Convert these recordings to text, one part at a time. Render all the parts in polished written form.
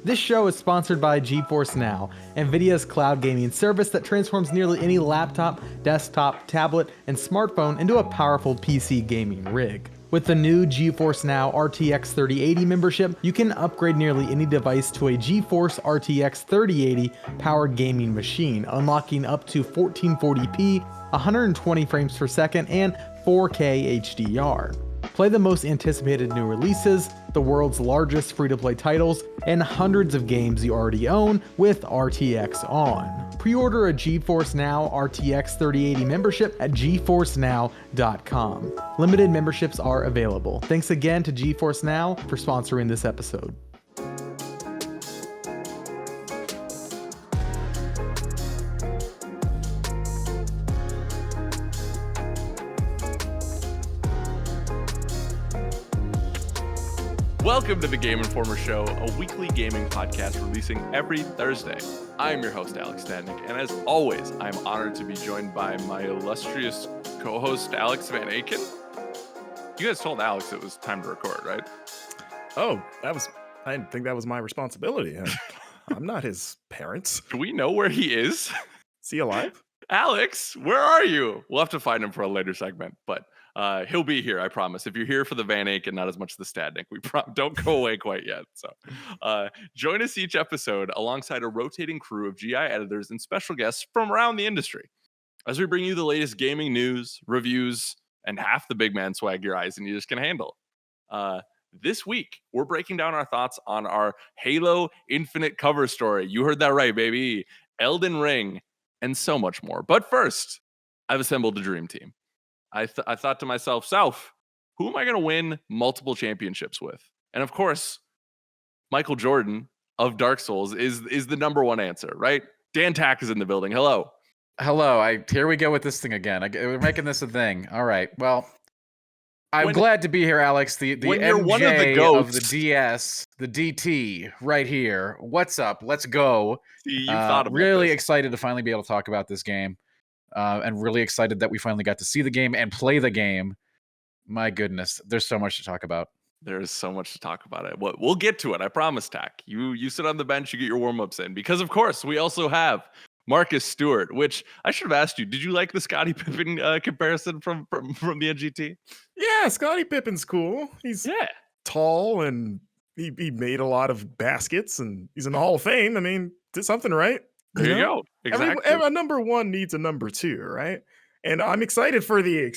This show is sponsored by GeForce Now, NVIDIA's cloud gaming service that transforms nearly any laptop, desktop, tablet, and smartphone into a powerful PC gaming rig. With the new GeForce Now RTX 3080 membership, you can upgrade nearly any device to a GeForce RTX 3080 powered gaming machine, unlocking up to 1440p, 120 frames per second, and 4K HDR. Play the most anticipated new releases, the world's largest free-to-play titles, and hundreds of games you already own with RTX on. Pre-order a GeForce Now RTX 3080 membership at geforcenow.com. Limited memberships are available. Thanks again to GeForce Now for sponsoring this episode. Welcome to the Game Informer Show, a weekly gaming podcast releasing every Thursday. I'm your host, Alex Stadnick, and as always, I'm honored to be joined by my illustrious co-host, Alex Van Aken. You guys told Alex it was time to record, right? Oh, I didn't think that was my responsibility. I'm not his parents. Do we know where he is? Is he alive? Alex, where are you? We'll have to find him for a later segment, but he'll be here, I promise. If you're here for the Van Aken, not as much the Stadnick, we don't go away quite yet. So join us each episode alongside a rotating crew of GI editors and special guests from around the industry as we bring you the latest gaming news, reviews, and half the big man swag your eyes and ears can handle. This week, we're breaking down our thoughts on our Halo Infinite cover story. You heard that right, baby. Elden Ring, and so much more. But first, I've assembled a dream team. I thought to myself, South, who am I going to win multiple championships with? And of course, Michael Jordan of Dark Souls is the number one answer, right? Dan Tack is in the building. Hello. Here we go with this thing again. We're making this a thing. All right. Well, I'm glad to be here, Alex. The MJ one of the of the DS, the DT, right here. What's up? Let's go. See, you thought about really this. Excited to finally be able to talk about this game. And really excited that we finally got to see the game and play the game. My goodness, there's so much to talk about. There is so much to talk about it. We'll get to it. I promise, Tack. You sit on the bench, you get your warm-ups in. Because, of course, we also have Marcus Stewart, which I should have asked you. Did you like the Scottie Pippen comparison from the NGT? Yeah, Scottie Pippen's cool. He's tall and he made a lot of baskets and he's in the Hall of Fame. I mean, did something right. There you go. Exactly. A number one needs a number two, right? And I'm excited for I'm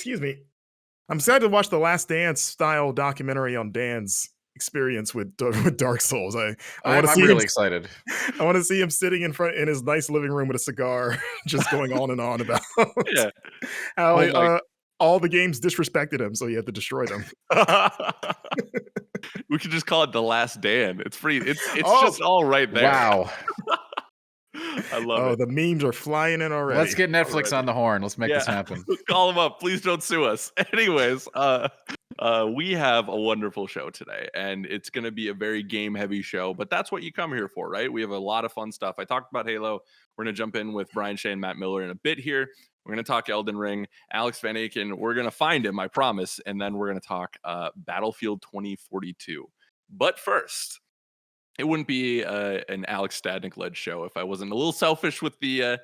excited to watch the Last Dance style documentary on Dan's experience with Dark Souls. I'm really excited. I want to see him sitting in his nice living room with a cigar, just going on and on about how all the games disrespected him, so he had to destroy them. We could just call it The Last Dan. It's free. It's just all right there. Wow. I love it. The memes are flying in already. Let's get Netflix on the horn. Let's make this happen. Call them up. Please don't sue us. Anyways, we have a wonderful show today, and it's going to be a very game-heavy show, but that's what you come here for, right? We have a lot of fun stuff. I talked about Halo. We're going to jump in with Brian Shea and Matt Miller in a bit here. We're going to talk Elden Ring. Alex Van Aken, we're going to find him, I promise, and then we're going to talk Battlefield 2042. But first, it wouldn't be an Alex Stadnick-led show if I wasn't a little selfish with the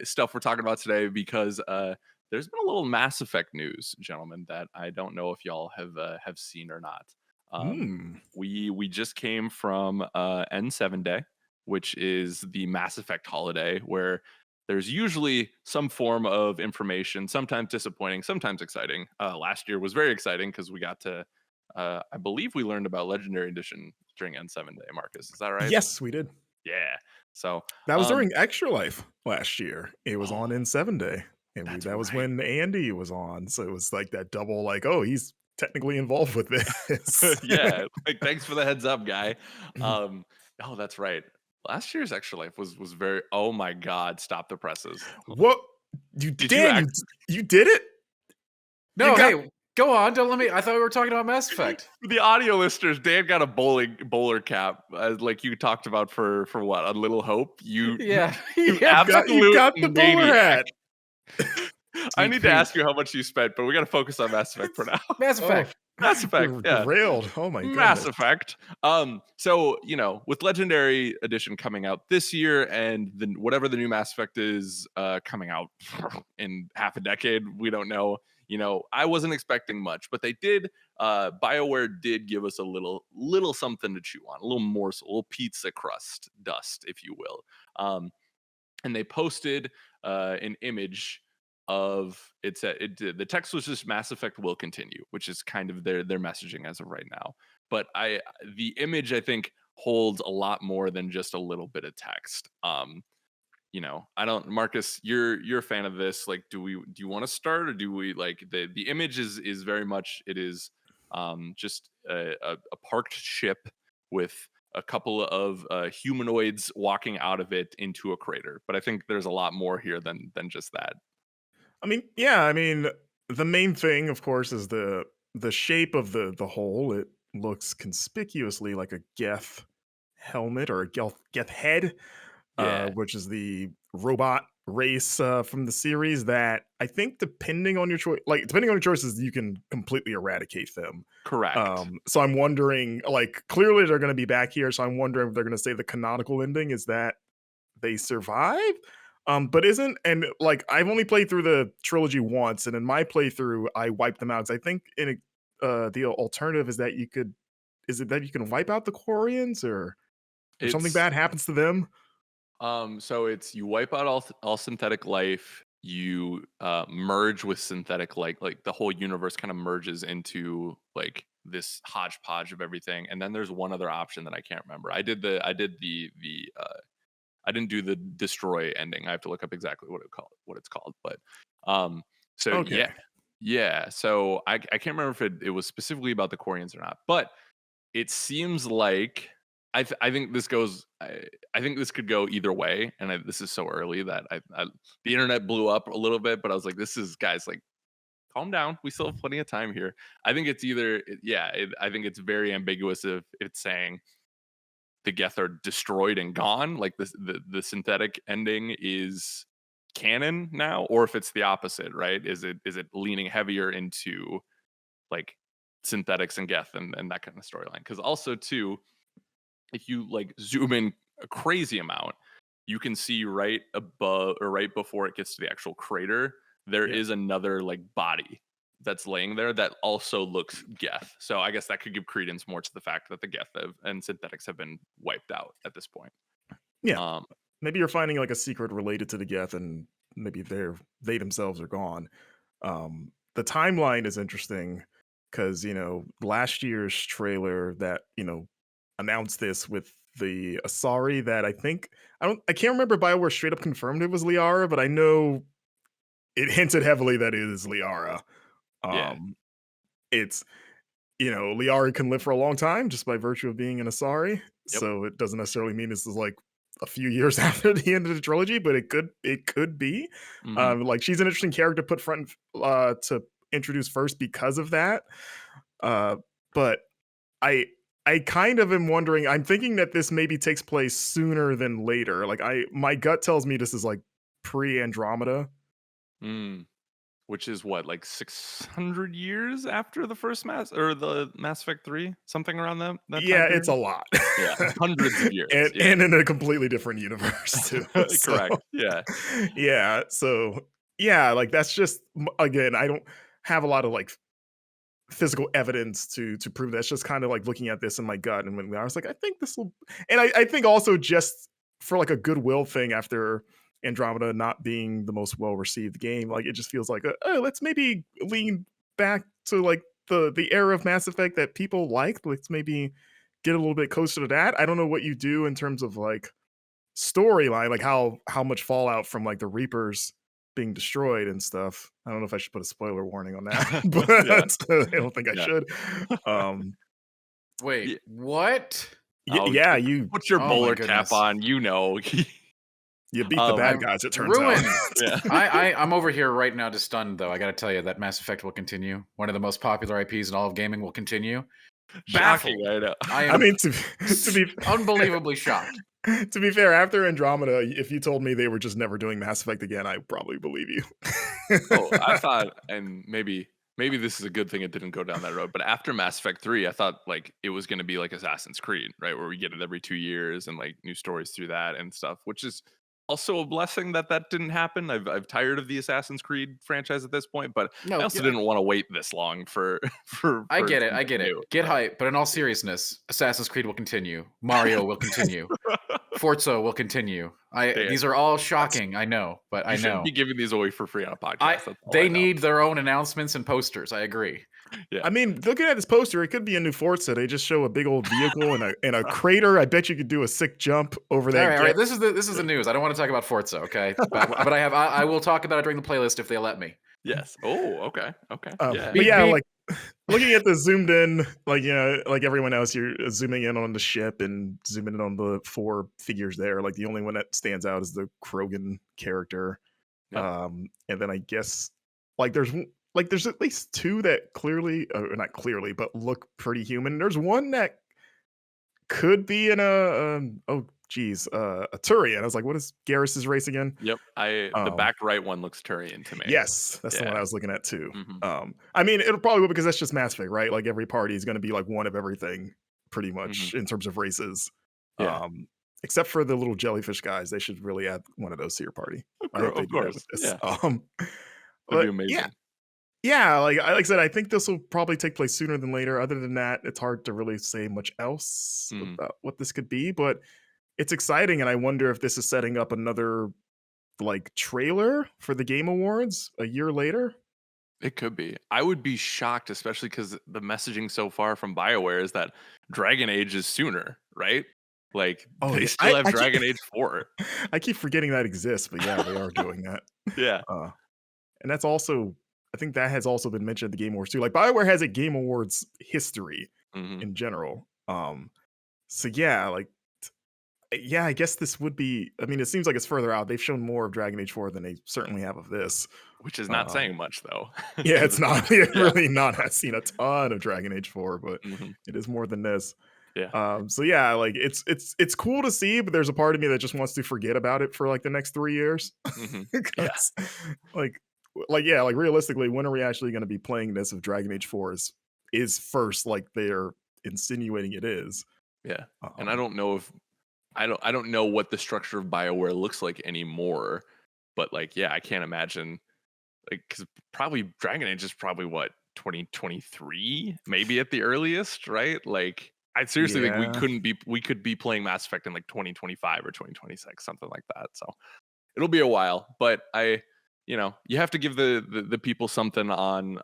stuff we're talking about today, because there's been a little Mass Effect news, gentlemen, that I don't know if y'all have seen or not. We just came from N7 Day, which is the Mass Effect holiday, where there's usually some form of information, sometimes disappointing, sometimes exciting. Last year was very exciting because we got to, I believe we learned about Legendary Edition during N7 Day, Marcus. Is that right? Yes, we did. Yeah. So that was during Extra Life last year. It was on N7 Day. And that was when Andy was on. So it was like that double, he's technically involved with this. Yeah. Thanks for the heads up, guy. That's right. Last year's Extra Life was very, oh my God, stop the presses. What? You did it? No, hey, go on. Don't let me. I thought we were talking about Mass Effect. For the audio listeners, Dan got a bowler cap, like you talked about for what? A Little Hope? You got the bowler hat. I Sneak need to peek. ask you how much you spent, but we got to focus on Mass Effect for now. Mass Effect. Mass Effect, We're yeah. derailed. Oh my Mass goodness. Effect. So with Legendary Edition coming out this year, and then whatever the new Mass Effect is coming out in half a decade, we don't know. I wasn't expecting much, but they did. BioWare did give us a little something to chew on, a little morsel, a little pizza crust dust, if you will. And they posted an image of the text was just Mass Effect will continue, which is kind of their messaging as of right now. But the image I think holds a lot more than just a little bit of text. I don't, Marcus, you're a fan of this. Like, do you want to start, or do we like the image is very much, it is just a parked ship with a couple of humanoids walking out of it into a crater. But I think there's a lot more here than just that. I mean, yeah, the main thing, of course, is the shape of the hole. It looks conspicuously like a Geth helmet or a Geth head, Yeah, which is the robot race from the series that I think depending on your choices, you can completely eradicate them. correct. So I'm wondering, like, clearly they're going to be back here. So I'm wondering if they're going to say the canonical ending is that they survive. But isn't, and like, I've only played through the trilogy once, and in my playthrough, I wiped them out. 'Cause I think the alternative is that you can wipe out the Quarians, or something It's bad happens to them. so it's you wipe out all synthetic life. You merge with synthetic, like the whole universe kind of merges into like this hodgepodge of everything. And then there's one other option that I can't remember. I did the I didn't do the destroy ending. I have to look up exactly what it's called. But so Okay. yeah. So I can't remember if it was specifically about the Quarians or not. But it seems like I think this goes. I think this could go either way. And this is so early that the internet blew up a little bit. But I was like, this is, guys, like, calm down. We still have plenty of time here. I think it's either I think it's very ambiguous if it's saying the Geth are destroyed and gone, like the synthetic ending is canon now, or if it's the opposite, right? Is it leaning heavier into like synthetics and Geth and that kind of storyline? Because also too, if you like zoom in a crazy amount, you can see right above or right before it gets to the actual crater, there Yeah. is another like body that's laying there that also looks Geth. So I guess that could give credence more to the fact that the Geth and synthetics have been wiped out at this point. Yeah. Um, Maybe you're finding like a secret related to the Geth, and maybe they themselves are gone. The timeline is interesting because last year's trailer that announced this with the Asari that I can't remember if BioWare straight up confirmed it was Liara, but I know it hinted heavily that it is Liara. Yeah. It's Liara can live for a long time just by virtue of being an Asari. Yep. So it doesn't necessarily mean this is like a few years after the end of the trilogy, but it could be. Mhm. Like, she's an interesting character to put front to introduce first because of that. But I kind of am wondering. I'm thinking that this maybe takes place sooner than later. Like, my gut tells me this is like pre-Andromeda. Mm. Which is what, like 600 years after the first the Mass Effect 3, something around that Yeah, time it's a period? lot. Yeah, hundreds of years. and, Yeah. and in a completely different universe too. So, Correct. Yeah. yeah. So yeah, like, that's just, again, I don't have a lot of like physical evidence to prove that. It's just kind of like looking at this in my gut, and when I was like, I think this will, and I think also just for like a goodwill thing after Andromeda not being the most well received game, like, it just feels like let's maybe lean back to like the era of Mass Effect that people liked. Let's maybe get a little bit closer to that. I don't know what you do in terms of like storyline, like how much fallout from like the Reapers being destroyed and stuff. I don't know if I should put a spoiler warning on that, Yeah. but I don't think I Yeah. should. Um, Wait, Yeah. what? Oh, yeah, you put your Oh my bowler goodness. cap on, you know. beat the bad I'm guys, it turns ruined. out. Yeah. I'm over here right now just stunned, though. I got to tell you that Mass Effect will continue. One of the most popular IPs in all of gaming will continue. Shocking, Baffled. I know. I I am mean, to be unbelievably shocked. To be fair, after Andromeda, if you told me they were just never doing Mass Effect again, I probably believe you. Oh, I thought, and maybe this is a good thing it didn't go down that road. But after Mass Effect 3, I thought like it was going to be like Assassin's Creed, right, where we get it every 2 years and like new stories through that and stuff, which is also a blessing that didn't happen. I've tired of the Assassin's Creed franchise at this point, but I No, also didn't want to wait this long for I for get it. I something get it. new. Get So. hype. But in all seriousness, Assassin's Creed will continue. Mario will continue. Forza will continue. Damn. These are all shocking. I know, but I You shouldn't know. be giving these away for free on a podcast. I That's all I they know. need their own announcements and posters. I agree. Yeah. I mean, looking at this poster, it could be a new Forza. They just show a big old vehicle and a crater. I bet you could do a sick jump over All that. right, all right. This is the news. I don't want to talk about Forza, okay? But I will talk about it during the playlist if they let me. Yes. Oh, okay. Okay. Yeah. But yeah, Beep. like looking at the zoomed in, like like everyone else, you're zooming in on the ship and zooming in on the 4 figures there. Like the only one that stands out is the Krogan character. Yep. And then I guess like there's at least 2 that clearly, or not clearly, but look pretty human. There's one that could be in a Turian. I was like, what is Garrus's race again? Yep. The back right one looks Turian to me. Yes, that's the one Yeah. I was looking at too. Mhm. I mean, it'll probably because that's just Mass Effect, right? Like every party is going to be like one of everything, pretty much in terms of races. Yeah. Except for the little jellyfish guys, they should really add one of those to your party. I hope they Of do that course. with this. Yeah. But That'd be amazing. yeah, like I said, I think this will probably take place sooner than later. Other than that, it's hard to really say much else Mhm. about what this could be, but it's exciting, and I wonder if this is setting up another like trailer for the Game Awards a year later. It could be. I would be shocked, especially because the messaging so far from BioWare is that Dragon Age is sooner, right? Like Oh, they yeah. still have I keep- Dragon Age 4. I keep forgetting that exists, but yeah, they are doing that. Yeah. And that's also, I think that has also been mentioned at the Game Awards too. Like BioWare has a Game Awards history Mhm. in general. So yeah, like yeah, I guess this would be. I mean, it seems like it's further out. They've shown more of Dragon Age 4 than they certainly have of this. Which is not saying much though. Yeah, it's not. It's Yeah. really not. I've seen a ton of Dragon Age 4, but Mhm. it is more than this. Yeah. So yeah, like it's cool to see, but there's a part of me that just wants to forget about it for like the next 3 years. Mhm. Because like yeah, like realistically, when are we actually going to be playing this if Dragon Age 4 is first like they're insinuating it is? Yeah. And I Um, don't know if I don't know what the structure of BioWare looks like anymore, but like yeah, I can't imagine like cuz probably Dragon Age is probably what 2023 maybe at the earliest, right? Like I seriously think Yeah. we could be playing Mass Effect in like 2025 or 2026, something like that. So it'll be a while, but you have to give the people something on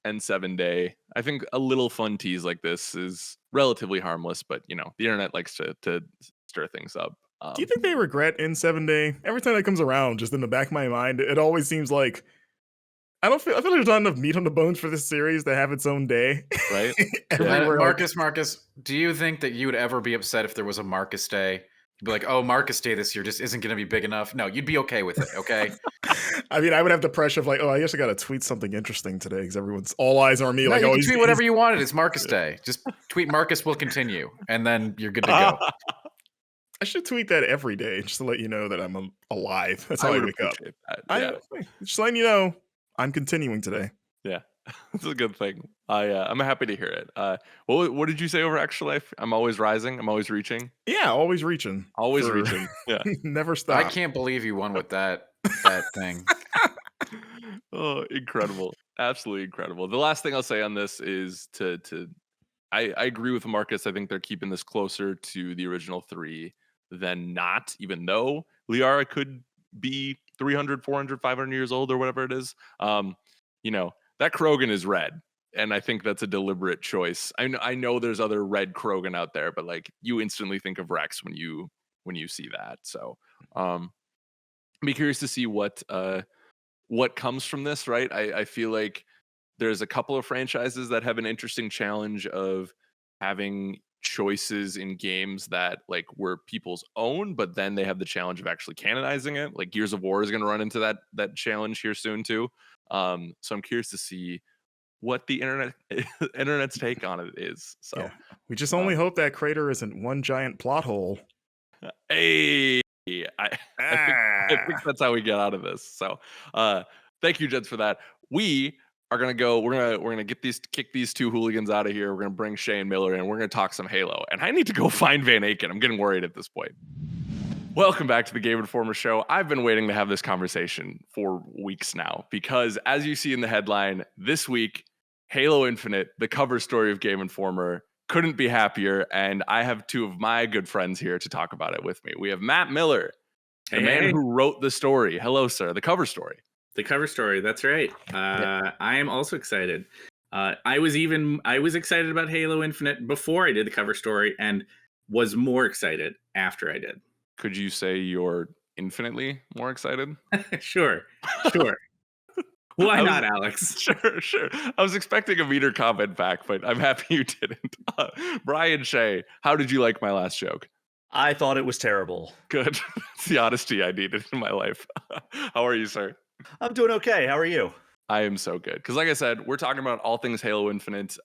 N7 day. I think a little fun tease like this is relatively harmless, but the internet likes to stir things up. Do you think they regret N7 Day? Every time that comes around, just in the back of my mind, it always seems like I feel like there's not enough meat on the bones for this series to have its own day. Right? Everywhere, like- Marcus, do you think that you would ever be upset if there was a Marcus Day? You'd be like, oh, Marcus Day this year just isn't going to be big enough. No, you'd be okay with it, okay? I mean, I would have the pressure of like, oh, I guess I got to tweet something interesting today because everyone's all eyes are on me. No, Like, you oh, can he's tweet whatever you wanted. It's Marcus Day. Just tweet Marcus will continue, and then you're good to go. I should tweet that every day just to let you know that I'm alive. That's how I would wake up. appreciate that. Yeah. Just letting you know I'm continuing today. Yeah. It's a good thing. I'm happy to hear it. What did you say over Extra Life? I'm always rising. I'm always reaching. Yeah, always reaching. Always for- reaching. Yeah. Never stop. I can't believe you won with that thing. Oh, incredible. Absolutely incredible. The last thing I'll say on this is I agree with Marcus. I think they're keeping this closer to the original 3 than not, even though Liara could be 300, 400, 500 years old or whatever it is. That Krogan is red. And I think that's a deliberate choice. I know there's other red Krogan out there, but like you instantly think of Rex when you see that. So be curious to see what comes from this, right? I feel like there's a couple of franchises that have an interesting challenge of having choices in games that like were people's own, but then they have the challenge of actually canonizing it. Like Gears of War is going to run into that challenge here soon too. So I'm curious to see what the internet's take on it is. So Yeah. We just only hope that crater isn't one giant plot hole. Hey, I think that's how we get out of this. So, thank you, Jeds, for that. We are gonna go. We're gonna kick these two hooligans out of here. We're gonna bring Shane Miller in. We're gonna talk some Halo. And I need to go find Van Aken. I'm getting worried at this point. Welcome back to the Game Informer Show. I've been waiting to have this conversation for weeks now because, as you see in the headline, this week, Halo Infinite, the cover story of Game Informer, couldn't be happier. And I have two of my good friends here to talk about it with me. We have Matt Miller, the man who wrote the story. Hello, sir. The cover story. The cover story. That's right. I am also excited. I was excited about Halo Infinite before I did the cover story, and was more excited after I did. Could you say you're infinitely more excited? Sure. Why not, Alex? Sure. I was expecting a meter comment back, but I'm happy you didn't. Brian Shea, how did you like my last joke? I thought it was terrible. Good. It's the honesty I needed in my life. How are you, sir? I'm doing okay. How are you? I am so good. Because like I said, we're talking about all things Halo Infinite.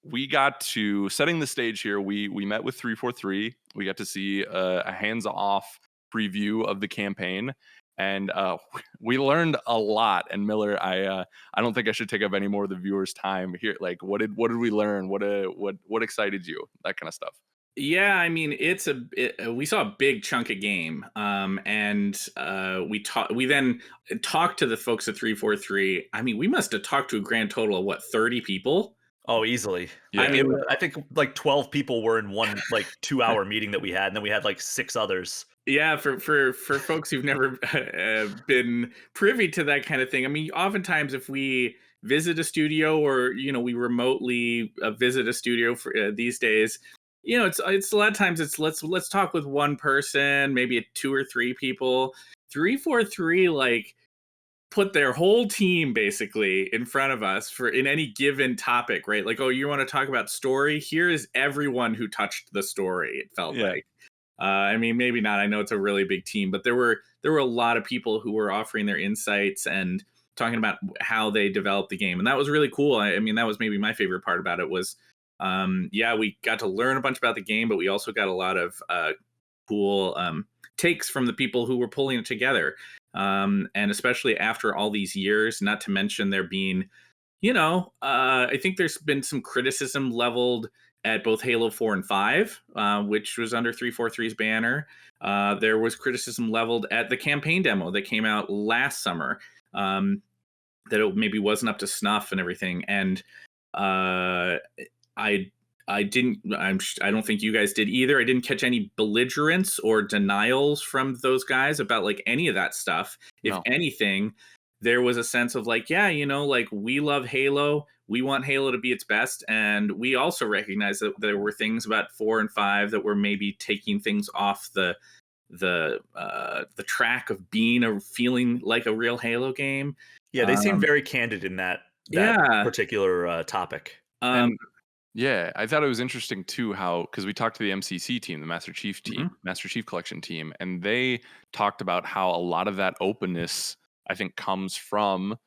We got to setting the stage here. We met with 343. We got to see a hands-off preview of the campaign. And we learned a lot. And Miller, I don't think I should take up any more of the viewers' time here. Like, what did we learn? What excited you? That kind of stuff. Yeah, I mean, we saw a big chunk of game, and we then talked to the folks at 343. I mean, we must have talked to a grand total of what, 30 people? Oh, easily. Yeah. I mean, I think like 12 people were in one like 2-hour meeting that we had, and then we had like 6 others. Yeah, for folks who've never been privy to that kind of thing. I mean, oftentimes if we visit a studio or we remotely visit a studio for these days, it's a lot of times it's let's talk with one person, maybe 2 or 3 people. 343 like put their whole team basically in front of us for in any given topic, right? Like, oh, you want to talk about story? Here is everyone who touched the story. It felt like. I mean, maybe not. I know it's a really big team, but there were a lot of people who were offering their insights and talking about how they developed the game, and that was really cool. I mean, that was maybe my favorite part about it was, we got to learn a bunch about the game, but we also got a lot of cool takes from the people who were pulling it together, and especially after all these years. Not to mention there being, I think there's been some criticism leveled at both Halo 4 and 5, which was under 343's banner. There was criticism leveled at the campaign demo that came out last summer, that it maybe wasn't up to snuff and everything. And I don't think you guys did either. I didn't catch any belligerence or denials from those guys about like any of that stuff. If anything, there was a sense of like, yeah, like we love Halo. We want Halo to be its best. And we also recognize that there were things about 4 and 5 that were maybe taking things off the track of feeling like a real Halo game. Yeah, they seemed very candid in that particular topic. Yeah, I thought it was interesting too because we talked to the MCC team, the Master Chief team, Master Chief Collection team, and they talked about how a lot of that openness, I think, comes from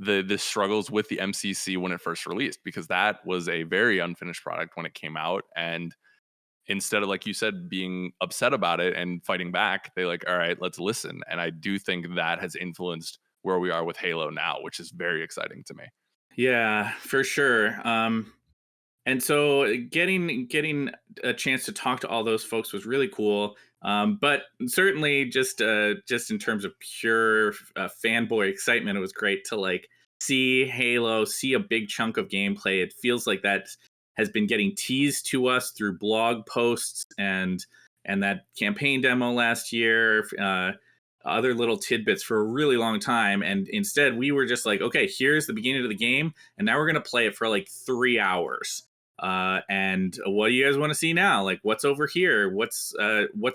the struggles with the MCC when it first released, because that was a very unfinished product when it came out. And instead of, like you said, being upset about it and fighting back, they like, all right, let's listen. And I do think that has influenced where we are with Halo now, which is very exciting to me. Yeah, for sure. And so getting a chance to talk to all those folks was really cool. But certainly just in terms of pure fanboy excitement, it was great to like see Halo, see a big chunk of gameplay. It feels like that has been getting teased to us through blog posts and that campaign demo last year, other little tidbits for a really long time. And instead we were just like, okay, here's the beginning of the game, and now we're going to play it for like 3 hours. And what do you guys want to see now? Like, what's over here? What's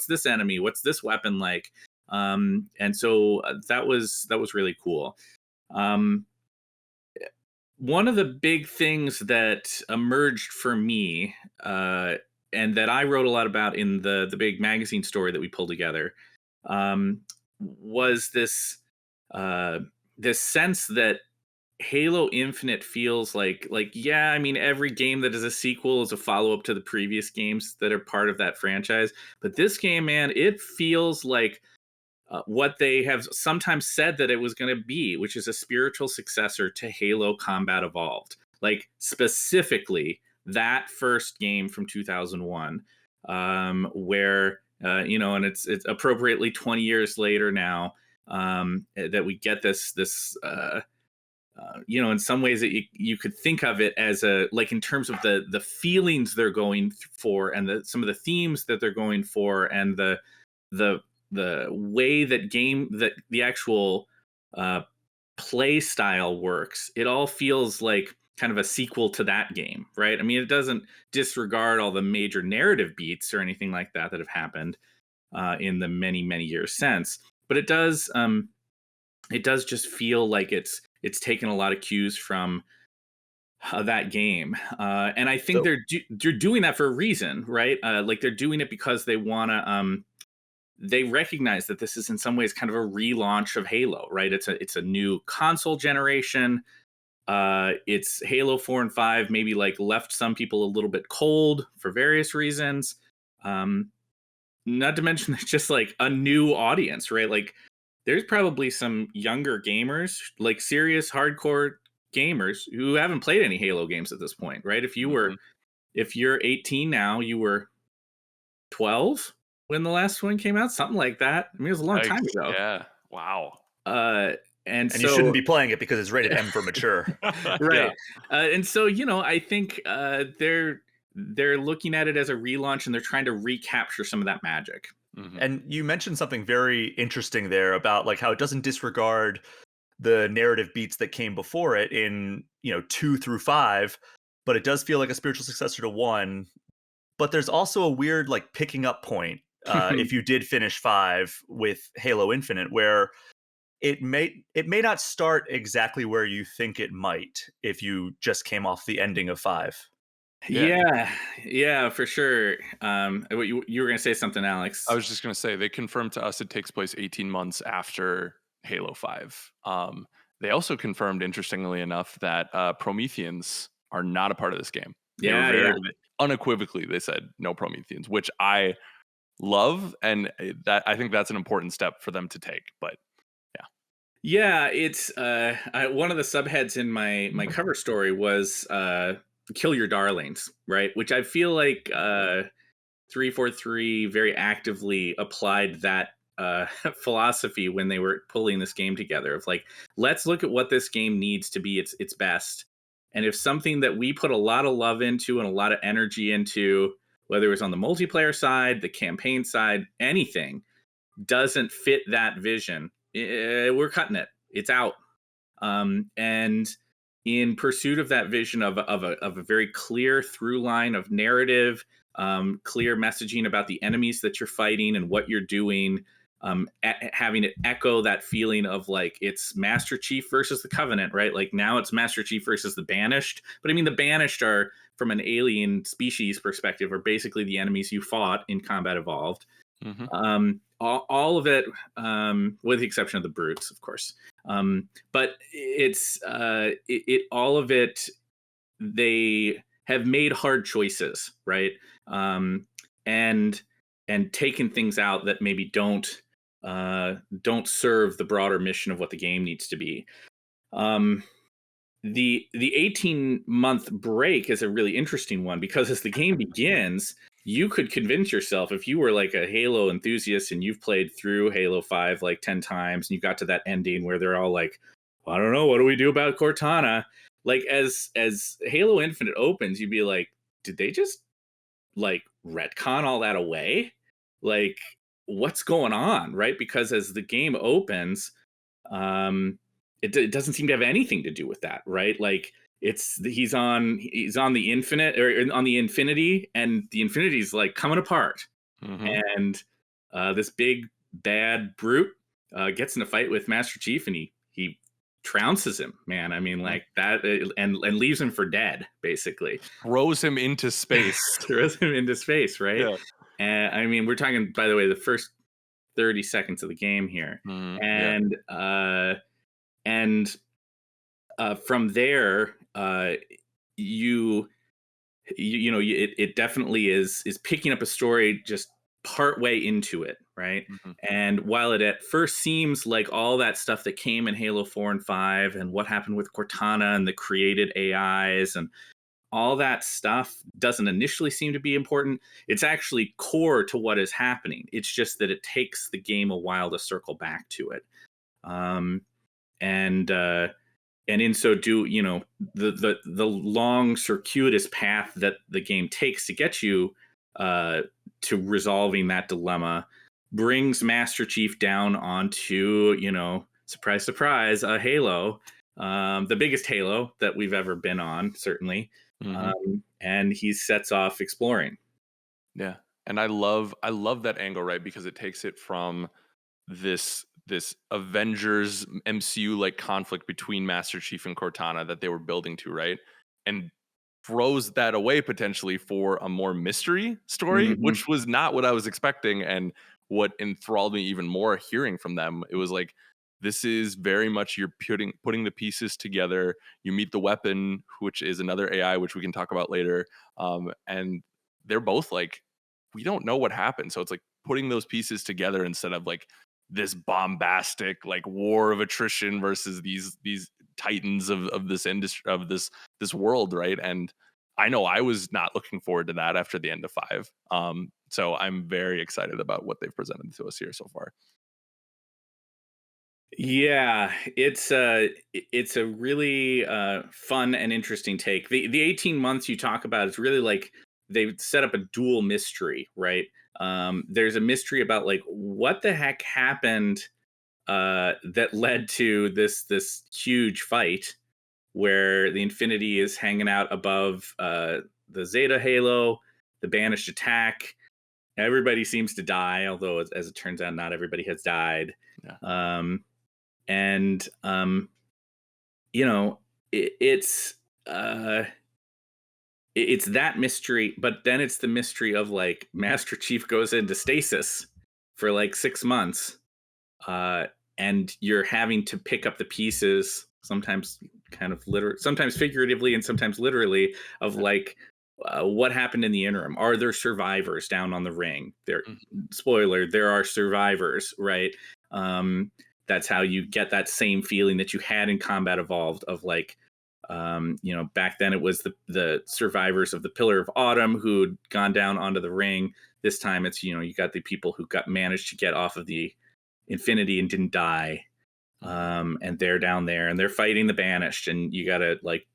this enemy? What's this weapon like? And so that was really cool. One of the big things that emerged for me, and that I wrote a lot about in the big magazine story that we pulled together, was this sense that Halo Infinite feels like yeah, I mean every game that is a sequel is a follow-up to the previous games that are part of that franchise, but this game, man, it feels like what they have sometimes said that it was going to be, which is a spiritual successor to Halo Combat Evolved. Like specifically that first game from 2001, where and it's appropriately 20 years later now, that we get this. In some ways you could think of it as a, like, in terms of the feelings they're going for, and some of the themes that they're going for, and the the way that the actual play style works. It all feels like kind of a sequel to that game, right? I mean, it doesn't disregard all the major narrative beats or anything like that that have happened in the many years since, but it does just feel like it's taken a lot of cues from that game, and I think So they're doing that for a reason, right? Like they're doing it because they want to. They recognize that this is in some ways kind of a relaunch of Halo, right? It's a new console generation. It's Halo 4 and 5 maybe like left some people a little bit cold for various reasons. Not to mention it's just like a new audience, right? Like there's probably some younger gamers, like serious hardcore gamers who haven't played any Halo games at this point, right? If you're 18 now, you were 12 when the last one came out, something like that. I mean, it was a long time ago. Yeah. Wow. And you so shouldn't be playing it because it's rated M for mature. right. And so, I think they're looking at it as a relaunch, and they're trying to recapture some of that magic. Mhm. And you mentioned something very interesting there about like how it doesn't disregard the narrative beats that came before it in 2 through 5, but it does feel like a spiritual successor to 1. But there's also a weird like picking up point if you did finish 5 with Halo Infinite, where it may not start exactly where you think it might if you just came off the ending of 5. Yeah, for sure. You were gonna say something, Alex. I was just going to say, they confirmed to us it takes place 18 months after Halo 5. They also confirmed, interestingly enough, that Prometheans are not a part of this game. They were Yeah. unequivocally, they said no Prometheans, which I love, and that I think that's an important step for them to take. But Yeah, it's one of the subheads in my cover story was "Kill Your Darlings," right? Which I feel like 343 very actively applied that philosophy when they were pulling this game together. Of like, let's look at what this game needs to be its best, and if something that we put a lot of love into and a lot of energy into, whether it was on the multiplayer side, the campaign side, anything, doesn't fit that vision, we're cutting it. It's out. And in pursuit of that vision of a very clear through line of narrative, clear messaging about the enemies that you're fighting and what you're doing, having it echo that feeling of like it's Master Chief versus the Covenant, right? Like now it's Master Chief versus the Banished. But I mean, the Banished are, from an alien species perspective, are basically the enemies you fought in Combat Evolved. All of it, with the exception of the brutes, of course. But it's all of it. They have made hard choices, right? And taken things out that maybe don't serve the broader mission of what the game needs to be. The 18-month break is a really interesting one, because as the game begins, you could convince yourself, if you were like a Halo enthusiast and you've played through Halo 5 like 10 times and you got to that ending where they're all like, I don't know, what do we do about Cortana? Like as Halo Infinite opens, you'd be like, did they just like retcon all that away? Like, what's going on, right? Because as the game opens, it doesn't seem to have anything to do with that, right? Like he's on the infinite, or on the infinity, and the infinity's like coming apart. And this big bad brute gets in a fight with Master Chief, and he trounces him, man. I mean, like that, and leaves him for dead, basically. throws him into space. Throws him into space, right? Yeah. And I mean, we're talking, by the way, the first 30 seconds of the game here. And from there, it definitely is picking up a story just part way into it, right? Mhm. And while it at first seems like all that stuff that came in Halo 4 and 5 and what happened with Cortana and the created AIs and all that stuff doesn't initially seem to be important, it's actually core to what is happening. It's just that it takes the game a while to circle back to it. Um, and in so do, the long circuitous path that the game takes to get you to resolving that dilemma brings Master Chief down onto, surprise surprise, a Halo, the biggest Halo that we've ever been on, certainly. Mhm. And he sets off exploring. Yeah. And I love that angle, right? Because it takes it from this Avengers MCU like conflict between Master Chief and Cortana that they were building to, right? And throws that away potentially for a more mystery story, Mhm. which was not what I was expecting and what enthralled me even more hearing from them. It was like, this is very much you're putting the pieces together. You meet the weapon, which is another AI, which we can talk about later. And they're both like, we don't know what happened. So it's like putting those pieces together instead of like this bombastic like war of attrition versus these titans of this industry, of this world, right? And I know I was not looking forward to that after the end of 5. So I'm very excited about what they've presented to us here so far. Yeah, it's a really fun and interesting take. The 18 months you talk about is really like they've set up a dual mystery, right? There's a mystery about like what the heck happened that led to this huge fight where the Infinity is hanging out above the Zeta Halo, the Banished attack. Everybody seems to die, although as it turns out, not everybody has died. Yeah. And you know, it's it's that mystery, but then it's the mystery of like Master Chief goes into stasis for like 6 months, uh, and you're having to pick up the pieces, sometimes kind of sometimes figuratively and sometimes literally, of like what happened in the interim. Are there survivors down on the ring? There, spoiler, there are survivors, right? Um, that's how you get that same feeling that you had in Combat Evolved of like, back then it was the survivors of the Pillar of Autumn who'd gone down onto the ring. This time it's, you got the people who got managed to get off of the Infinity and didn't die. And they're down there and they're fighting the Banished, and you gotta like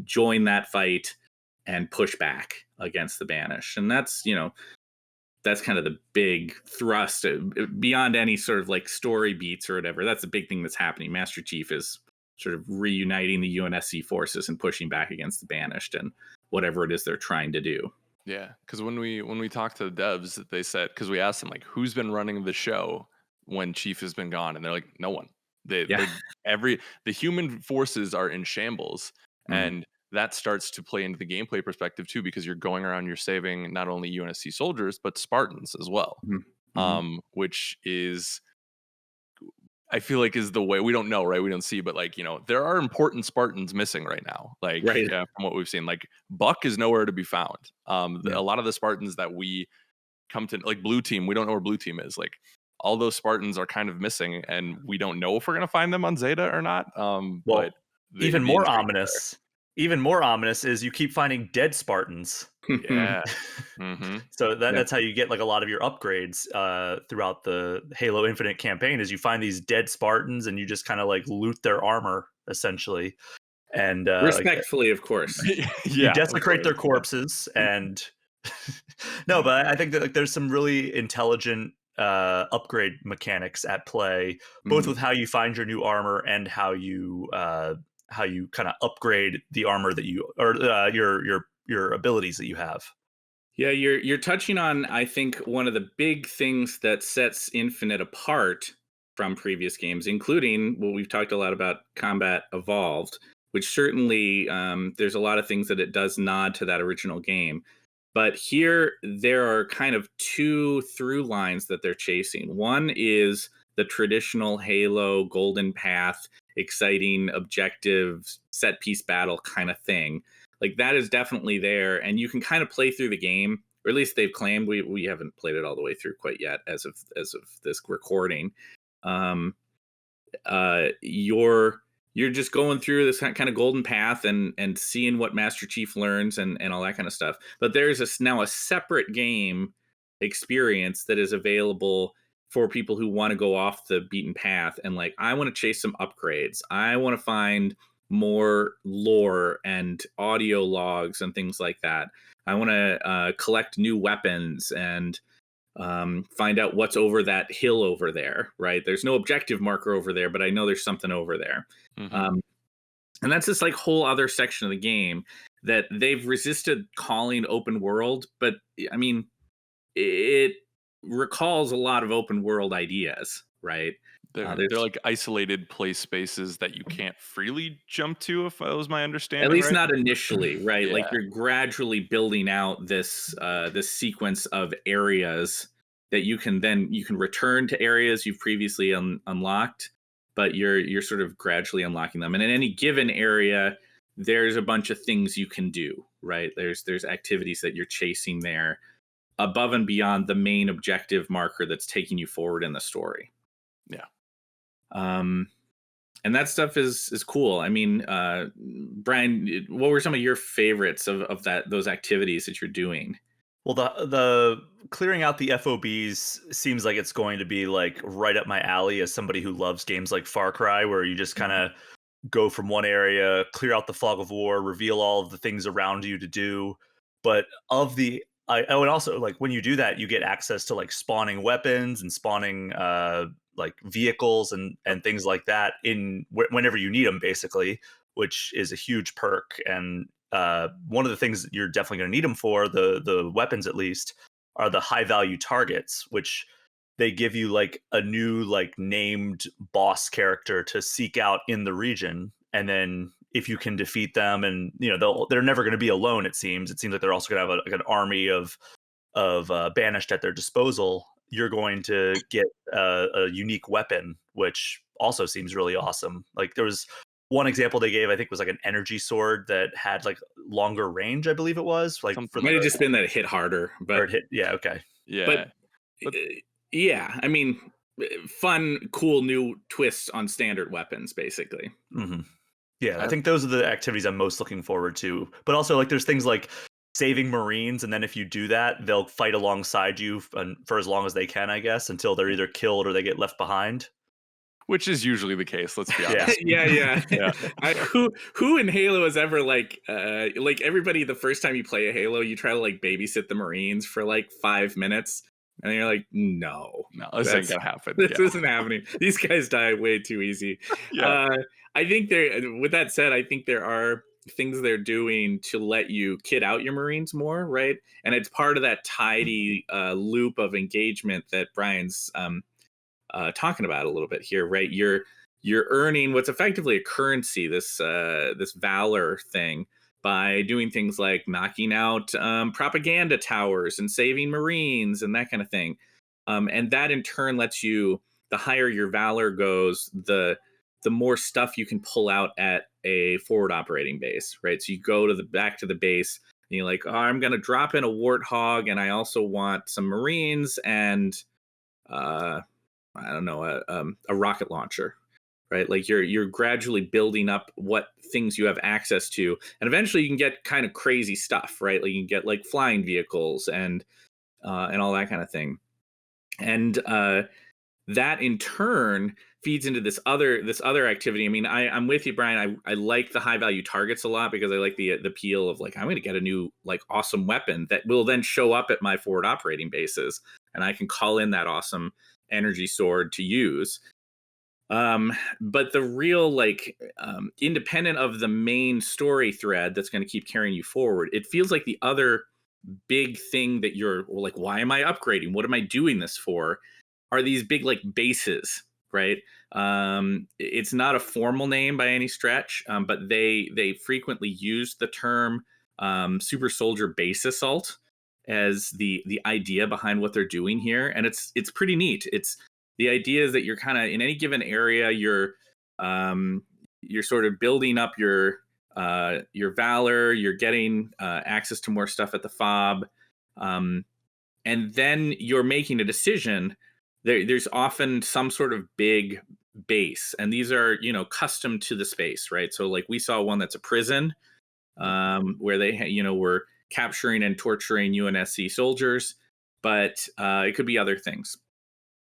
join that fight and push back against the Banished. And that's kind of the big thrust beyond any sort of like story beats or whatever. That's the big thing that's happening. Master Chief is sort of reuniting the UNSC forces and pushing back against the Banished and whatever it is they're trying to do. Yeah, because when we talked to the devs, they said, because we asked them like who's been running the show when Chief has been gone, and they're like, no one. Yeah. The human forces are in shambles, and that starts to play into the gameplay perspective too, because you're going around, you're saving not only UNSC soldiers but Spartans as well, which is, I feel like, is the way. We don't know, right? We don't see, but like, there are important Spartans missing right now. Like, Right. from what we've seen, like Buck is nowhere to be found. Yeah. A lot of the Spartans that we come to, like Blue Team, we don't know where Blue Team is. Like, all those Spartans are kind of missing, and we don't know if we're gonna find them on Zeta or not. Well, But even the more intrigue is ominous. Even more ominous is you keep finding dead Spartans. there. Yeah. Mm-hmm. So that's how you get like a lot of your upgrades throughout the Halo Infinite campaign, is you find these dead Spartans and you just kind of like loot their armor essentially, and Respectfully, of course. Yeah, you desecrate their of course, corpses. And no, but I think that like there's some really intelligent upgrade mechanics at play, both with how you find your new armor and how you kind of upgrade the armor that you, or your abilities that you have. Yeah, you're touching on, I think, one of the big things that sets Infinite apart from previous games, including what we've talked a lot about, Combat Evolved, which certainly there's a lot of things that it does nod to that original game. But here there are kind of two through lines that they're chasing. One is the traditional Halo golden path, exciting objective set piece battle kind of thing. Like that is definitely there, and you can kind of play through the game, or at least they've claimed. We haven't played it all the way through quite yet as of this recording. um you're just going through this kind of golden path and seeing what Master Chief learns and all that kind of stuff. But there's now a separate game experience that is available for people who want to go off the beaten path and like, I want to chase some upgrades. I want to find more lore and audio logs and things like that. I want to collect new weapons and find out what's over that hill over there, right? There's no objective marker over there, but I know there's something over there. Mhm. And that's this like whole other section of the game that they've resisted calling open world, but I mean, it recalls a lot of open world ideas, right? They're There's like isolated play spaces that you can't freely jump to, if that was my at understanding, least right? not initially, right? Like Yeah. you're gradually building out this sequence of areas that you can return to areas you've previously unlocked, but you're sort of gradually unlocking them. And in any given area, there's a bunch of things you can do, right? There's activities that you're chasing there above and beyond the main objective marker that's taking you forward in the story. Yeah. And that stuff is cool. I mean, Brian, what were some of your favorites of those activities that you're doing? Well, the clearing out the FOBs seems like it's going to be like right up my alley as somebody who loves games like Far Cry, where you just kind of go from one area, clear out the fog of war, reveal all of the things around you to do. But I would also like when you do that, you get access to like spawning weapons and spawning like vehicles and things like that whenever you need them, basically, which is a huge perk. And one of the things that you're definitely going to need them for, the weapons at least, are the high value targets, which they give you like a new like named boss character to seek out in the region. And then if you can defeat them, and they're never going to be alone. It seems like they're also going to have like an army of banished at their disposal. You're going to get a unique weapon, which also seems really awesome. Like there was one example they gave, I think, was like an energy sword that had like longer range, I believe it was. Like Something Might have just been that it hit harder, or but it hit, yeah, okay. Yeah. but But- yeah, I mean, fun, cool new twists on standard weapons, basically. Mm-hmm. Yeah, I think those are the activities I'm most looking forward to. But also, like, there's things like saving Marines, and then if you do that, they'll fight alongside you for as long as they can, I guess, until they're either killed or they get left behind. Which is usually the case, let's be Yeah. honest. Yeah. Who in Halo is ever like everybody, the first time you play a Halo, you try to like babysit the Marines for like 5 minutes, and you're like, no, No, this ain't gonna happen. this Yeah. isn't happening. These guys die way too easy. Yeah. I think with that said, I think there are things they're doing to let you kit out your Marines more, right? And it's part of that tidy loop of engagement that Brian's talking about a little bit here, right? You're earning what's effectively a currency, this valor thing, by doing things like knocking out propaganda towers and saving Marines and that kind of thing. And that in turn lets you, the higher your valor goes, the more stuff you can pull out at a forward operating base, right? So you go to back to the base and you're like, oh, I'm going to drop in a warthog, and I also want some Marines and I don't know, a rocket launcher, right? Like you're gradually building up what things you have access to, and eventually you can get kind of crazy stuff, right? Like you can get like flying vehicles and all that kind of thing, and that in turn feeds into this other activity. I mean, I'm with you, Brian. I like the high value targets a lot because I like the appeal of like, I'm going to get a new like awesome weapon that will then show up at my forward operating bases, and I can call in that awesome energy sword to use. But the real like independent of the main story thread that's going to keep carrying you forward, it feels like the other big thing that you're like, why am I upgrading? What am I doing this for? Are these big like bases, right? It's not a formal name by any stretch, but they frequently use the term super soldier base assault as the idea behind what they're doing here, and it's pretty neat. It's the idea is that you're kind of in any given area, you're You're sort of building up your valor. You're getting access to more stuff at the fob, and then you're making a decision. There's often some sort of big base, and these are custom to the space, right? So like we saw one that's a prison, where they were capturing and torturing UNSC soldiers, but it could be other things.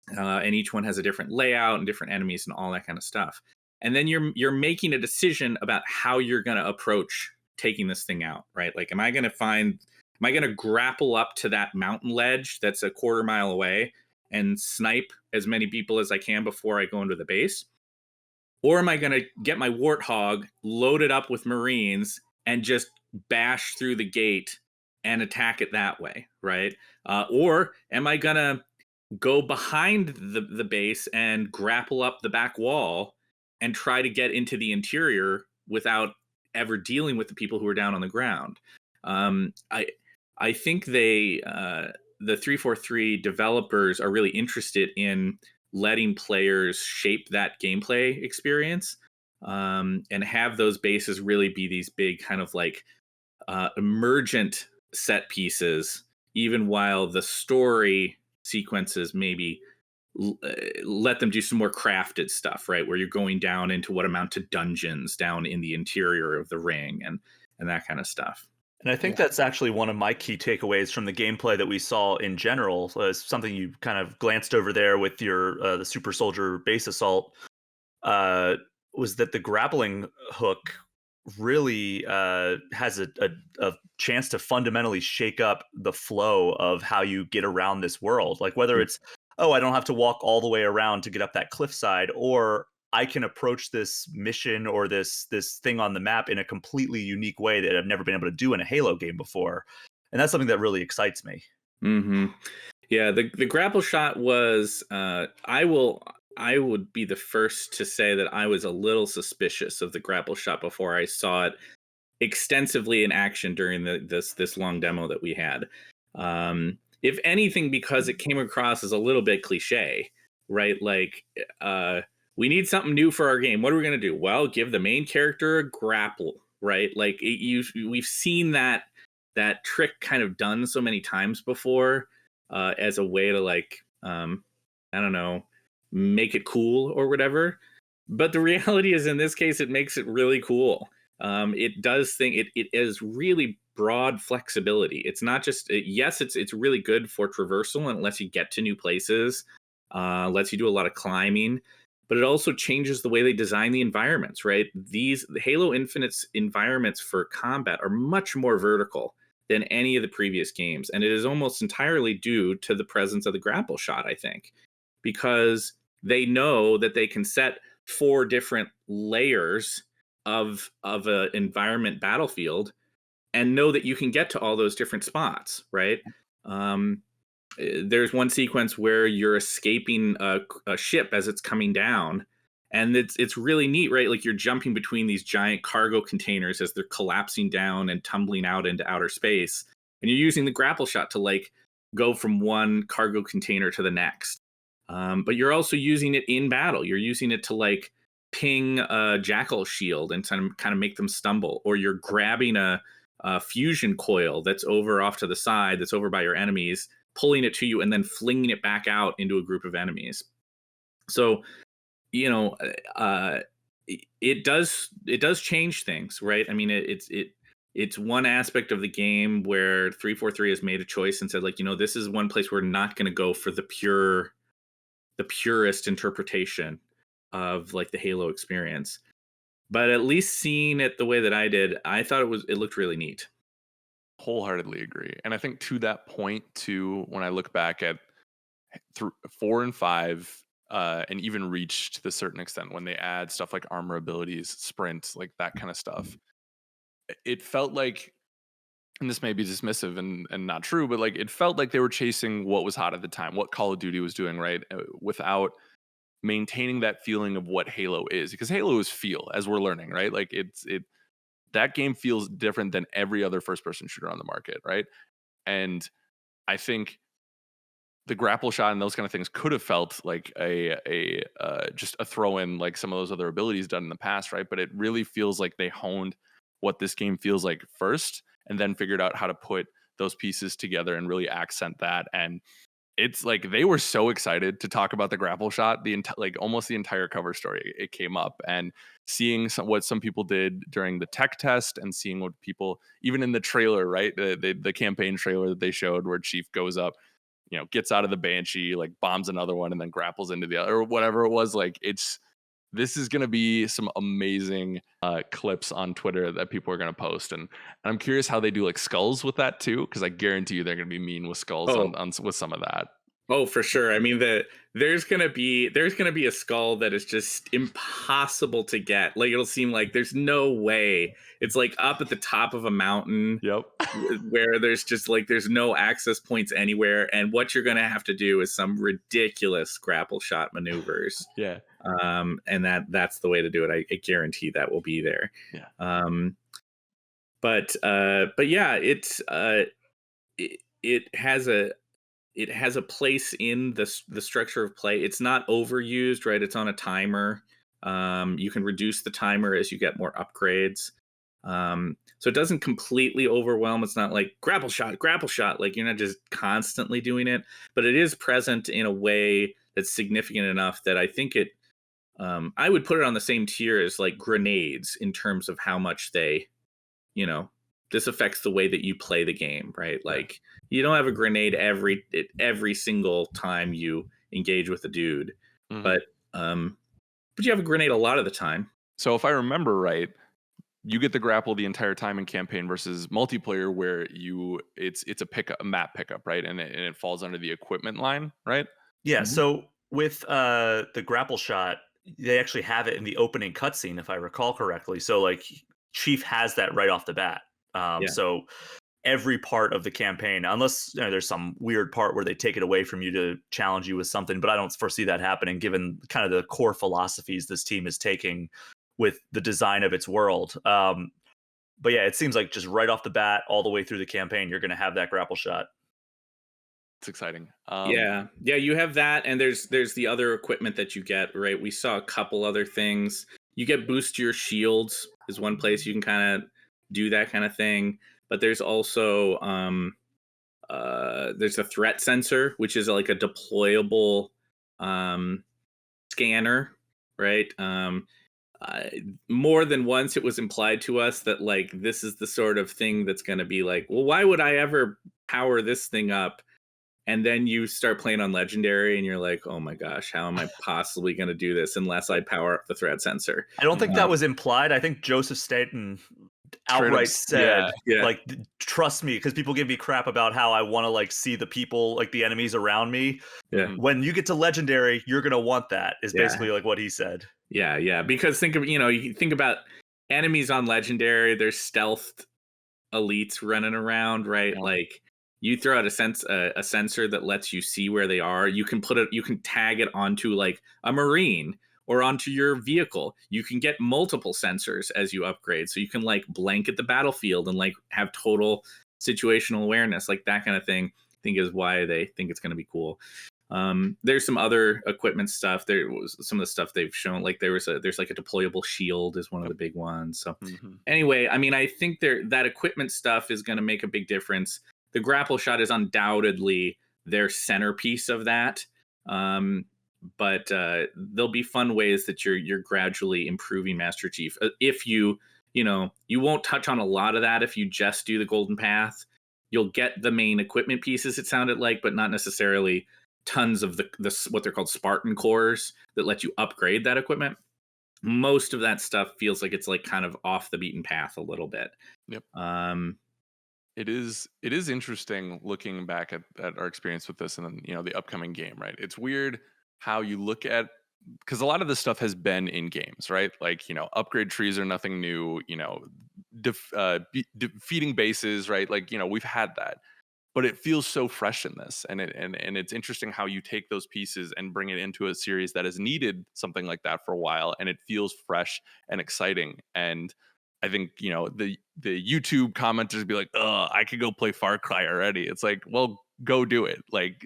And each one has a different layout and different enemies and all that kind of stuff. And then you're making a decision about how you're going to approach taking this thing out, right? Like, am I going to grapple up to that mountain ledge that's a quarter mile away and snipe as many people as I can before I go into the base? Or am I going to get my warthog loaded up with Marines and just bash through the gate and attack it that way, right? Or am I going to go behind the base and grapple up the back wall and try to get into the interior without ever dealing with the people who are down on the ground? I think the 343 developers are really interested in letting players shape that gameplay experience, and have those bases really be these big kind of like emergent set pieces, even while the story sequences maybe let them do some more crafted stuff, right? Where you're going down into what amount to dungeons down in the interior of the ring and that kind of stuff. And I think that's actually one of my key takeaways from the gameplay that we saw in general. Something you kind of glanced over there with your the super soldier base assault, was that the grappling hook really has a chance to fundamentally shake up the flow of how you get around this world. Like whether it's, oh, I don't have to walk all the way around to get up that cliffside, or I can approach this mission or this thing on the map in a completely unique way that I've never been able to do in a Halo game before. And that's something that really excites me. Mm-hmm. Yeah, the grapple shot was I would be the first to say that I was a little suspicious of the grapple shot before I saw it extensively in action during this long demo that we had. If anything, because it came across as a little bit cliche, right? Like, we need something new for our game. What are we going to do? Well, give the main character a grapple, right? Like we've seen that trick kind of done so many times before, as a way to like, I don't know, make it cool or whatever. But the reality is, in this case, it makes it really cool. It does it is really broad flexibility. It's not just, yes, it's really good for traversal and it lets you get to new places, lets you do a lot of climbing, but it also changes the way they design the environments, right? The Halo Infinite's environments for combat are much more vertical than any of the previous games. And it is almost entirely due to the presence of the grapple shot, I think, because they know that they can set 4 different layers of an environment battlefield and know that you can get to all those different spots, right? There's one sequence where you're escaping a ship as it's coming down, and it's really neat, right? Like you're jumping between these giant cargo containers as they're collapsing down and tumbling out into outer space, and you're using the grapple shot to like go from one cargo container to the next. But you're also using it in battle. You're using it to like ping a jackal shield and kind of make them stumble, or you're grabbing a fusion coil that's over off to the side, that's over by your enemies, pulling it to you and then flinging it back out into a group of enemies. So, it does change things, right? I mean, it's one aspect of the game where 343 has made a choice and said, like, this is one place we're not going to go for the purest interpretation of like the Halo experience. But at least seeing it the way that I did, I thought it looked really neat. Wholeheartedly agree. And I think to that point too, when I look back at 4 and 5, and even Reach to a certain extent, when they add stuff like armor abilities, sprint, like that kind of stuff, it felt like, and this may be dismissive and not true, but like it felt like they were chasing what was hot at the time, what Call of Duty was doing, right? Without maintaining that feeling of what Halo is, because Halo is feel, as we're learning, right? Like that game feels different than every other first person shooter on the market, right? And I think the grapple shot and those kind of things could have felt like a just a throw in like some of those other abilities done in the past, right? But it really feels like they honed what this game feels like first, and then figured out how to put those pieces together and really accent that. And it's like they were so excited to talk about the grapple shot. Like almost the entire cover story, it came up, and seeing what some people did during the tech test, and seeing what people even in the trailer, right, the campaign trailer that they showed, where Chief goes up, gets out of the Banshee, like bombs another one, and then grapples into the other, or whatever it was. Like this is going to be some amazing clips on Twitter that people are going to post, and I'm curious how they do like skulls with that too, because I guarantee you they're going to be mean with skulls Oh. on with some of that. Oh, for sure. I mean, there's gonna be a skull that is just impossible to get. Like, it'll seem like there's no way. It's like up at the top of a mountain. Yep. Where there's just like there's no access points anywhere, and what you're gonna have to do is some ridiculous grapple shot maneuvers. Yeah. And that's the way to do it. I guarantee that will be there. Yeah. But yeah, it has a place in the structure of play. It's not overused, right? It's on a timer. You can reduce the timer as you get more upgrades. So it doesn't completely overwhelm. It's not like grapple shot. Like, you're not just constantly doing it, but it is present in a way that's significant enough that I think I would put it on the same tier as like grenades in terms of how much they, this affects the way that you play the game, right? Like, you don't have a grenade every single time you engage with a dude, Mhm. but you have a grenade a lot of the time. So if I remember right, you get the grapple the entire time in campaign versus multiplayer, where it's a map pickup, right? And it falls under the equipment line, right? Yeah. Mhm. So with the grapple shot, they actually have it in the opening cutscene, if I recall correctly. So like Chief has that right off the bat. Yeah. So every part of the campaign, unless there's some weird part where they take it away from you to challenge you with something, but I don't foresee that happening given kind of the core philosophies this team is taking with the design of its world. But yeah, it seems like just right off the bat, all the way through the campaign, you're going to have that grapple shot. It's exciting. Yeah, you have that, and there's the other equipment that you get, right? We saw a couple other things. You get boost to your shields is one place you can kind of do that kind of thing, but there's also there's a threat sensor, which is like a deployable scanner, right? More than once it was implied to us that like this is the sort of thing that's going to be like, well, why would I ever power this thing up? And then you start playing on Legendary and you're like, oh my gosh, how am I possibly going to do this unless I power up the threat sensor? I don't think that was implied. I think Joseph Staten outright said, like, trust me, because people give me crap about how I want to like see the people, like the enemies around me. Yeah. When you get to Legendary, you're going to want that, is basically like what he said. Yeah. Because you think about enemies on Legendary, there's stealthed elites running around, right? Yeah. Like, you throw out a sensor that lets you see where they are. You can tag it onto like a Marine or onto your vehicle. You can get multiple sensors as you upgrade. So you can like blanket the battlefield and like have total situational awareness, like that kind of thing. I think is why they think it's going to be cool. There's some other equipment stuff. There was some of the stuff they've shown, like there's like a deployable shield is one of the big ones. So anyway, I mean, I think that equipment stuff is going to make a big difference. The grapple shot is undoubtedly their centerpiece of that. But there'll be fun ways that you're gradually improving Master Chief. If you won't touch on a lot of that if you just do the Golden Path. You'll get the main equipment pieces, it sounded like, but not necessarily tons of the what they're called Spartan cores that let you upgrade that equipment. Most of that stuff feels like it's like kind of off the beaten path a little bit. Yep. It is interesting looking back at our experience with this, and then the upcoming game, right? It's weird how you look at, because a lot of this stuff has been in games, right? Like upgrade trees are nothing new. Defeating bases, right? Like we've had that, but it feels so fresh in this, and it's interesting how you take those pieces and bring it into a series that has needed something like that for a while, and it feels fresh and exciting. And I think the YouTube commenters be like, "Oh, I could go play Far Cry already." It's like, well, go do it. Like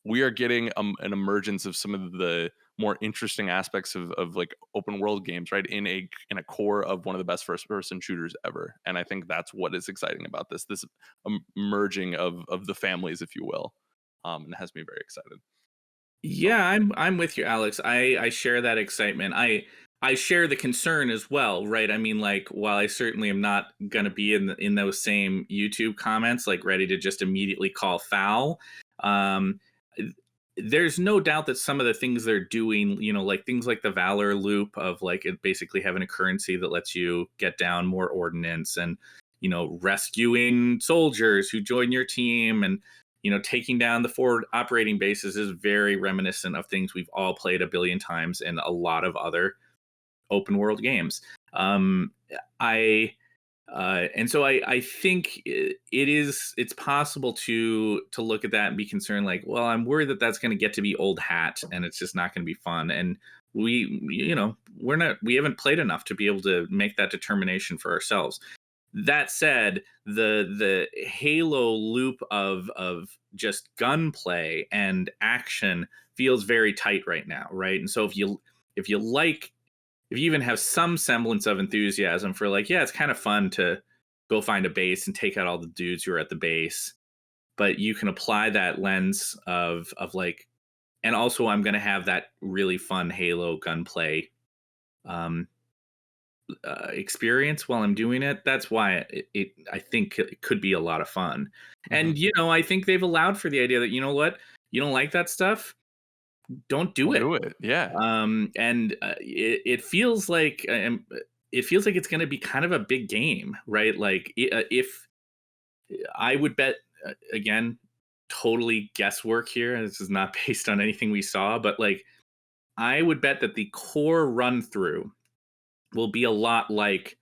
we are getting an emergence of some of the more interesting aspects of like open world games, right? In a core of one of the best first person shooters ever. And I think that's what is exciting about this merging of the families, if you will. And it has me very excited. Yeah, I'm with you, Alex. I share that excitement. I share the concern as well, right? I mean, like, while I certainly am not going to be in those same YouTube comments, like ready to just immediately call foul, um, there's no doubt that some of the things they're doing, you know, like things like the Valor loop of like it basically having a currency that lets you get down more ordnance and, you know, rescuing soldiers who join your team and, you know, taking down the forward operating bases is very reminiscent of things we've all played a billion times in a lot of other open world games. Um, I and so I think it's possible to look at that and be concerned, like, well, I'm worried that that's going to get to be old hat and it's just not going to be fun. And you know, we haven't played enough to be able to make that determination for ourselves. That said, the Halo loop of just gunplay and action feels very tight right now, right? And so if you like, if you even have some semblance of enthusiasm for like, yeah, it's kind of fun to go find a base and take out all the dudes who are at the base, but you can apply that lens of like, and also I'm going to have that really fun Halo gunplay um, experience while I'm doing it. That's why I think it could be a lot of fun. And you know, I think they've allowed for the idea that, you know what, you don't like that stuff, don't do it. Yeah. And it feels like it's going to be kind of a big game, right? Like if I would bet again, totally guesswork here. This is not based on anything we saw, but like I would bet that the core run through will be a lot like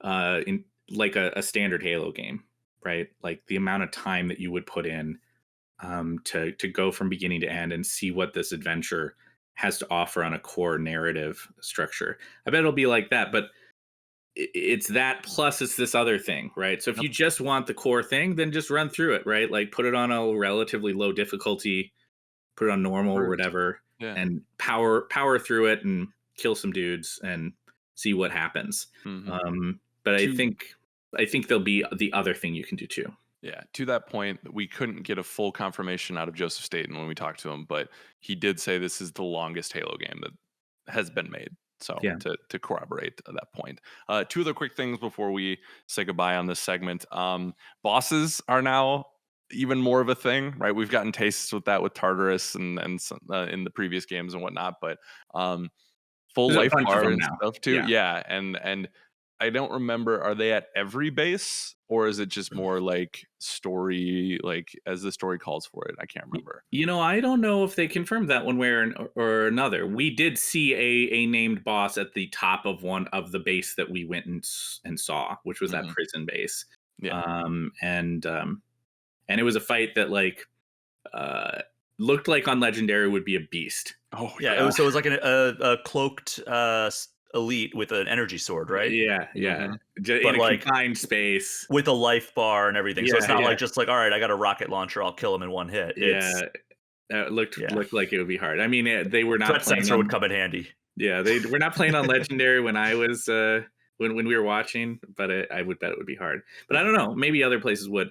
in like a standard Halo game, right? Like the amount of time that you would put in to go from beginning to end and see what this adventure has to offer on a core narrative structure. I bet it'll be like that, but it's that plus it's this other thing, right? So if you just want the core thing, then just run through it, right? Like put it on a relatively low difficulty, put it on normal or whatever, and power through it and kill some dudes and see what happens. But I think there'll be the other thing you can do too. Yeah, to that point, we couldn't get a full confirmation out of Joseph Staten when we talked to him, but he did say this is the longest Halo game that has been made. So to corroborate that point. Two other quick things before we say goodbye on this segment. Bosses are now even more of a thing, right? We've gotten tastes with that with Tartarus and in the previous games and whatnot, but full There's life bar and now. stuff too. Yeah, and I don't remember, are they at every base or is it just more like story, like as the story calls for it? I can't remember. You know, I don't know if they confirmed that one way or another. We did see a named boss at the top of one of the base that we went and saw, which was that prison base. Yeah. And it was a fight that like looked like on Legendary would be a beast. Oh yeah. It was like a cloaked elite with an energy sword, right? Yeah. But in a like confined space with a life bar and everything. So it's not Yeah. like just like, all right, I got a rocket launcher, I'll kill him in one hit. It's, it looked like it would be hard. I mean, they were not threat playing sensor on, would come in handy. Yeah, they were not playing on Legendary when I was when we were watching, but I would bet it would be hard. But I don't know, maybe other places would.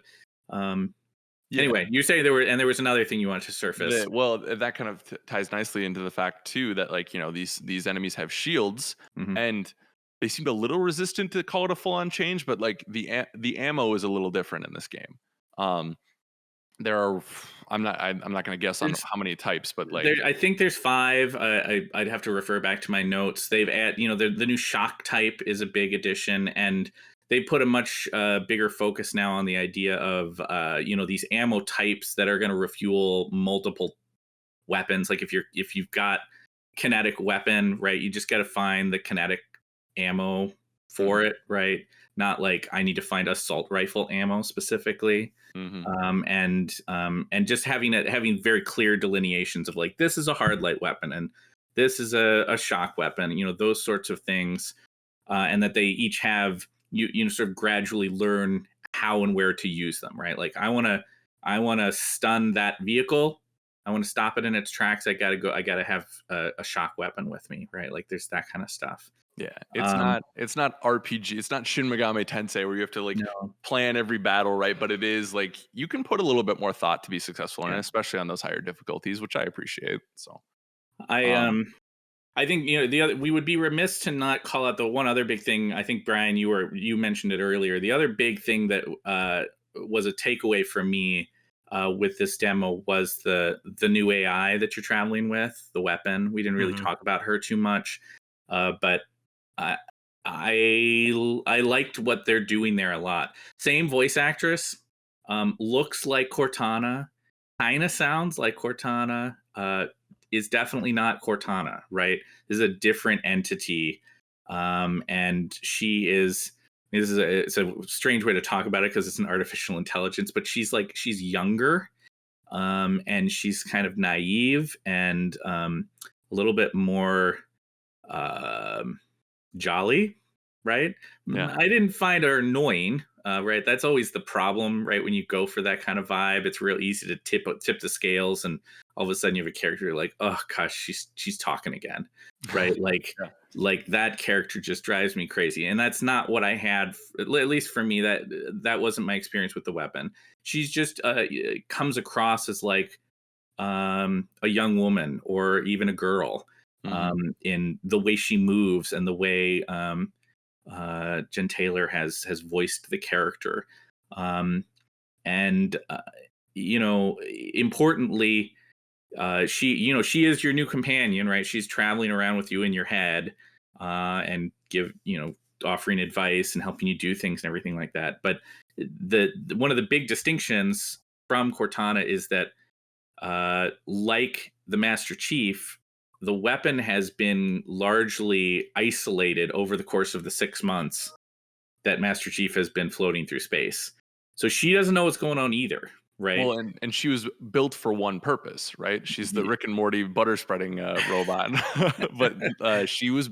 Anyway, you say there was another thing you wanted to surface. Well, that kind of ties nicely into the fact too that like, you know, these enemies have shields and they seemed a little resistant to call it a full-on change, but like the ammo is a little different in this game. There are, I'm not going to guess on how many types, but like I think there's 5. I'd have to refer back to my notes. They've added, you know, the new shock type is a big addition, and they put a much bigger focus now on the idea of you know, these ammo types that are going to refuel multiple weapons. Like if you've got kinetic weapon, right, you just got to find the kinetic ammo for it, right? Not like I need to find assault rifle ammo specifically. And just having very clear delineations of like, this is a hard light weapon and this is a shock weapon, you know, those sorts of things, and that they each have you know, sort of gradually learn how and where to use them, right? Like I want to stun that vehicle, I want to stop it in its tracks. I gotta have a shock weapon with me, right? Like there's that kind of stuff. Yeah, it's not RPG. It's not Shin Megami Tensei where you have to like No. plan every battle, right? But it is like you can put a little bit more thought to be successful, and Yeah. especially on those higher difficulties, which I appreciate. So I think we would be remiss to not call out the one other big thing. I think Brian, you mentioned it earlier. The other big thing that was a takeaway for me with this demo was the new AI that you're traveling with, the weapon. We didn't really talk about her too much, but I liked what they're doing there a lot. Same voice actress, looks like Cortana, kind of sounds like Cortana. Is definitely not Cortana, right? This is a different entity, and she is. It's a strange way to talk about it because it's an artificial intelligence, but she's younger, and she's kind of naive and a little bit more jolly, right? Yeah. I didn't find her annoying, right? That's always the problem, right? When you go for that kind of vibe, it's real easy to tip the scales, and all of a sudden you have a character like, oh gosh, she's talking again, right? Like Yeah. like that character just drives me crazy, and that's not what I had. At least for me, that wasn't my experience with the weapon. She's just comes across as like a young woman or even a girl. In the way she moves and the way Jen Taylor has voiced the character, and importantly, she is your new companion, right? She's traveling around with you in your head, and offering advice and helping you do things and everything like that. But the one of the big distinctions from Cortana is that, like the Master Chief, the weapon has been largely isolated over the course of the 6 months that Master Chief has been floating through space. So she doesn't know what's going on either, right? Well, and she was built for one purpose, right? She's the Rick and Morty butter spreading robot, but she was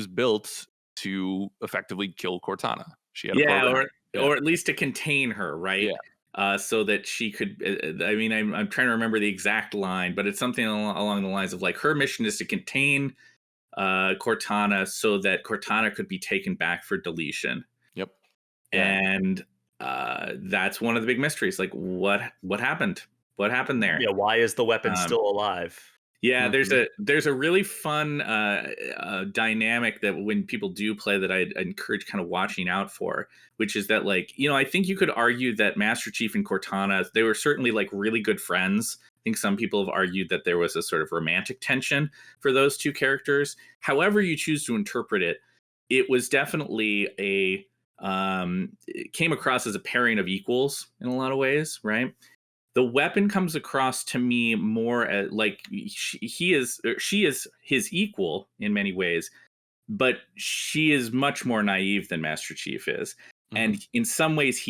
built to effectively kill Cortana. She had a program. or at least to contain her, right? Yeah. So that she could. I mean, I'm trying to remember the exact line, but it's something along the lines of like her mission is to contain Cortana so that Cortana could be taken back for deletion. Yep. And that's one of the big mysteries. Like, what happened? What happened there? Yeah, why is the weapon still alive? Yeah, there's a really fun dynamic that when people do play that I encourage kind of watching out for, which is that I think you could argue that Master Chief and Cortana, they were certainly like really good friends. I think some people have argued that there was a sort of romantic tension for those two characters. However you choose to interpret it, it was definitely it came across as a pairing of equals in a lot of ways, right? The weapon comes across to me more as like she is his equal in many ways, but she is much more naive than Master Chief is. And in some ways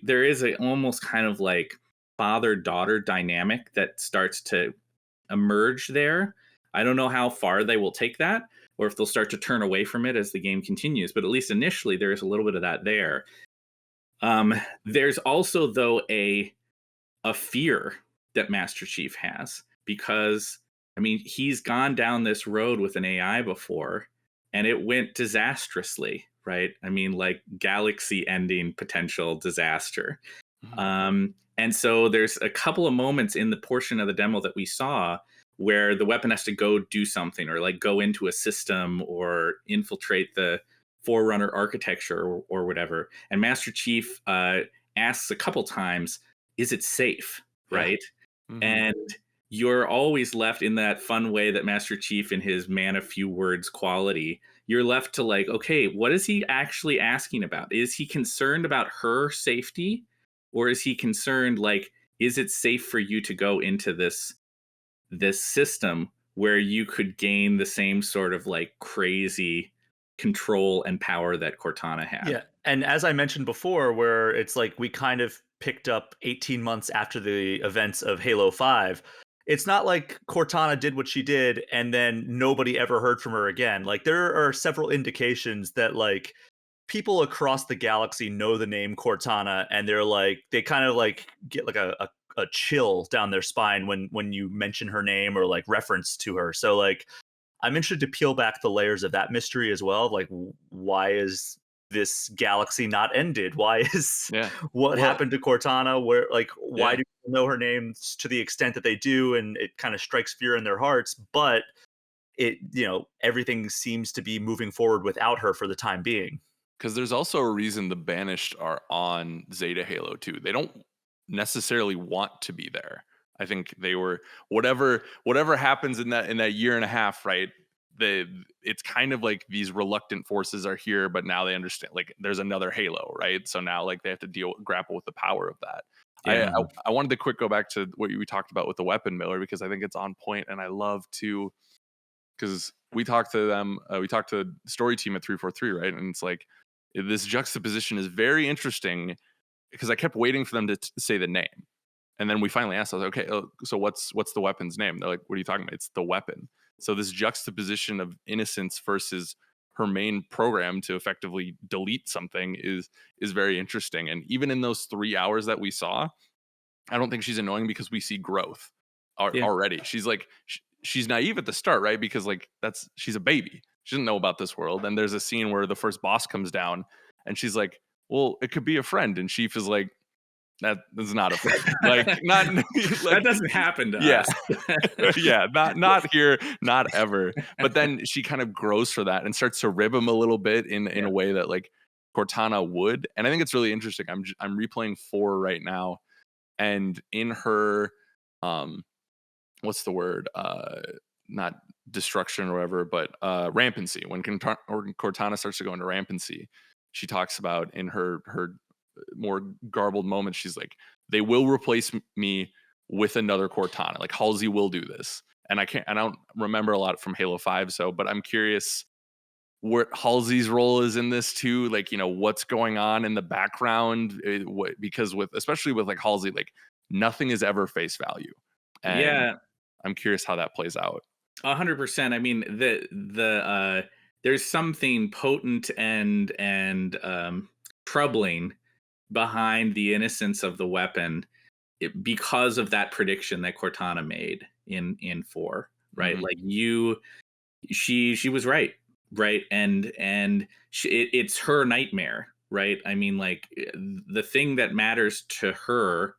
there is a almost kind of like father-daughter dynamic that starts to emerge there. I don't know how far they will take that or if they'll start to turn away from it as the game continues, but at least initially there is a little bit of that there. There's also though a fear that Master Chief has, because I mean he's gone down this road with an AI before and it went disastrously, right? I mean, like galaxy ending potential disaster. And so there's a couple of moments in the portion of the demo that we saw where the weapon has to go do something or like go into a system or infiltrate the Forerunner architecture or whatever, and Master Chief asks a couple times, is it safe, right? And you're always left in that fun way that Master Chief in his man of few words quality, you're left to like, okay, what is he actually asking about? Is he concerned about her safety, or is he concerned like, is it safe for you to go into this system where you could gain the same sort of like crazy control and power that Cortana had? Yeah, and as I mentioned before, where it's like we kind of picked up 18 months after the events of Halo 5, it's not like Cortana did what she did and then nobody ever heard from her again. Like there are several indications that like people across the galaxy know the name Cortana, and they're like, they kind of like get like a a chill down their spine when you mention her name or like reference to her. So like I'm interested to peel back the layers of that mystery as well. Like, why is this galaxy not ended? Why is Yeah. what Well, happened to Cortana? Where like why Yeah. do people know her name to the extent that they do, and it kind of strikes fear in their hearts? But it, you know, everything seems to be moving forward without her for the time being. because there's also a reason the Banished are on Zeta Halo 2. They don't necessarily want to be there. I think they were whatever happens in that year and a half, right? It's kind of like these reluctant forces are here, but now they understand like there's another Halo, right? So now like they have to grapple with the power of that. Yeah. I wanted to quick go back to what we talked about with the weapon, Miller, because I think it's on point, and I love to, because we talked to them, we talked to the story team at 343, right? And it's like this juxtaposition is very interesting because I kept waiting for them to say the name. And then we finally asked, I was like, okay, so what's the weapon's name? They're like, what are you talking about? It's the weapon. So this juxtaposition of innocence versus her main program to effectively delete something is very interesting. And even in those 3 hours that we saw, I don't think she's annoying because we see growth Yeah. already. She's like, she's naive at the start, right? Because like she's a baby. She doesn't know about this world. And there's a scene where the first boss comes down and she's like, well, it could be a friend. And Chief is like, that's not a friend. Like not like, That doesn't happen to yeah. us. Yeah, not here, not ever. But then she kind of grows for that and starts to rib him a little bit in a way that like Cortana would. And I think it's really interesting. I'm replaying 4 right now, and in her what's the word? Not destruction or whatever, but rampancy. When Cortana starts to go into rampancy, she talks about in her more garbled moments, she's like, they will replace me with another Cortana. Like Halsey will do this. And I don't remember a lot from Halo 5, but I'm curious what Halsey's role is in this too. Like, you know, what's going on in the background, because especially with like Halsey, like nothing is ever face value. And Yeah. I'm curious how that plays out. 100%. I mean, there's something potent and troubling behind the innocence of the weapon because of that prediction that Cortana made in 4, right? Mhm. Like she was right, and it's her nightmare, right? I mean, like the thing that matters to her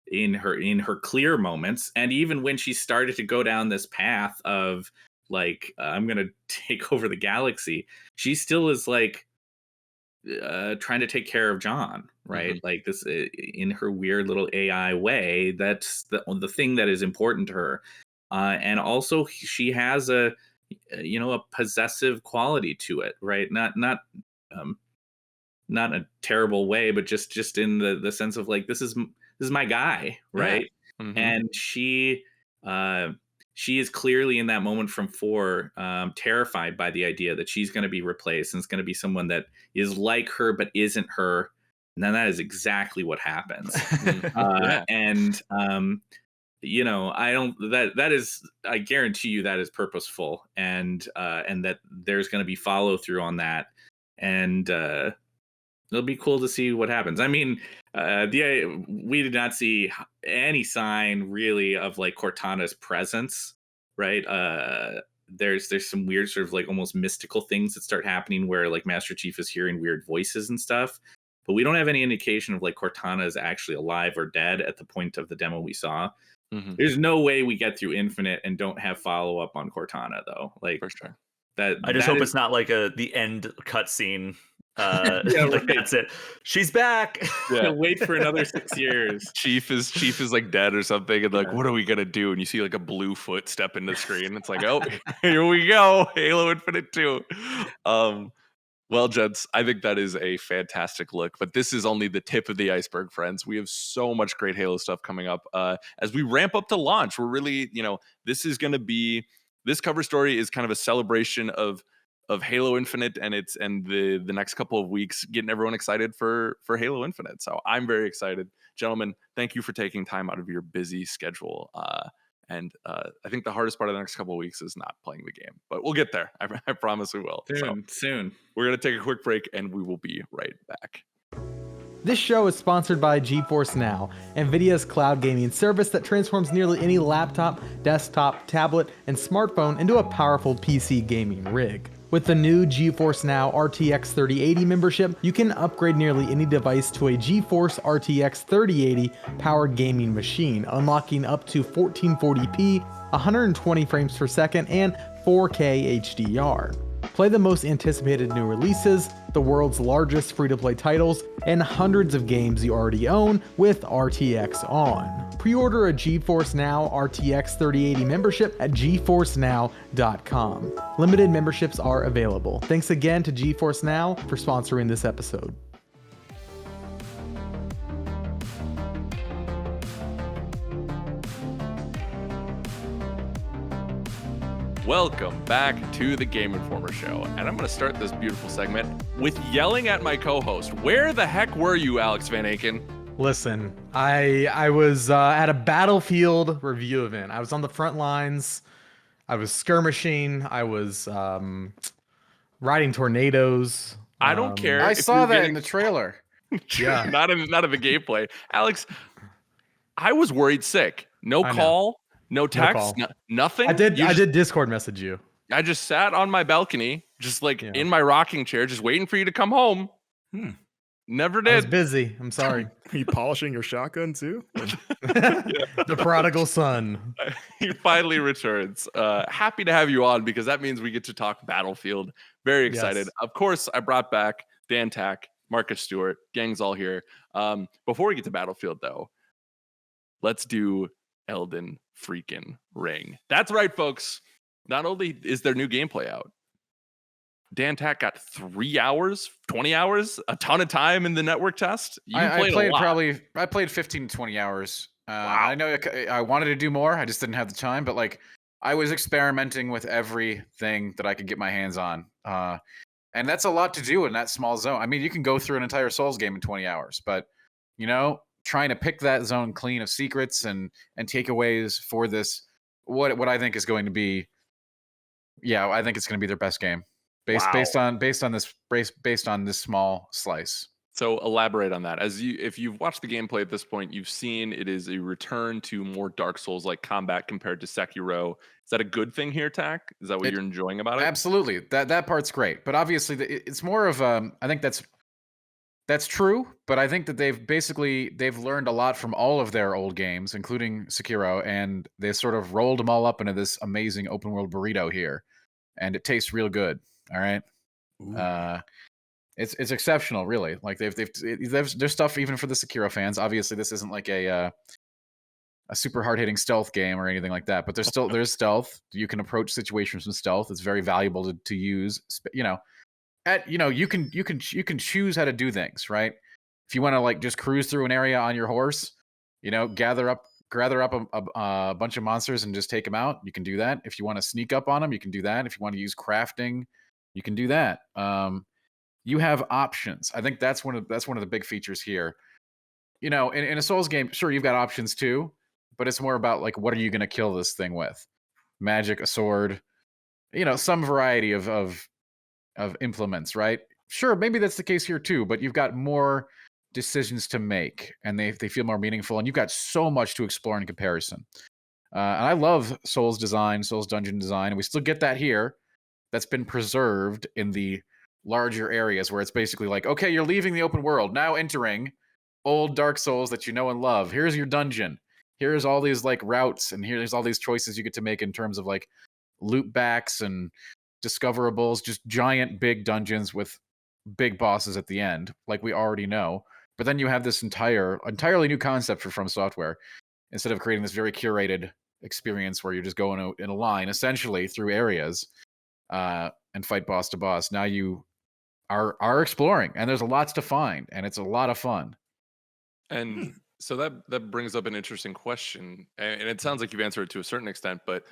in her clear moments, and even when she started to go down this path of like I'm gonna take over the galaxy, she still is like trying to take care of John, right? Like this in her weird little AI way. That's the thing that is important to her, and also she has a possessive quality to it, right? Um, not a terrible way, but just in the sense of like this is my guy, right? Mhm. And she is clearly in that moment from 4 terrified by the idea that she's going to be replaced and it's going to be someone that is like her but isn't her. And then that is exactly what happens. Yeah. And I don't that is, I guarantee you that is purposeful, and that there's going to be follow through on that, and it'll be cool to see what happens. I mean, we did not see any sign really of like Cortana's presence, right? There's some weird sort of like almost mystical things that start happening where like Master Chief is hearing weird voices and stuff, but we don't have any indication of like Cortana is actually alive or dead at the point of the demo we saw. Mhm. There's no way we get through Infinite and don't have follow up on Cortana, though. Like For sure. I just hope it's not like the end cutscene. Yeah, like right. that's it. She's back. Yeah. Wait for another 6 years. Chief is like dead or something, and like, what are we gonna do? And you see like a blue foot step into the screen. It's like, oh, here we go, Halo Infinite 2. Well, gents, I think that is a fantastic look, but this is only the tip of the iceberg, friends. We have so much great Halo stuff coming up as we ramp up to launch. We're really, this is going to be, this cover story is kind of a celebration of Halo Infinite and the next couple of weeks, getting everyone excited for Halo Infinite. So I'm very excited, gentlemen. Thank you for taking time out of your busy schedule. And I think the hardest part of the next couple of weeks is not playing the game, but we'll get there. I promise we will. Soon. We're going to take a quick break and we will be right back. This show is sponsored by GeForce Now, NVIDIA's cloud gaming service that transforms nearly any laptop, desktop, tablet, and smartphone into a powerful PC gaming rig. With the new GeForce Now RTX 3080 membership, you can upgrade nearly any device to a GeForce RTX 3080 powered gaming machine, unlocking up to 1440p, 120 frames per second, and 4K HDR. Play the most anticipated new releases, the world's largest free-to-play titles, and hundreds of games you already own with RTX on. Pre-order a GeForce Now RTX 3080 membership at geforcenow.com. Limited memberships are available. Thanks again to GeForce Now for sponsoring this episode. Welcome back to the Game Informer Show, and I'm going to start this beautiful segment with yelling at my co-host. Where the heck were you, Alex Van Aken? Listen, I was at a battlefield review event. I was on the front lines. I was skirmishing. I was riding tornadoes. I don't care. I if saw you're that in getting- the trailer. Yeah. not in the gameplay. Alex, I was worried sick. No I know. call, no text, call. nothing. I did You just- Discord message you. I just sat on my balcony, just like Yeah. in my rocking chair, just waiting for you to come home. Never I was did. busy. I'm sorry. Are you polishing your shotgun too? The prodigal son. He finally returns. Happy to have you on because that means we get to talk Battlefield. Very excited. Yes. Of course, I brought back Dan Tack, Marcus Stewart, gang's all here. Before we get to Battlefield, though, let's do Elden freaking Ring. That's right, folks. Not only is their new gameplay out, Dan Tack got 3 hours, 20 hours, a ton of time in the network test. I played a lot. I played 15 to 20 hours. Wow. I know I wanted to do more. I just didn't have the time, but like I was experimenting with everything that I could get my hands on. And that's a lot to do in that small zone. I mean, you can go through an entire Souls game in 20 hours, but you know, trying to pick that zone clean of secrets and takeaways for this, what I think is going to be, I think it's going to be their best game based on this small slice. So elaborate on that. If you've watched the gameplay at this point, you've seen it is a return to more Dark Souls like combat compared to Sekiro. Is that a good thing here, Tack? Is that what you're enjoying about it? Absolutely. That part's great. But obviously it's more of I think that's true, but I think that they've learned a lot from all of their old games, including Sekiro, and they sort of rolled them all up into this amazing open world burrito here. And it tastes real good. All right. It's exceptional, really. Like there's stuff even for the Sekiro fans. Obviously, this isn't like a super hard hitting stealth game or anything like that. But there's stealth. You can approach situations with stealth. It's very valuable to use. You know, you can choose how to do things, right? If you want to like just cruise through an area on your horse, you know, gather up a bunch of monsters and just take them out. You can do that. If you want to sneak up on them, you can do that. If you want to use crafting, you can do that. You have options. I think that's one of the big features here. You know, in a Souls game, sure, you've got options too, but it's more about like, what are you going to kill this thing with? Magic, a sword, you know, some variety of implements, right? Sure, maybe that's the case here too, but you've got more decisions to make, and they feel more meaningful, and you've got so much to explore in comparison. And I love Souls design, Souls dungeon design, and we still get that here. That's been preserved in the larger areas where it's basically like, okay, you're leaving the open world, now entering old Dark Souls that you know and love. Here's your dungeon. Here's all these like routes, and here's all these choices you get to make in terms of like loop backs and discoverables, just giant big dungeons with big bosses at the end, like we already know. But then you have this entirely new concept for From Software. Instead of creating this very curated experience where you're just going in a line essentially through areas and fight boss to boss, now you are exploring, and there's lots to find, and it's a lot of fun. And so that brings up an interesting question, and it sounds like you've answered it to a certain extent, but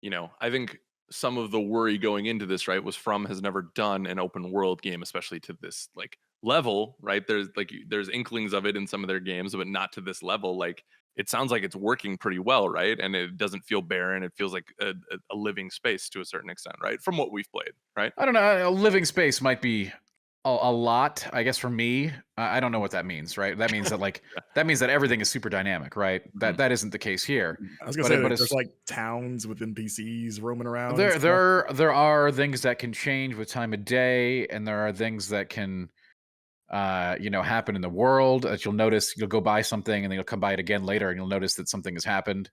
you know, I think some of the worry going into this, right, was From has never done an open world game, especially to this like level, right? There's inklings of it in some of their games, but not to this level. Like it sounds like it's working pretty well, right? And it doesn't feel barren. It feels like a living space to a certain extent, right? From what we've played, right? I don't know. A living space might be A lot, I guess, for me. I don't know what that means, right? That means that that means that everything is super dynamic, right? Mhm. That isn't the case here. I was gonna But say but there's it's like towns with NPCs roaming around. And there stuff. there are things that can change with time of day, and there are things that can happen in the world that you'll notice. You'll go buy something, and then you'll come by it again later, and you'll notice that something has happened.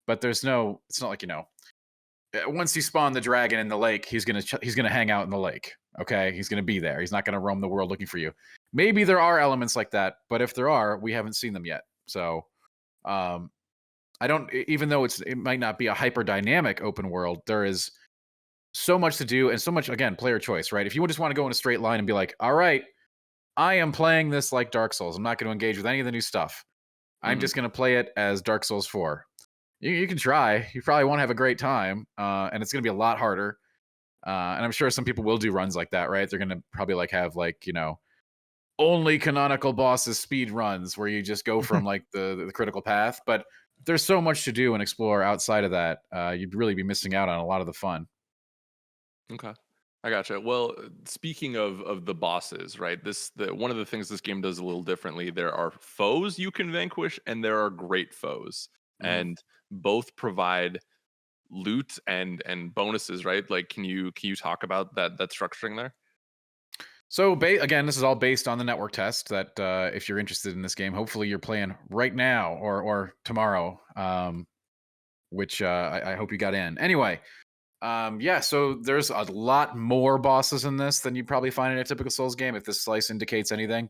But it's not like once you spawn the dragon in the lake, he's gonna hang out in the lake. Okay, he's gonna be there. He's not gonna roam the world looking for you. Maybe there are elements like that, but if there are, we haven't seen them yet. So, um, I don't. Even though it might not be a hyper dynamic open world, there is so much to do and so much, again, player choice, right? If you just want to go in a straight line and be like, all right, I am playing this like Dark Souls. I'm not going to engage with any of the new stuff. I'm Mhm. just going to play it as Dark Souls 4. You can try. You probably won't have a great time, and it's going to be a lot harder. And I'm sure some people will do runs like that, right? They're going to probably have only canonical bosses speed runs where you just go from like the critical path. But there's so much to do and explore outside of that. You'd really be missing out on a lot of the fun. Okay. I gotcha. Well, speaking of the bosses, right? One of the things this game does a little differently. There are foes you can vanquish, and there are great foes, Mhm. and both provide loot and bonuses, right? Like, can you talk about that structuring there? So again, this is all based on the network test. That if you're interested in this game, hopefully you're playing right now or tomorrow. Which I hope you got in. Anyway, yeah. So there's a lot more bosses in this than you probably find in a typical Souls game, if this slice indicates anything.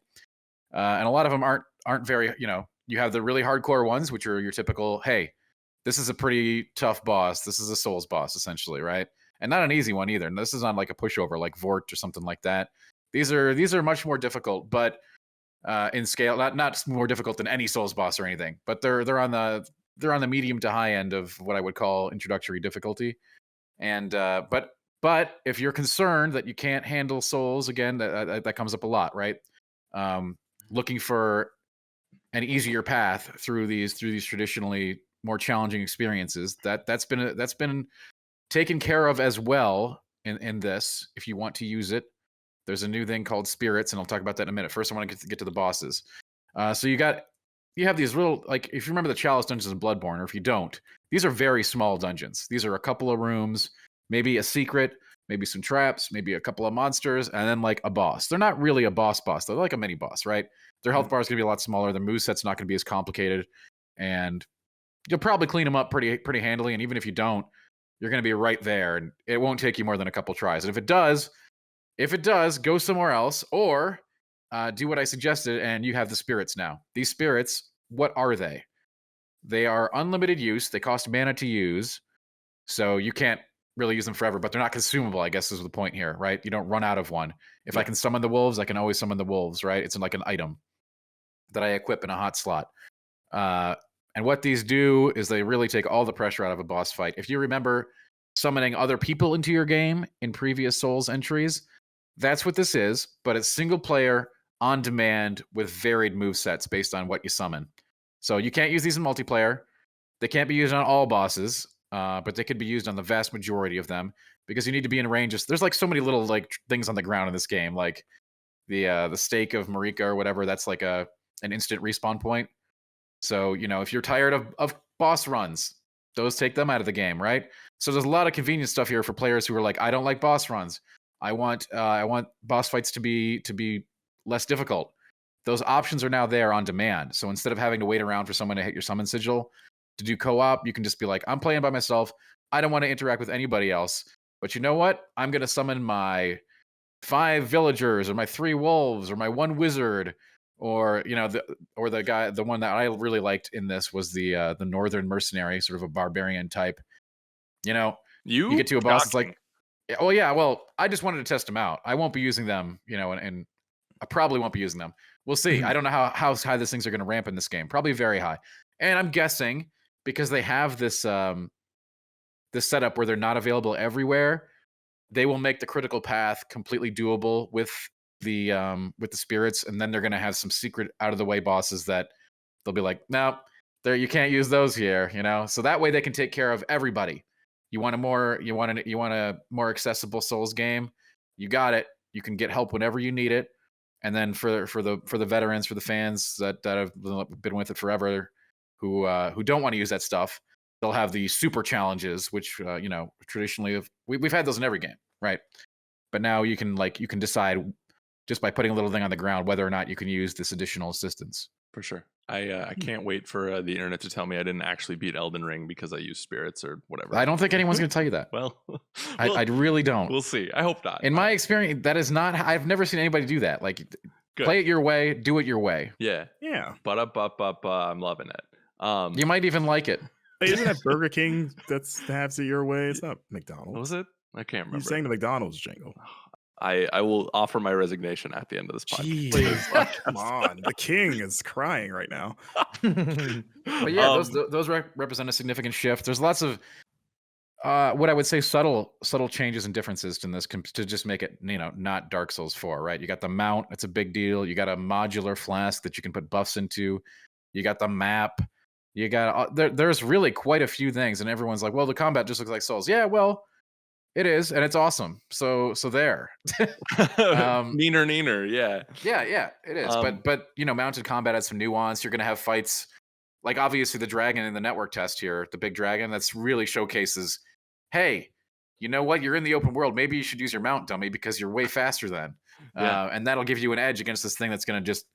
And a lot of them aren't very. You have the really hardcore ones, which are your typical. Hey, this is a pretty tough boss. This is a Souls boss, essentially, right? And not an easy one either. And this is on like a pushover, like Vort or something like that. These are much more difficult, but in scale, not more difficult than any Souls boss or anything. But they're on the medium to high end of what I would call introductory difficulty. And but if you're concerned that you can't handle Souls, again, that comes up a lot, right? Um, Looking for an easier path through these traditionally more challenging experiences, that's been taken care of as well in this. If you want to use it, there's a new thing called spirits, and I'll talk about that in a minute. First, I want to get to the bosses. So you have these little, like, if you remember the Chalice dungeons in Bloodborne, or if you don't, these are very small dungeons. These are a couple of rooms, maybe a secret, maybe some traps, maybe a couple of monsters, and then like a boss. They're not really a boss. They're like a mini boss, right? Their health bar is going to be a lot smaller. Their moveset's not going to be as complicated, and you'll probably clean them up pretty handily. And even if you don't, you're going to be right there, and it won't take you more than a couple tries. And if it does, go somewhere else, or do what I suggested, and you have the spirits now. These spirits, what are they? They are unlimited use. They cost mana to use, so you can't really use them forever, but they're not consumable, I guess is the point here, right? You don't run out of one. If I can summon the wolves, I can always summon the wolves, right? It's like an item that I equip in a hot slot. And what these do is they really take all the pressure out of a boss fight. If you remember summoning other people into your game in previous Souls entries, that's what this is, but it's single player on demand with varied move sets based on what you summon. So you can't use these in multiplayer. They can't be used on all bosses, but they could be used on the vast majority of them because you need to be in range. There's like so many little like things on the ground in this game, like the stake of Marika or whatever. That's like an instant respawn point. So if you're tired of boss runs, those take them out of the game, right? So there's a lot of convenient stuff here for players who are like, I don't like boss runs. I want boss fights to be less difficult. Those options are now there on demand. So instead of having to wait around for someone to hit your summon sigil to do co-op, you can just be like, I'm playing by myself. I don't want to interact with anybody else. But you know what? I'm going to summon my 5 villagers or my 3 wolves or my 1 wizard, or the one that I really liked in this was the northern mercenary, sort of a barbarian type. You get to a boss, it's like, well, I just wanted to test them out. I won't be using them, and I probably won't be using them. We'll see. I don't know how high these things are going to ramp in this game. Probably very high. And I'm guessing because they have this this setup where they're not available everywhere, they will make the critical path completely doable with the spirits, and then they're going to have some secret out of the way bosses that they'll be like, no, there, you can't use those here, so that way they can take care of everybody. You want a more accessible Souls game, you got it. You can get help whenever you need it. And then for the veterans, for the fans that have been with it forever, who don't want to use that stuff, they'll have the super challenges, which traditionally we've had those in every game, right? But now you can decide just by putting a little thing on the ground whether or not you can use this additional assistance. For sure. I can't wait for the internet to tell me I didn't actually beat Elden Ring because I used spirits or whatever. I don't think anyone's going to tell you that. Well, I really don't. We'll see. I hope not. In my experience, that is not. I've never seen anybody do that. Like, Good. Play it your way, do it your way. Yeah. But I'm loving it. You might even like it. Hey, isn't that Burger King that has it your way? It's not McDonald's. What was it? I can't remember. You sang the McDonald's jingle. I will offer my resignation at the end of this podcast. Jeez, come on. The king is crying right now. But yeah, those represent a significant shift. There's lots of what I would say subtle changes and differences in this to just make it, not Dark Souls 4, right? You got the mount, that's a big deal. You got a modular flask that you can put buffs into. You got the map. You got there's really quite a few things, and everyone's like, well, the combat just looks like Souls. Yeah, well, it is, and it's awesome. So there. Neener, yeah. Yeah, it is. But mounted combat has some nuance. You're gonna have fights, like obviously the dragon in the network test here, the big dragon, that's really showcases, hey, you know what? You're in the open world. Maybe you should use your mount, dummy, because you're way faster then. And that'll give you an edge against this thing that's gonna just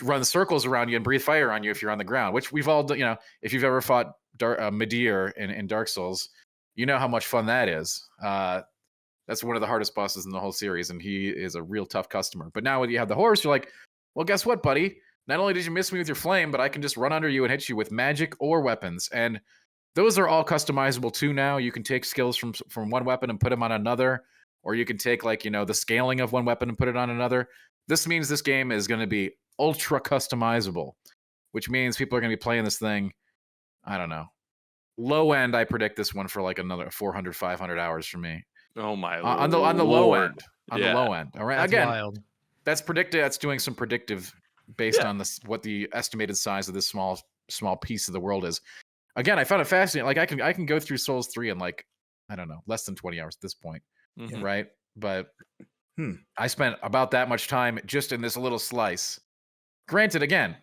run circles around you and breathe fire on you if you're on the ground, which we've all done. If you've ever fought Midir in Dark Souls, you know how much fun that is. That's one of the hardest bosses in the whole series, and he is a real tough customer. But now when you have the horse, you're like, well, guess what, buddy? Not only did you miss me with your flame, but I can just run under you and hit you with magic or weapons. And those are all customizable too now. You can take skills from one weapon and put them on another, or you can take the scaling of one weapon and put it on another. This means this game is going to be ultra customizable, which means people are going to be playing this thing, I don't know. Low end, I predict this one for like another 400, 500 hours for me. Oh my on the low end. The low end. All right. That's Again, wild. That's predicted. That's doing some predictive based on what the estimated size of this small piece of the world is. Again, I found it fascinating. Like I can go through Souls 3 in less than 20 hours at this point. Mhm. Right? But I spent about that much time just in this little slice. Granted, again,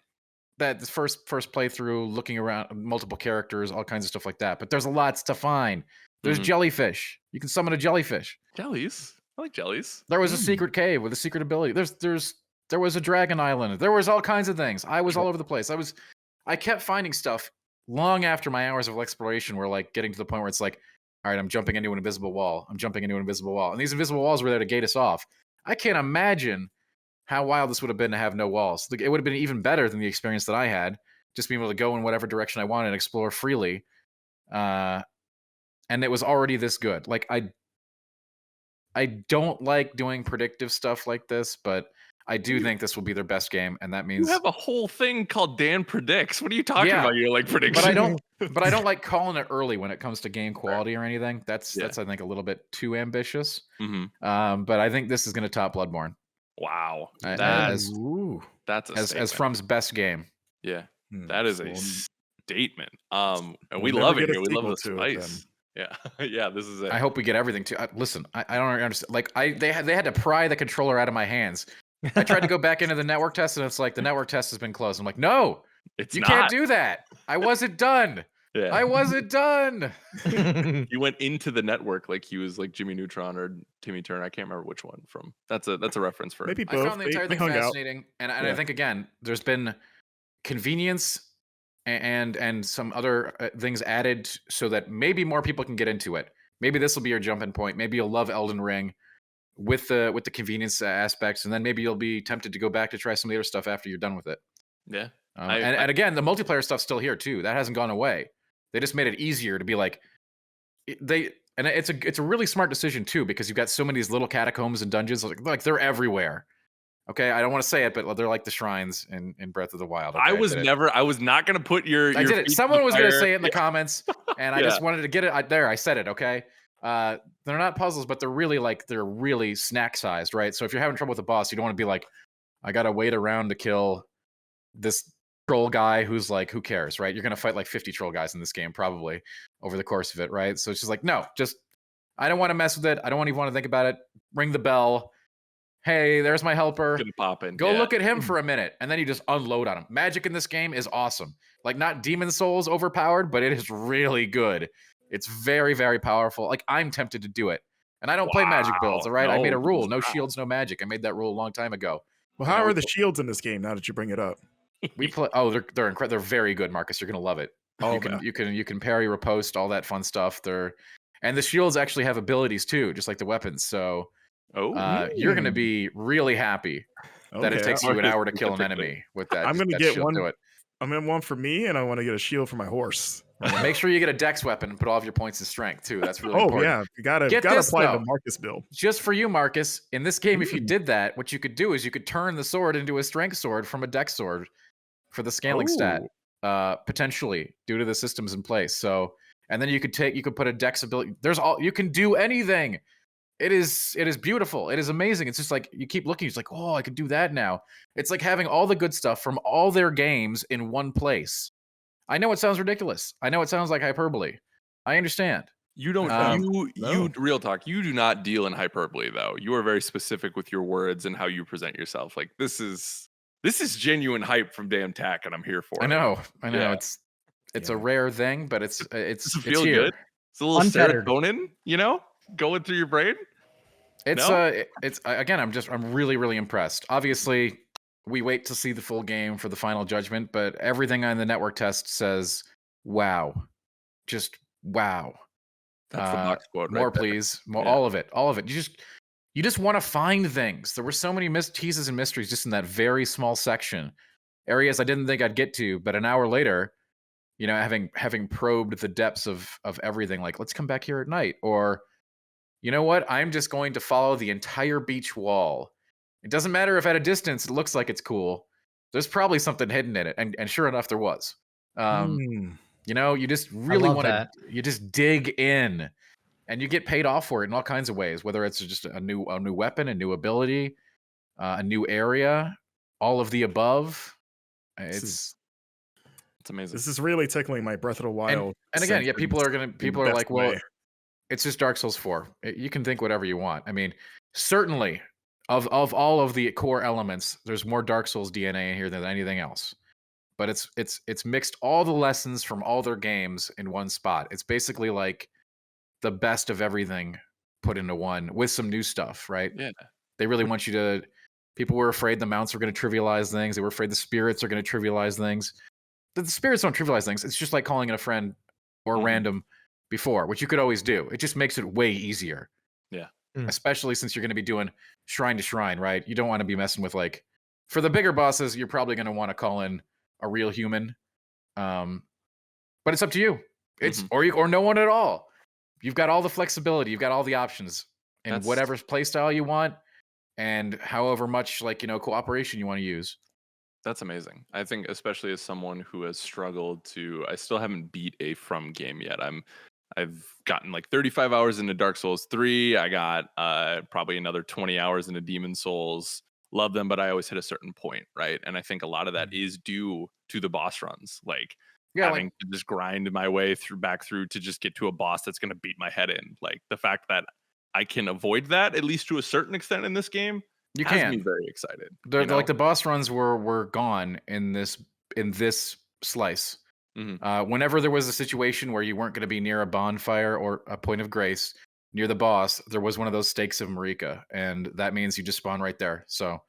that the first playthrough, looking around, multiple characters, all kinds of stuff like that. But there's lots to find. There's jellyfish. You can summon a jellyfish. Jellies. I like jellies. There was a secret cave with a secret ability. There was a dragon island. There was all kinds of things. I was all over the place. I kept finding stuff long after my hours of exploration were like getting to the point where it's like, all right, I'm jumping into an invisible wall. And these invisible walls were there to gate us off. I can't imagine how wild this would have been to have no walls. It would have been even better than the experience that I had, just being able to go in whatever direction I wanted and explore freely. And it was already this good. Like I don't like doing predictive stuff like this, but I do think this will be their best game, and that means you have a whole thing called Dan Predicts. What are you talking about? You're like prediction. But I don't like calling it early when it comes to game quality or anything. That's I think a little bit too ambitious. Mm-hmm. But I think this is going to top Bloodborne. Wow, that's as From's best game. Yeah, that is a statement. And we love it here. We love the spice. Yeah, this is it. I hope we get everything too. Listen, I don't understand. Like they had to pry the controller out of my hands. I tried to go back into the network test, and it's like the network test has been closed. I'm like, no, you can't do that. I wasn't done. Yeah. I wasn't done. You went into the network like he was like Jimmy Neutron or Timmy Turner. I can't remember which one from. That's a reference for maybe both. I found the entire thing fascinating, and I think again, there's been convenience and some other things added so that maybe more people can get into it. Maybe this will be your jumping point. Maybe you'll love Elden Ring with the convenience aspects, and then maybe you'll be tempted to go back to try some of the other stuff after you're done with it. Yeah. And again, the multiplayer stuff's still here too. That hasn't gone away. They just made it easier to be like it's a really smart decision too, because you've got so many of these little catacombs and dungeons, like they're everywhere. Okay, I don't want to say it, but they're like the shrines in Breath of the Wild. Okay? I was not going to put your I did it. Someone was going to say it in the comments, and I just wanted to get it there. I said it. Okay. They're not puzzles, but they're really snack sized, right? So if you're having trouble with a boss, you don't want to be like, I gotta wait around to kill this troll guy who's like, who cares, right? You're gonna fight like 50 troll guys in this game probably over the course of it, right? So it's just like, no, I don't want to mess with it. I don't even want to think about it. Ring the bell. Hey, there's my helper. Gonna pop in. Go yeah. look at him for a minute, and then you just unload on him. Magic in this game is awesome. Like, not Demon Souls overpowered, but it is really good. It's very, very powerful. Like, I'm tempted to do it. And I don't play magic builds, all right? I made a No, rule. do No not. shields, no magic. I made that rule a long time ago. Well, You how know, are we the pl- shields in this game now that you bring it up? We play. Oh, they're very good, Marcus. You're gonna love it. Oh, You can parry, riposte, all that fun stuff. And the shields actually have abilities too, just like the weapons. So you're gonna be really happy that it okay. takes you an Marcus hour to in kill an particular. enemy with that. I'm gonna that get shield one. to it. I'm gonna one for me, and I want to get a shield for my horse. Make sure you get a dex weapon and put all of your points in strength too. That's really Oh important. yeah, you gotta Get gotta this, apply though. the Marcus build. Just for you, Marcus, in this game, if you did that, what you could do is you could turn the sword into a strength sword from a dex sword for the scaling stat, potentially due to the systems in place. So, and then you could put a dex ability. You can do anything. It is beautiful. It is amazing. It's just like you keep looking. It's like, oh, I could do that now. It's like having all the good stuff from all their games in one place. I know it sounds ridiculous. I know it sounds like hyperbole. I understand. You don't. No. You real talk. You do not deal in hyperbole though. You are very specific with your words and how you present yourself. Like this is genuine hype from Damn Tack, and I'm here for it. I know. Yeah. It's a rare thing, but it's Does it feel here. good? It's a little Unfettered. serotonin, going through your brain. It's No? again, I'm really, really impressed. Obviously, we wait to see the full game for the final judgment, but everything on the network test says, wow. Just wow. That's the box quote. More, right there. please. More, Yeah. all of it. You just want to find things. There were so many teases and mysteries just in that very small section. Areas I didn't think I'd get to, but an hour later, having probed the depths of everything, like, let's come back here at night, or you know what? I'm just going to follow the entire beach wall. It doesn't matter if at a distance it looks like it's cool. There's probably something hidden in it, and sure enough, there was. You just really love want to. that. You just dig in, and you get paid off for it in all kinds of ways. Whether it's just a new weapon, a new ability, a new area, all of the above. It's amazing. This is really tickling my Breath of the Wild. and again, yeah, people are best like, well, way. it's just Dark Souls 4. You can think whatever you want. I mean, certainly of all of the core elements, there's more Dark Souls DNA in here than anything else. But it's mixed all the lessons from all their games in one spot. It's basically like the best of everything put into one with some new stuff, right? Yeah. They really want you to. People were afraid the mounts were going to trivialize things. They were afraid the spirits are going to trivialize things. The spirits don't trivialize things. It's just like calling in a friend or random before, which you could always do. It just makes it way easier. Yeah. Especially since you're going to be doing shrine to shrine, right? You don't want to be messing with, like, for the bigger bosses, you're probably going to want to call in a real human. But it's up to you. It's or no one at all. You've got all the flexibility. You've got all the options in whatever playstyle you want, and however much cooperation you want to use. That's amazing. I think, especially as someone who has struggled I still haven't beat a From game yet. I've gotten like 35 hours into Dark Souls 3. I got probably another 20 hours into Demon Souls. Love them, but I always hit a certain point, right? And I think a lot of that is due to the boss runs, like having to just grind my way back through to just get to a boss that's going to beat my head in. Like the fact that I can avoid that, at least to a certain extent in this game, has me very excited. Like the boss runs were gone in this slice. Whenever there was a situation where you weren't going to be near a bonfire or a point of grace near the boss, there was one of those stakes of Marika, and that means you just spawn right there. So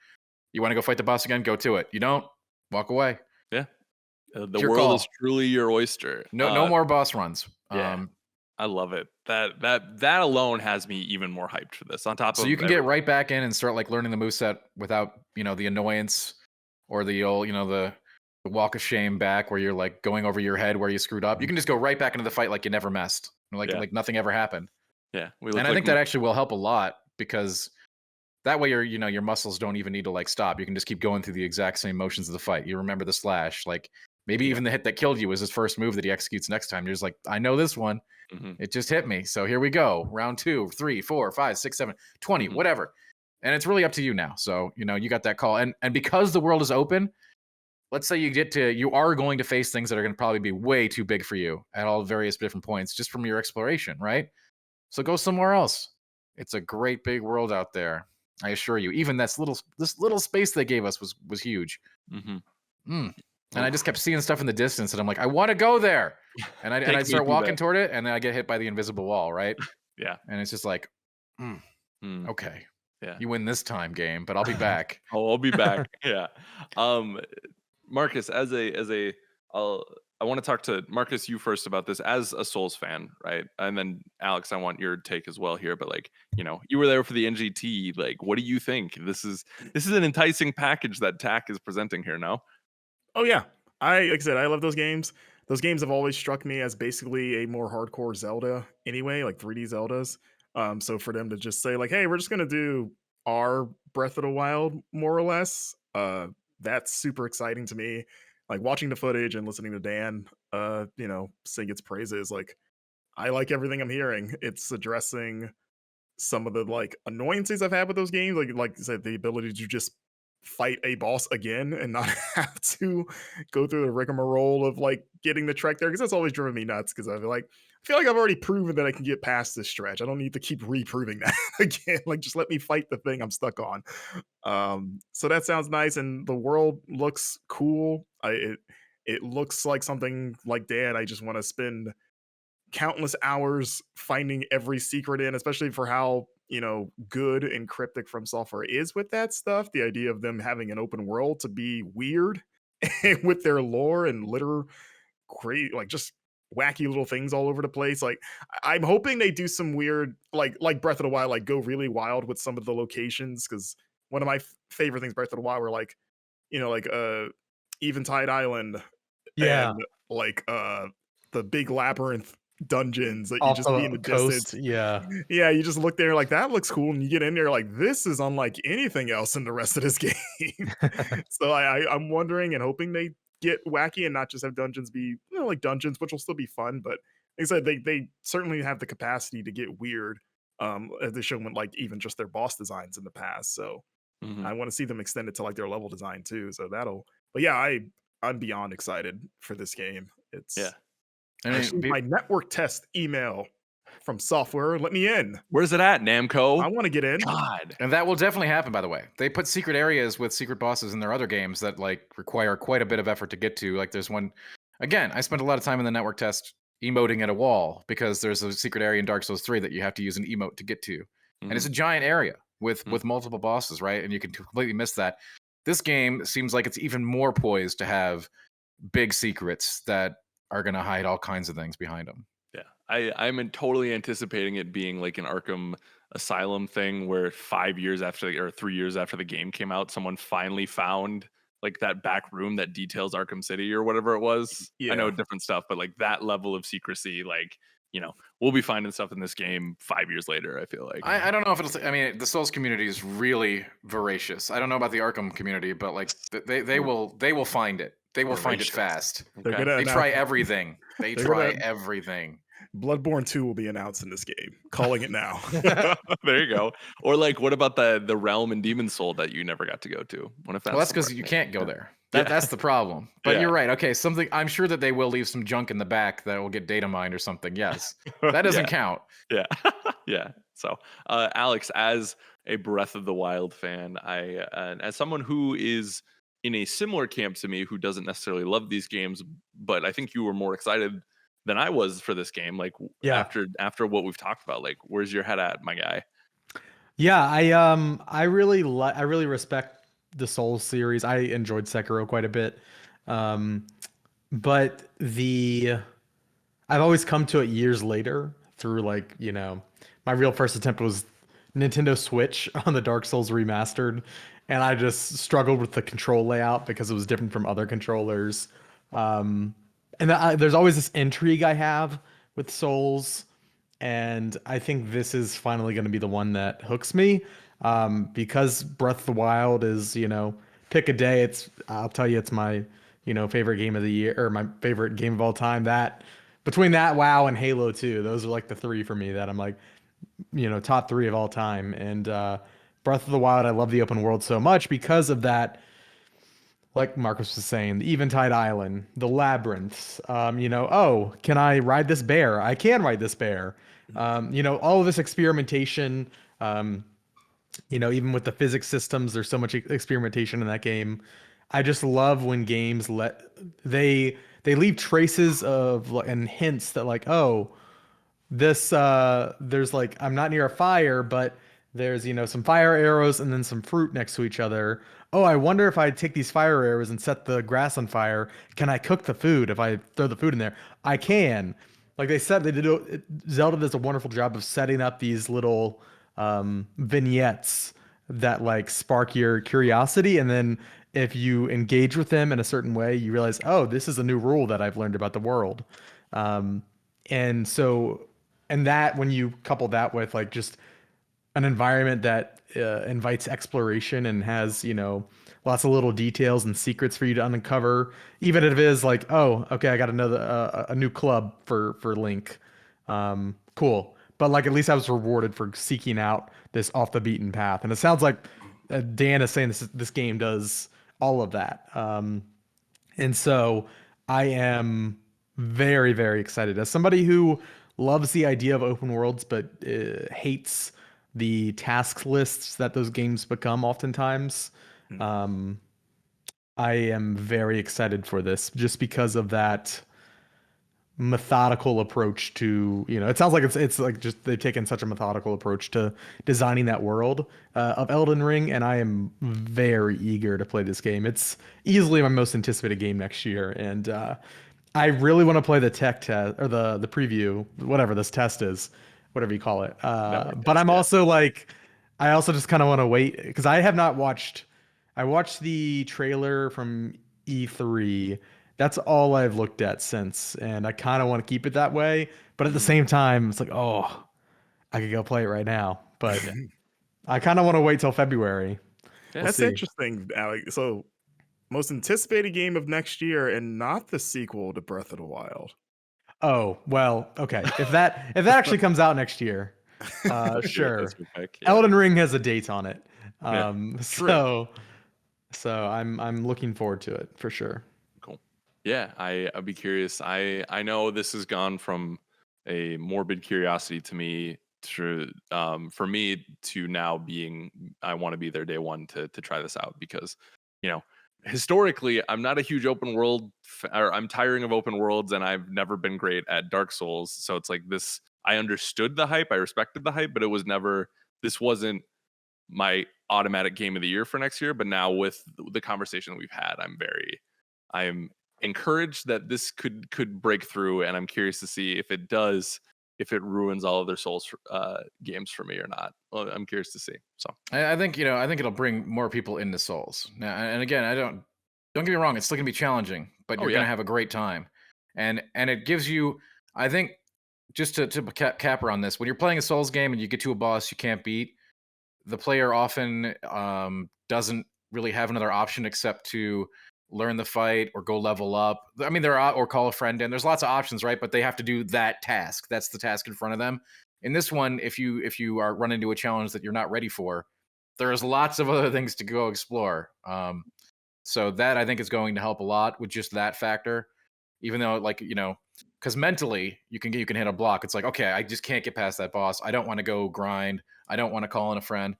you want to go fight the boss again, go to it. You don't, walk away. Yeah. The world is truly your oyster. No more boss runs. Yeah. I love it. That alone has me even more hyped for this. On top of so you can get right back in and start like learning the moveset without the annoyance or the old the walk of shame back where you're like going over your head where you screwed up. You can just go right back into the fight like you never messed, like nothing ever happened. Yeah, and I think that actually will help a lot because that way your muscles don't even need to like stop. You can just keep going through the exact same motions of the fight. You remember the slash, like maybe even the hit that killed you was his first move that he executes next time. You're just like, I know this one. It just hit me. So here we go. Round 2, 3, 4, 5, 6, 7, 20, whatever. And it's really up to you now. So, you got that call. And because the world is open, let's say you are going to face things that are going to probably be way too big for you at all various different points just from your exploration, right? So go somewhere else. It's a great big world out there. I assure you. Even this little space they gave us was huge. Mm-hmm. And I just kept seeing stuff in the distance, and I'm like, I want to go there. And I'd start walking toward it, and then I get hit by the invisible wall, right? Yeah. And it's just like, okay, yeah, you win this time, game, but I'll be back. I'll be back. Yeah. Marcus, I want to talk to Marcus you first about this as a Souls fan, right? And then Alex, I want your take as well here. But like, you were there for the NGT. Like, what do you think? This is an enticing package that TAC is presenting here. No? Oh yeah, like I said, I love those games. Those games have always struck me as basically a more hardcore Zelda anyway, like 3D Zeldas. So for them to just say like, "Hey, we're just gonna do our Breath of the Wild more or less," that's super exciting to me. Like watching the footage and listening to Dan, sing its praises. Like I like everything I'm hearing. It's addressing some of the like annoyances I've had with those games, like I said, the ability to just fight a boss again and not have to go through the rigmarole of like getting the trek there, because that's always driven me nuts. Because I feel like I've already proven that I can get past this stretch. I don't need to keep reproving that again. Like just let me fight the thing I'm stuck on. So that sounds nice, and the world looks cool. It looks like something like Dan I just want to spend countless hours finding every secret in, especially for how good and cryptic From Software is with that stuff. The idea of them having an open world to be weird with their lore and great, like just wacky little things all over the place. Like I'm hoping they do some weird, like Breath of the Wild, like go really wild with some of the locations. Because one of my favorite things Breath of the Wild were like Eventide Island, and like the big labyrinth dungeons that you Off just see in the coast, distance. yeah, You just look there like that looks cool, and you get in there like this is unlike anything else in the rest of this game. So I'm wondering and hoping they get wacky and not just have dungeons be like dungeons, which will still be fun. But like I said, they certainly have the capacity to get weird, as they shown with like even just their boss designs in the past. So I want to see them extend it to like their level design too. So but yeah, I'm beyond excited for this game. It's my network test email from Software. Let me in. Where's it at, Namco? I want to get in. God. And that will definitely happen, by the way. They put secret areas with secret bosses in their other games that like require quite a bit of effort to get to. Like there's one, again, I spent a lot of time in the network test emoting at a wall because there's a secret area in Dark Souls 3 that you have to use an emote to get to. And it's a giant area with multiple bosses, right? And you can completely miss that. This game seems like it's even more poised to have big secrets that are going to hide all kinds of things behind them. Yeah, I'm totally anticipating it being like an Arkham Asylum thing where 5 years after or 3 years after the game came out, someone finally found like that back room that details Arkham City or whatever it was. I know different stuff, but like that level of secrecy, like, we'll be finding stuff in this game 5 years later, I feel like. I don't know if it'll, I mean, the Souls community is really voracious. I don't know about the Arkham community, but like they will find it. They will find it fast. They try everything. They try everything. Bloodborne 2 will be announced in this game. Calling it now. There you go. Or like, what about the realm in Demon's Soul that you never got to go to? What if that's because you can't go there. That's the problem. But you're right. Okay, I'm sure that they will leave some junk in the back that will get data mined or something. Yes, that doesn't count. Yeah, yeah. So, Alex, as a Breath of the Wild fan, as someone who is in a similar camp to me, who doesn't necessarily love these games, but I think you were more excited than I was for this game. Like, after what we've talked about, like, where's your head at, my guy? Yeah, I really respect the Souls series. I enjoyed Sekiro quite a bit, but I've always come to it years later through like my real first attempt was Nintendo Switch on the Dark Souls remastered, and I just struggled with the control layout because it was different from other controllers. And there's always this intrigue I have with Souls, and I think this is finally going to be the one that hooks me, because Breath of the Wild is, pick a day. I'll tell you, it's my, favorite game of the year, or my favorite game of all time. That between that, WoW, and Halo 2, those are like the three for me that I'm like, top three of all time. And Breath of the Wild, I love the open world so much because of that. Like Marcus was saying, the Eventide Island, the labyrinths, can I ride this bear? I can ride this bear. All of this experimentation, You know, even with the physics systems, there's so much experimentation in that game. I just love when games they leave traces of and hints that like, oh, this there's like I'm not near a fire, but there's some fire arrows and then some fruit next to each other. Oh, I wonder if I take these fire arrows and set the grass on fire, can I cook the food if I throw the food in there? I can. Like they said, Zelda does a wonderful job of setting up these little vignettes that like spark your curiosity, and then if you engage with them in a certain way, you realize, oh, this is a new rule that I've learned about the world. Um, and so, and that when you couple that with like just an environment that invites exploration and has lots of little details and secrets for you to uncover, even if it is like, oh, okay, I got another a new club for Link. Cool, but like at least I was rewarded for seeking out this off the beaten path, and it sounds like Dan is saying this game does all of that. And so I am very, very excited. As somebody who loves the idea of open worlds, but hates the task lists that those games become oftentimes, I am very excited for this just because of that methodical approach to it sounds like it's like just they've taken such a methodical approach to designing that world of Elden Ring, and I am very eager to play this game. It's easily my most anticipated game next year, and I really want to play the tech test or the preview, whatever this test is, whatever you call it. But I'm also like, I also just kind of want to wait because I have not watched. I watched the trailer from E3. That's all I've looked at since, and I kind of want to keep it that way. But at the same time, it's like, oh, I could go play it right now. But I kind of want to wait till February. Yeah. That's see. interesting, Alex. So, most anticipated game of next year, and not the sequel to Breath of the Wild. Oh, well, okay. If that actually comes out next year, sure. That's your pick, yeah. Elden Ring has a date on it. Yeah, So I'm looking forward to it for sure. Cool. Yeah, I'd be curious. I know this has gone from a morbid curiosity to me to for me to now being I want to be there day one to try this out because historically I'm not a huge open world or I'm tiring of open worlds, and I've never been great at Dark Souls. So it's like this. I understood the hype, I respected the hype, but it was never. This wasn't my automatic game of the year for next year. But now with the conversation that we've had, I'm encouraged that this could break through, and I'm curious to see if it does, if it ruins all of their Souls games for me or not. Well, I'm curious to see. So I think I think it'll bring more people into Souls. Now, and again, don't get me wrong, it's still gonna be challenging, but you're gonna have a great time, and it gives you, I think, just to capper on this, when you're playing a Souls game and you get to a boss you can't beat, the player often doesn't really have another option except to learn the fight or go level up. I mean, or call a friend in. There's lots of options, right? But they have to do that task. That's the task in front of them. In this one, if you are run into a challenge that you're not ready for, there's lots of other things to go explore. So that I think is going to help a lot with just that factor. Even though, like, because mentally you can hit a block. It's like, okay, I just can't get past that boss. I don't want to go grind. I don't want to call in a friend.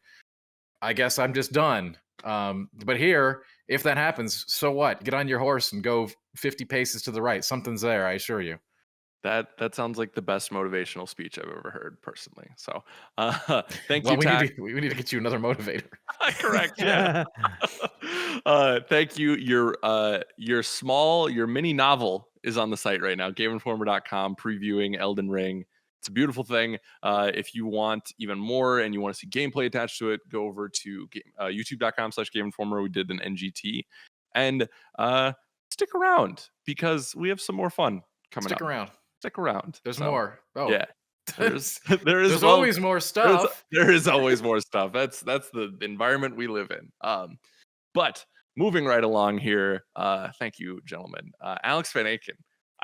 I guess I'm just done. But here, if that happens, so what? Get on your horse and go 50 paces to the right. Something's there, I assure you. that sounds like the best motivational speech I've ever heard personally. So thank Well, you, we Tack. need to get you another motivator. Correct. Yeah. Thank you. Your mini novel is on the site right now, GameInformer.com, previewing Elden Ring. It's a beautiful thing. If you want even more and you want to see gameplay attached to it, go over to youtube.com/GameInformer. We did an NGT, and stick around because we have some more fun coming up. Stick around. There's more. Oh yeah. There's always more stuff. There is always more stuff. That's the environment we live in. But moving right along here, thank you, gentlemen. Alex Van Aken.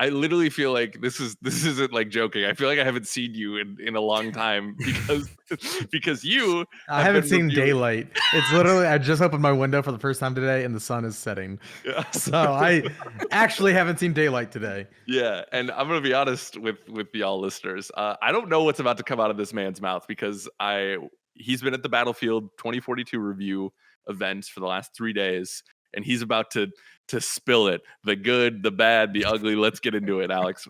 I literally feel like this isn't like joking. I feel like I haven't seen you in a long time because you I haven't seen daylight. It's literally I just opened my window for the first time today and the sun is setting. Yeah. So I actually haven't seen daylight today. Yeah, and I'm gonna be honest with y'all listeners. I don't know what's about to come out of this man's mouth because he's been at the Battlefield 2042 review events for the last 3 days, and he's about to spill it. The good, the bad, the ugly. Let's get into it, Alex.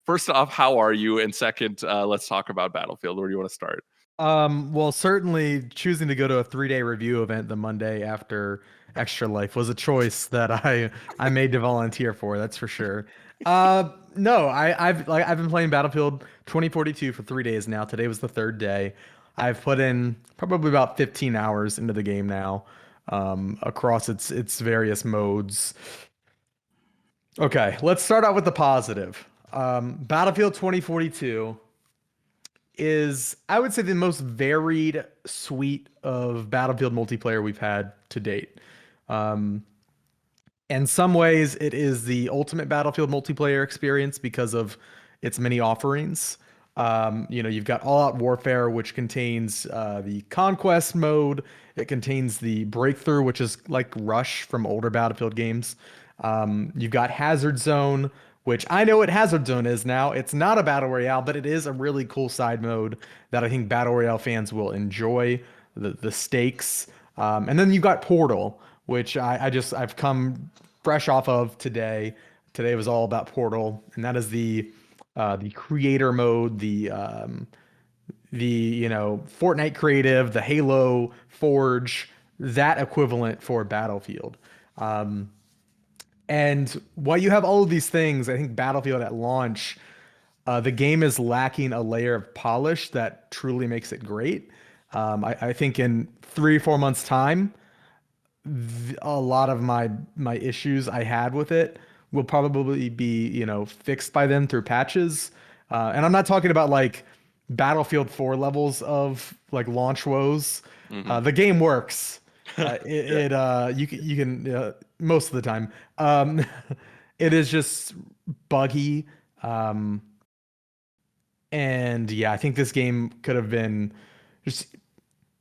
First off, how are you? And second, let's talk about Battlefield. Where do you want to start? Well, certainly choosing to go to a 3-day review event the Monday after Extra Life was a choice that I made to volunteer for. That's for sure. No, I've been playing Battlefield 2042 for 3 days now. Today was the third day. I've put in probably about 15 hours into the game now, across its various modes. Okay, let's start out with the positive. Battlefield 2042 is, I would say, the most varied suite of Battlefield multiplayer we've had to date. In some ways, it is the ultimate Battlefield multiplayer experience because of its many offerings. You've got All Out Warfare, which contains the Conquest mode. It contains the Breakthrough, which is like Rush from older Battlefield games. You've got Hazard Zone, which I know what Hazard Zone is now. It's not a Battle Royale, but it is a really cool side mode that I think Battle Royale fans will enjoy, the stakes. And then you've got Portal, which I've come fresh off of today. Today was all about Portal, and that is the creator mode, the Fortnite creative, the Halo Forge, that equivalent for Battlefield. And while you have all of these things, I think Battlefield at launch, the game is lacking a layer of polish that truly makes it great. I think in 3 or 4 months' time, a lot of my issues I had with it will probably be fixed by then through patches. And I'm not talking about like Battlefield 4 levels of like launch woes. The game works. You can most of the time. It is just buggy. And yeah, I think this game could have been just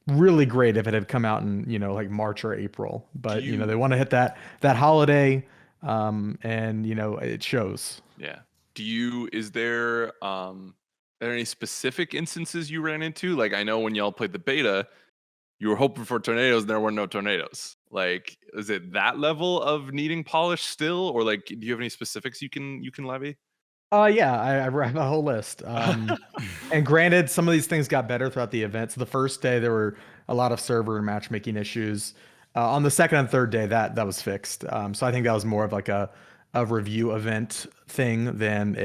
really great if it had come out in like March or April. But they want to hit that holiday, and it shows. Yeah. Is there any specific instances you ran into? Like, I know when y'all played the beta, you were hoping for tornadoes and there were no tornadoes. Like, is it that level of needing polish still, or like, do you have any specifics you can levy? Yeah, I have a whole list. And granted, some of these things got better throughout the event. So the first day there were a lot of server and matchmaking issues. On the second and third day, that was fixed. So I think that was more of like a review event thing than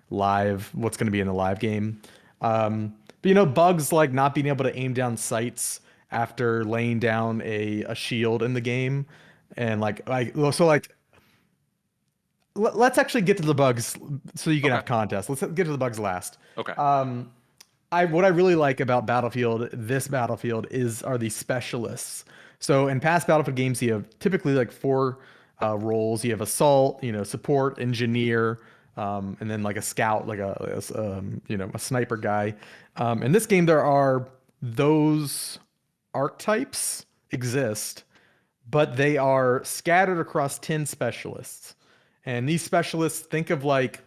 what's going to be in the live game. But bugs like not being able to aim down sights after laying down a shield in the game, and let's actually get to the bugs so you can have context. Let's get to the bugs last. Okay. What I really like about this Battlefield are these specialists. So in past Battlefield games, you have typically like 4 roles. You have assault, support, engineer, and then like a scout, like a sniper guy. In this game, there are those archetypes exist, but they are scattered across 10 specialists. And these specialists, think of like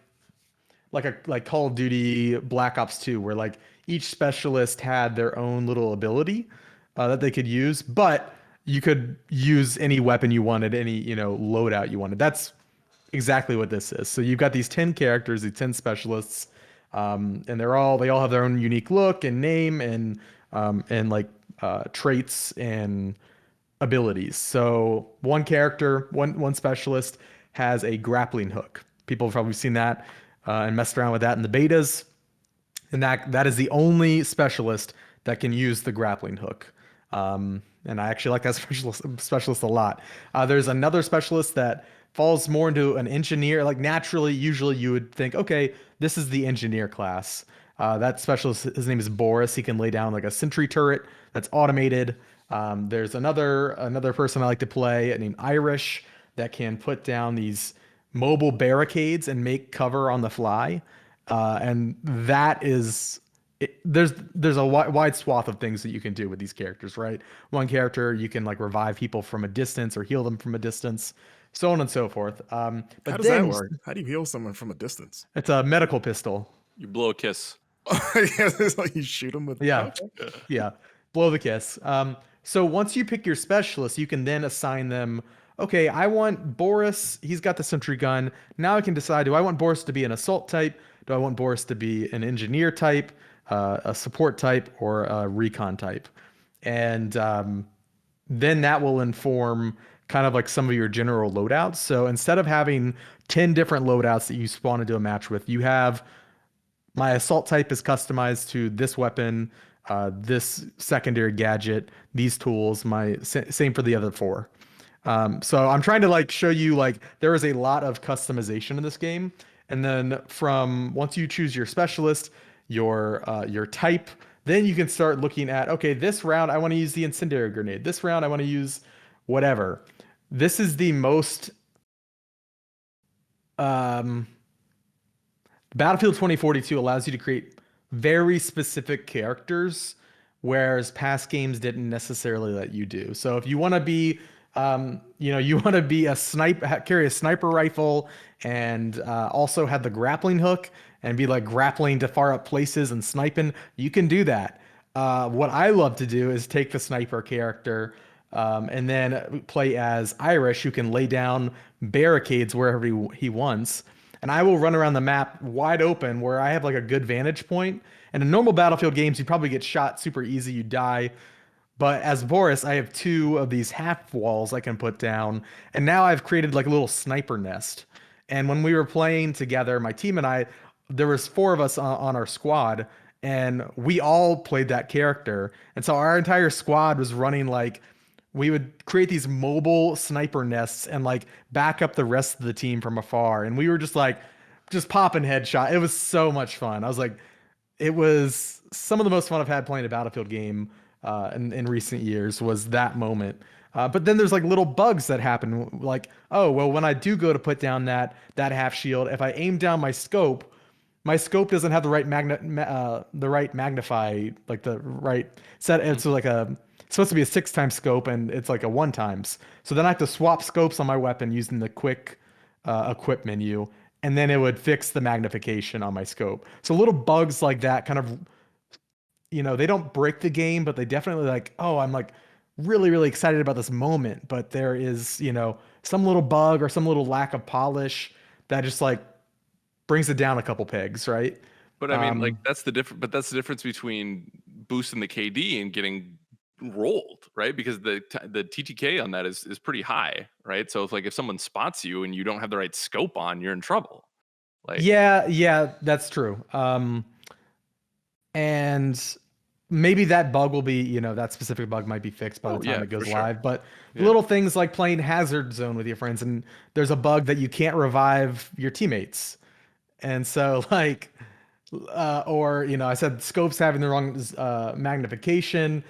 Call of Duty Black Ops 2, where like each specialist had their own little ability that they could use, but you could use any weapon you wanted, any loadout you wanted. That's exactly what this is. So you've got these 10 characters, these 10 specialists, and they all have their own unique look and name and like traits and abilities. So one character, one specialist has a grappling hook. People have probably seen that and messed around with that in the betas. And that is the only specialist that can use the grappling hook. And I actually like that specialist a lot. There's another specialist that falls more into an engineer. Like naturally, usually you would think, okay, this is the engineer class. That specialist, his name is Boris. He can lay down like a sentry turret that's automated. There's another person I like to play named Irish that can put down these mobile barricades and make cover on the fly. And that is, there's a wide swath of things that you can do with these characters, right? One character, you can like revive people from a distance or heal them from a distance, so on and so forth. But how does that work? How do you heal someone from a distance? It's a medical pistol. You blow a kiss. Yeah, it's like you shoot them with. Yeah, yeah. blow the kiss. So once you pick your specialist, you can then assign them. Okay, I want Boris. He's got the sentry gun. Now I can decide: do I want Boris to be an assault type? Do I want Boris to be an engineer type, a support type, or a recon type? And then that will inform kind of like some of your general loadouts. So instead of having 10 different loadouts that you spawn into a match with, you have my assault type is customized to this weapon, this secondary gadget, these tools. Same for the other four. So I'm trying to like show you like there is a lot of customization in this game. And then from once you choose your specialist, your type, then you can start looking at, okay, this round I want to use the incendiary grenade. This round I want to use whatever. This is the most Battlefield 2042 allows you to create very specific characters, whereas past games didn't necessarily let you do. So if you want to be, you want to be carry a sniper rifle, and also have the grappling hook and be like grappling to far up places and sniping, you can do that. What I love to do is take the sniper character and then play as Irish, who can lay down barricades wherever he wants. And I will run around the map wide open where I have like a good vantage point. And in normal Battlefield games, you probably get shot super easy, you die. But as Boris, I have 2 of these half walls I can put down. And now I've created like a little sniper nest. And when we were playing together, my team and I, there was 4 of us on our squad, and we all played that character. And so our entire squad was running like, we would create these mobile sniper nests and like back up the rest of the team from afar. And we were just like, just popping headshot. It was so much fun. I was like, it was some of the most fun I've had playing a Battlefield game in recent years was that moment. But then there's like little bugs that happen. Like, oh, well, when I do go to put down that half shield, if I aim down my scope doesn't have the right magnify, like the right set. It's like it's supposed to be a 6x scope, and it's like a 1x. So then I have to swap scopes on my weapon using the quick equip menu, and then it would fix the magnification on my scope. So little bugs like that kind of, they don't break the game, but they definitely like, oh, I'm like really, really excited about this moment. But there is, some little bug or some little lack of polish that just like brings it down a couple pegs, right? But I mean, like that's the difference between boosting the KD and getting rolled, right? Because the TTK on that is pretty high, right? So if someone spots you and you don't have the right scope on, you're in trouble. Like yeah, that's true. And maybe that bug will be, that specific bug might be fixed by the time it goes live. But little things like playing Hazard Zone with your friends, and there's a bug that you can't revive your teammates. And so like, or, I said scopes having the wrong magnification.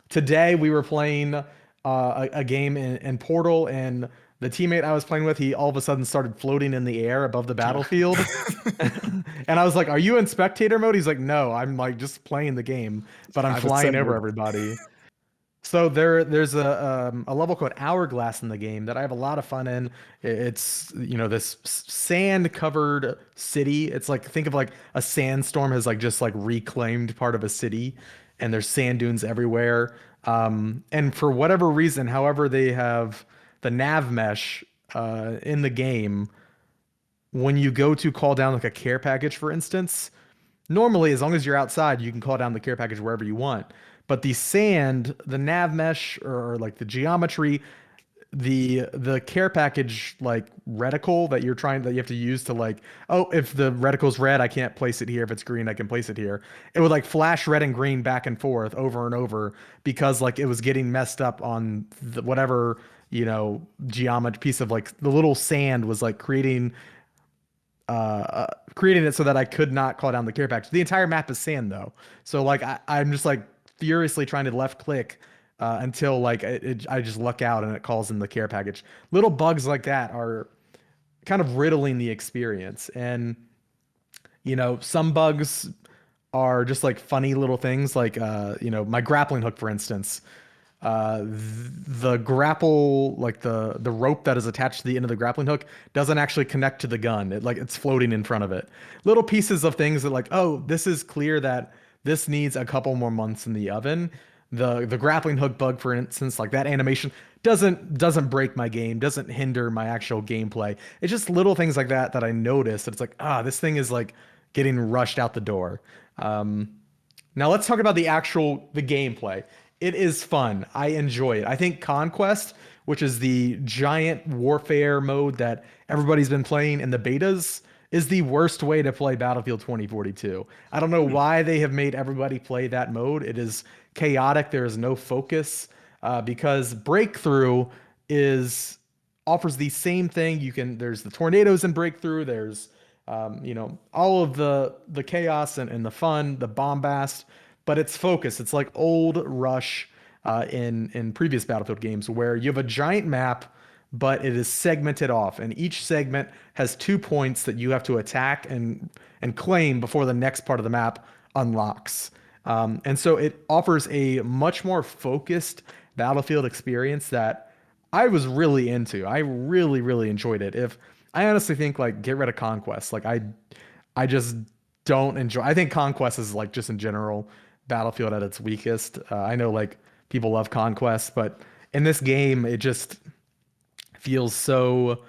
Today we were playing a game in Portal, and the teammate I was playing with, he all of a sudden started floating in the air above the battlefield. And I was like, are you in spectator mode? He's like, no, I'm like just playing the game, but I'm flying over everybody. So there's a level called Hourglass in the game that I have a lot of fun in. It's, this sand covered city. It's like, think of like a sandstorm has like just like reclaimed part of a city, and there's sand dunes everywhere. And for whatever reason, however they have the nav mesh in the game, when you go to call down like a care package, for instance, normally as long as you're outside, you can call down the care package wherever you want. But the sand, the nav mesh, or like the geometry, the care package like reticle that you have to use to like, oh, if the reticle's red, I can't place it here. If it's green, I can place it here. It would like flash red and green back and forth over and over because like it was getting messed up on whatever, geometry piece of like the little sand was like creating it so that I could not call down the care package. The entire map is sand though. So like I'm just like furiously trying to left click until like I just luck out and it calls in the care package. Little bugs like that are kind of riddling the experience. And some bugs are just like funny little things like my grappling hook, for instance. The grapple, like the rope that is attached to the end of the grappling hook, doesn't actually connect to the gun. It's floating in front of it. Little pieces of things that like, oh, this is clear that this needs a couple more months in the oven. The grappling hook bug, for instance, like that animation doesn't break my game, doesn't hinder my actual gameplay. It's just little things like that that I noticed. It's like, this thing is like getting rushed out the door. Now let's talk about the gameplay. It is fun. I enjoy it. I think Conquest, which is the giant warfare mode that everybody's been playing in the betas, is the worst way to play Battlefield 2042. I don't know why they have made everybody play that mode. It is chaotic. There is no focus because Breakthrough offers the same thing. There's the tornadoes in Breakthrough. There's all of the chaos and the fun, the bombast, but it's focused. It's like old Rush in previous Battlefield games where you have a giant map, but it is segmented off, and each segment has 2 points that you have to attack and claim before the next part of the map unlocks. And so it offers a much more focused Battlefield experience that I was really into. I really, really enjoyed it. I honestly think like get rid of Conquest. Like I just don't enjoy. I think Conquest is like just in general Battlefield at its weakest. I know like people love Conquest, but in this game it just feels so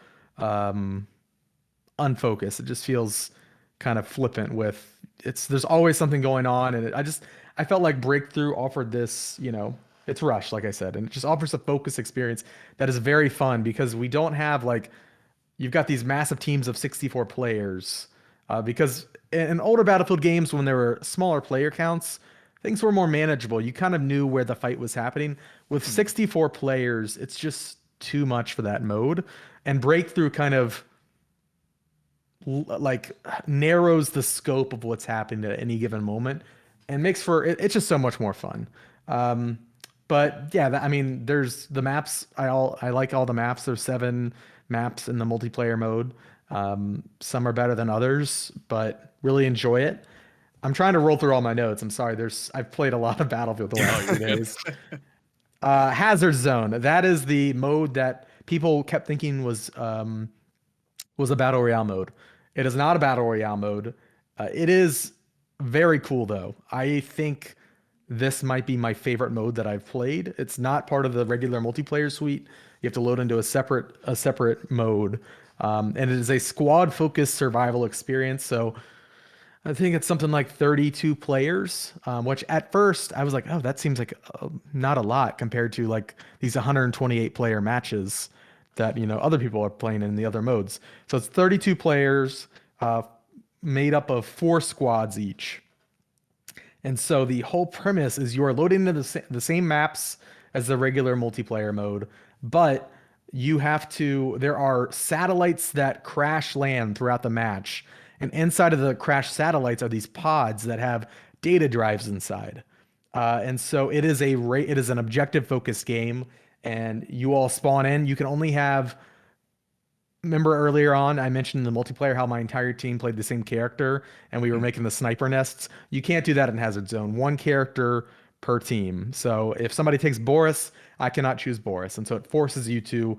unfocused. It just feels kind of flippant there's always something going on, and I felt like Breakthrough offered this, it's Rush, like I said, and it just offers a focused experience that is very fun because we don't have like you've got these massive teams of 64 players. Because in older Battlefield games, when there were smaller player counts, things were more manageable. You kind of knew where the fight was happening. With 64 players, it's just too much for that mode. And Breakthrough kind of like narrows the scope of what's happening at any given moment and makes for it's just so much more fun. But yeah, there's the maps. I like all the maps. There's 7 maps in the multiplayer mode. Some are better than others, but really enjoy it. I'm trying to roll through all my notes. I'm sorry. I've played a lot of Battlefield the last few days. Hazard Zone. That is the mode that people kept thinking was a battle royale mode. It is not a battle royale mode. It is very cool though. I think this might be my favorite mode that I've played. It's not part of the regular multiplayer suite. You have to load into a separate mode. And it is a squad-focused survival experience. So I think it's something like 32 players, which at first I was like, oh, that seems like not a lot compared to like these 128 player matches that, other people are playing in the other modes. So it's 32 players made up of 4 squads each. And so the whole premise is you are loading into the same maps as the regular multiplayer mode, but there are satellites that crash land throughout the match. And inside of the crash satellites are these pods that have data drives inside. And so it is an objective focused game, and you all spawn in. You can only remember earlier on, I mentioned in the multiplayer how my entire team played the same character and we were making the sniper nests. You can't do that in Hazard Zone. 1 character per team. So if somebody takes Boris, I cannot choose Boris. And so it forces you to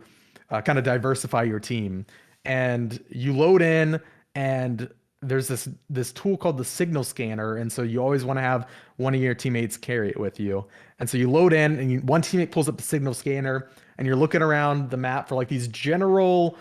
kind of diversify your team. And you load in, and there's this tool called the signal scanner. And so you always want to have one of your teammates carry it with you. And so you load in, and one teammate pulls up the signal scanner, and you're looking around the map for like these general...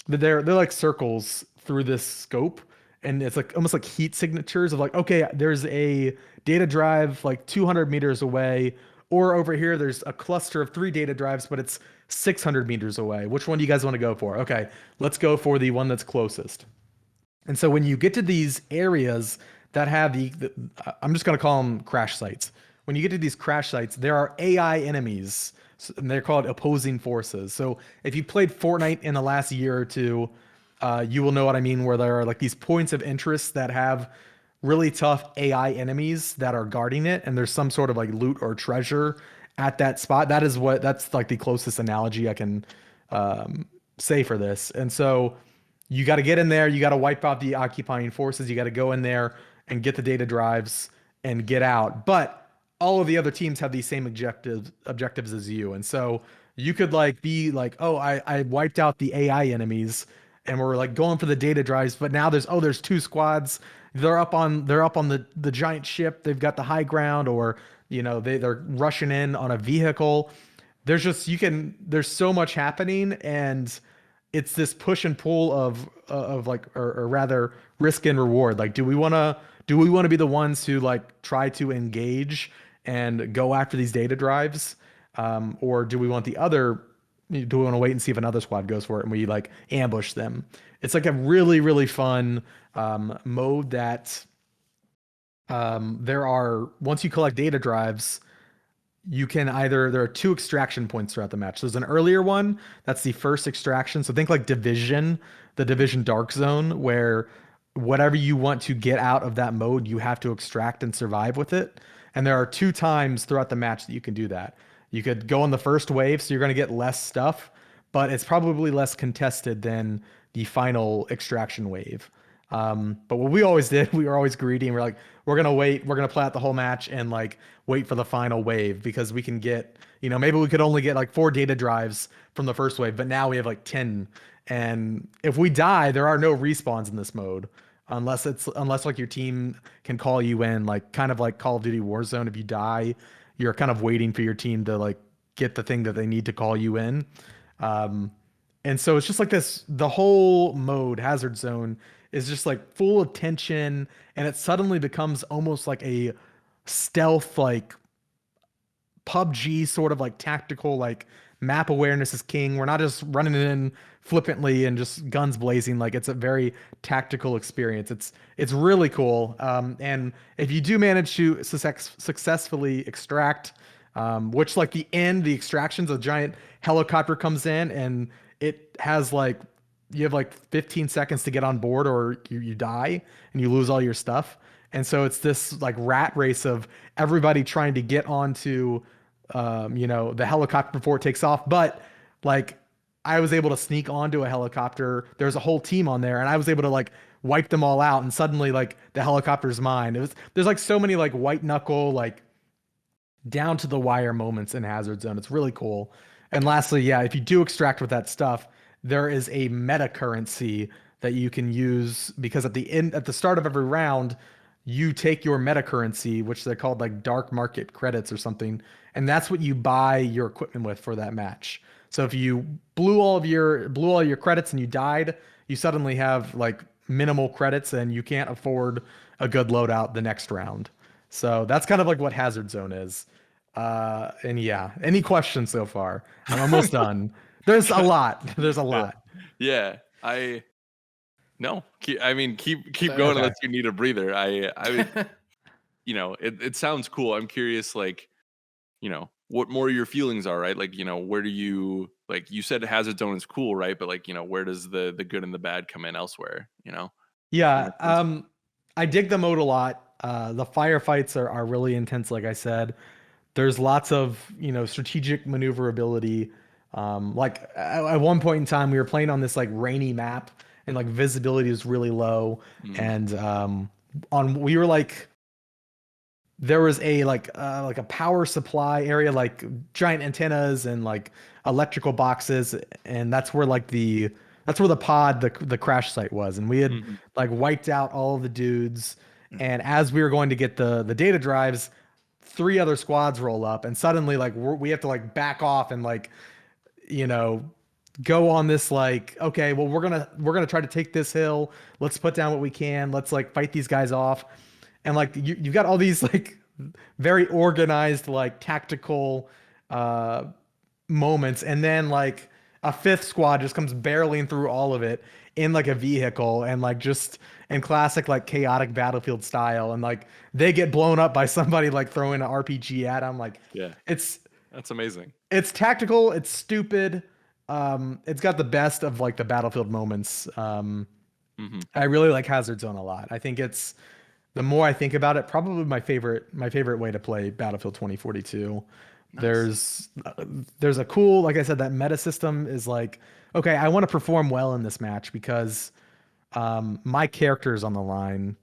They're like circles through this scope, and it's like almost like heat signatures of like, okay, there's a data drive like 200 meters away, or over here there's a cluster of 3 data drives, but it's 600 meters away. Which one do you guys want to go for? Okay, let's go for the one that's closest. And so when you get to these areas that have I'm just going to call them crash sites. When you get to these crash sites, there are AI enemies, and they're called opposing forces. So if you played Fortnite in the last year or two, you will know what I mean, where there are like these points of interest that have really tough AI enemies that are guarding it, and there's some sort of like loot or treasure at that spot. That's like the closest analogy I can say for this. And so you got to get in there, you got to wipe out the occupying forces, you got to go in there and get the data drives and get out. But all of the other teams have these same objectives as you. And so you could like be like, oh, I wiped out the AI enemies and we're like going for the data drives, but now there's 2 squads they're up on the giant ship. They've got the high ground, or they're rushing in on a vehicle. There's just there's so much happening, and it's this push and pull of like, or rather risk and reward. Like, do we want to be the ones who like try to engage and go after these data drives, or do we want do we want to wait and see if another squad goes for it and we like ambush them? It's like a really, really fun mode that once you collect data drives, there are two extraction points throughout the match. There's an earlier one, that's the first extraction. So think like Division, the Division Dark Zone, where whatever you want to get out of that mode, you have to extract and survive with it. And there are two times throughout the match that you can do that. You could go on the first wave, so you're going to get less stuff, but it's probably less contested than the final extraction wave. But what we always did, we were always greedy, and we're like, we're gonna play out the whole match and like wait for the final wave, because we can get, maybe we could only get like 4 data drives from the first wave, but now we have like 10. And if we die, there are no respawns in this mode, unless like your team can call you in, like kind of like Call of Duty Warzone. If you die, you're kind of waiting for your team to like get the thing that they need to call you in. And so it's just like this, the whole mode, Hazard Zone, is just like full of tension, and it suddenly becomes almost like a stealth, like PUBG sort of like tactical, like map awareness is king. We're not just running in flippantly and just guns blazing. Like, it's a very tactical experience. It's really cool. And if you do manage to successfully extract, which like the extractions, a giant helicopter comes in, and it has like, you have like 15 seconds to get on board, or you die and you lose all your stuff. And so it's this like rat race of everybody trying to get onto, the helicopter before it takes off. But like, I was able to sneak onto a helicopter. There's a whole team on there, and I was able to like wipe them all out. And suddenly like the helicopter's mine. There's like so many like white knuckle, like down to the wire moments in Hazard Zone. It's really cool. And lastly, yeah, if you do extract with that stuff, there is a meta currency that you can use, because at the start of every round, you take your meta currency, which they're called like dark market credits or something, and that's what you buy your equipment with for that match. So if you blew all your credits and you died, you suddenly have like minimal credits, and you can't afford a good loadout the next round. So that's kind of like what Hazard Zone is. And yeah, any questions so far? I'm almost done. There's a lot. There's a lot. Yeah. Keep going Okay. unless you need a breather. I would, it sounds cool. I'm curious, like, what more your feelings are, right? Like, where do you, like, you said Hazard Zone is cool, right? But like, where does the good and the bad come in elsewhere, Yeah. I dig the mode a lot. The firefights are really intense, like I said. There's lots of, strategic maneuverability. Like at one point in time, we were playing on this like rainy map, and like visibility is really low. And we were like, there was a like a power supply area, like giant antennas and like electrical boxes, and that's where the pod, the crash site was. And we had like wiped out all of the dudes, and as we were going to get the data drives, 3 other squads roll up, and suddenly like we have to like back off and like, go on this like, okay, well, we're gonna try to take this hill. Let's put down what we can. Let's like fight these guys off. And like you've got all these like very organized, like tactical moments, and then like a 5th squad just comes barreling through all of it in like a vehicle, and like just in classic like chaotic Battlefield style, and like they get blown up by somebody like throwing an RPG at them. Like, Yeah. That's amazing. It's tactical, it's stupid. It's got the best of like the Battlefield moments. I really like Hazard Zone a lot. I think it's, the more I think about it, probably my favorite way to play Battlefield 2042. Nice. There's a cool, like I said, that meta system is like, okay, I want to perform well in this match because my character is on the line.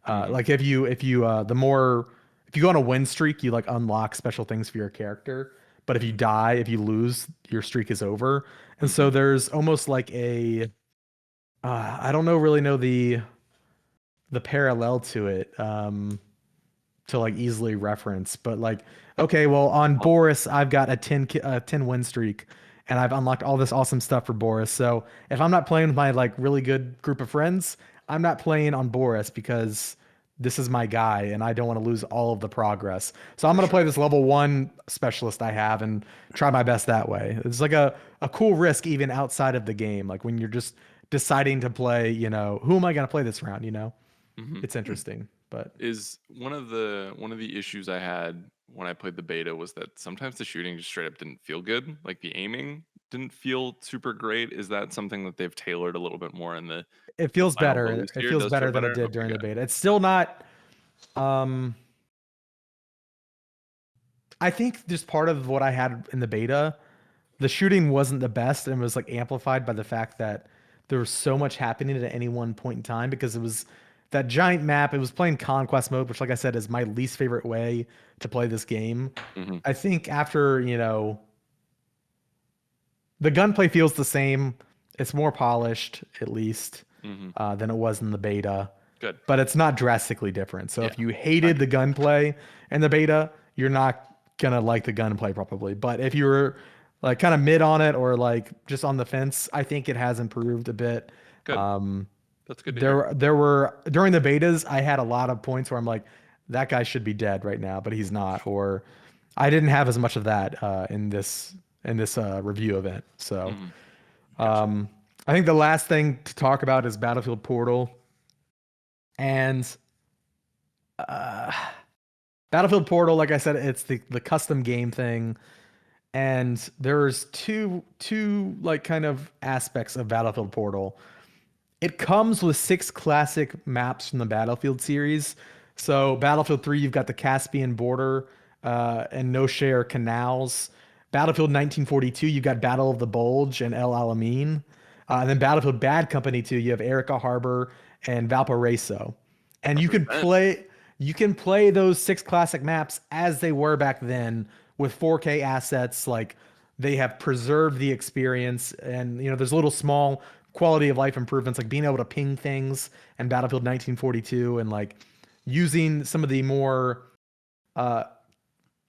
Like if you go on a win streak, you like unlock special things for your character. But if you lose, your streak is over. And so there's almost like a, I don't really know the the parallel to it to like easily reference. But like, okay, well on Boris, I've got a 10 win streak, and I've unlocked all this awesome stuff for Boris. So if I'm not playing with my like really good group of friends, I'm not playing on Boris because this is my guy and I don't want to lose all of the progress. So I'm going to play this level 1 specialist I have and try my best that way. It's like a cool risk even outside of the game. Like when you're just deciding to play, you know, who am I going to play this round, you know? It's interesting. But Is one of the issues I had when I played the beta was that sometimes the shooting just straight up didn't feel good. Like the aiming didn't feel super great. Is that something that they've tailored a little bit more in the it feels final better. release It here? feels Does better feel than it better? did Okay, during the good. beta. It's still not I think just part of what I had in the beta, the shooting wasn't the best and was like amplified by the fact that there was so much happening at any one point in time because it was that giant map. It was playing conquest mode, which, like I said, is my least favorite way to play this game. Mhm. I think after, you know, the gunplay feels the same. It's more polished, at least, Mhm. than it was in the beta. Good. But it's not drastically different. So Yeah. if you hated the gunplay in the beta, you're not gonna like the gunplay probably. But if you were like kind of mid on it or like just on the fence, I think it has improved a bit. Good. That's good to hear. There were during the betas, I had a lot of points where I'm like, that guy should be dead right now, but he's not. Or I didn't have as much of that in this review event. So I think the last thing to talk about is Battlefield Portal. And Battlefield Portal, like I said, it's the custom game thing. And there's two like kind of aspects of Battlefield Portal. It comes with 6 classic maps from the Battlefield series. So Battlefield 3, you've got the Caspian border and No Share canals. Battlefield 1942, you've got Battle of the Bulge and El Alamein. And then Battlefield Bad Company 2, you have Arica Harbor and Valparaiso. And you can play those 6 classic maps as they were back then with 4K assets. Like they have preserved the experience, and you know there's little small quality of life improvements like being able to ping things in Battlefield 1942 and like using some of the more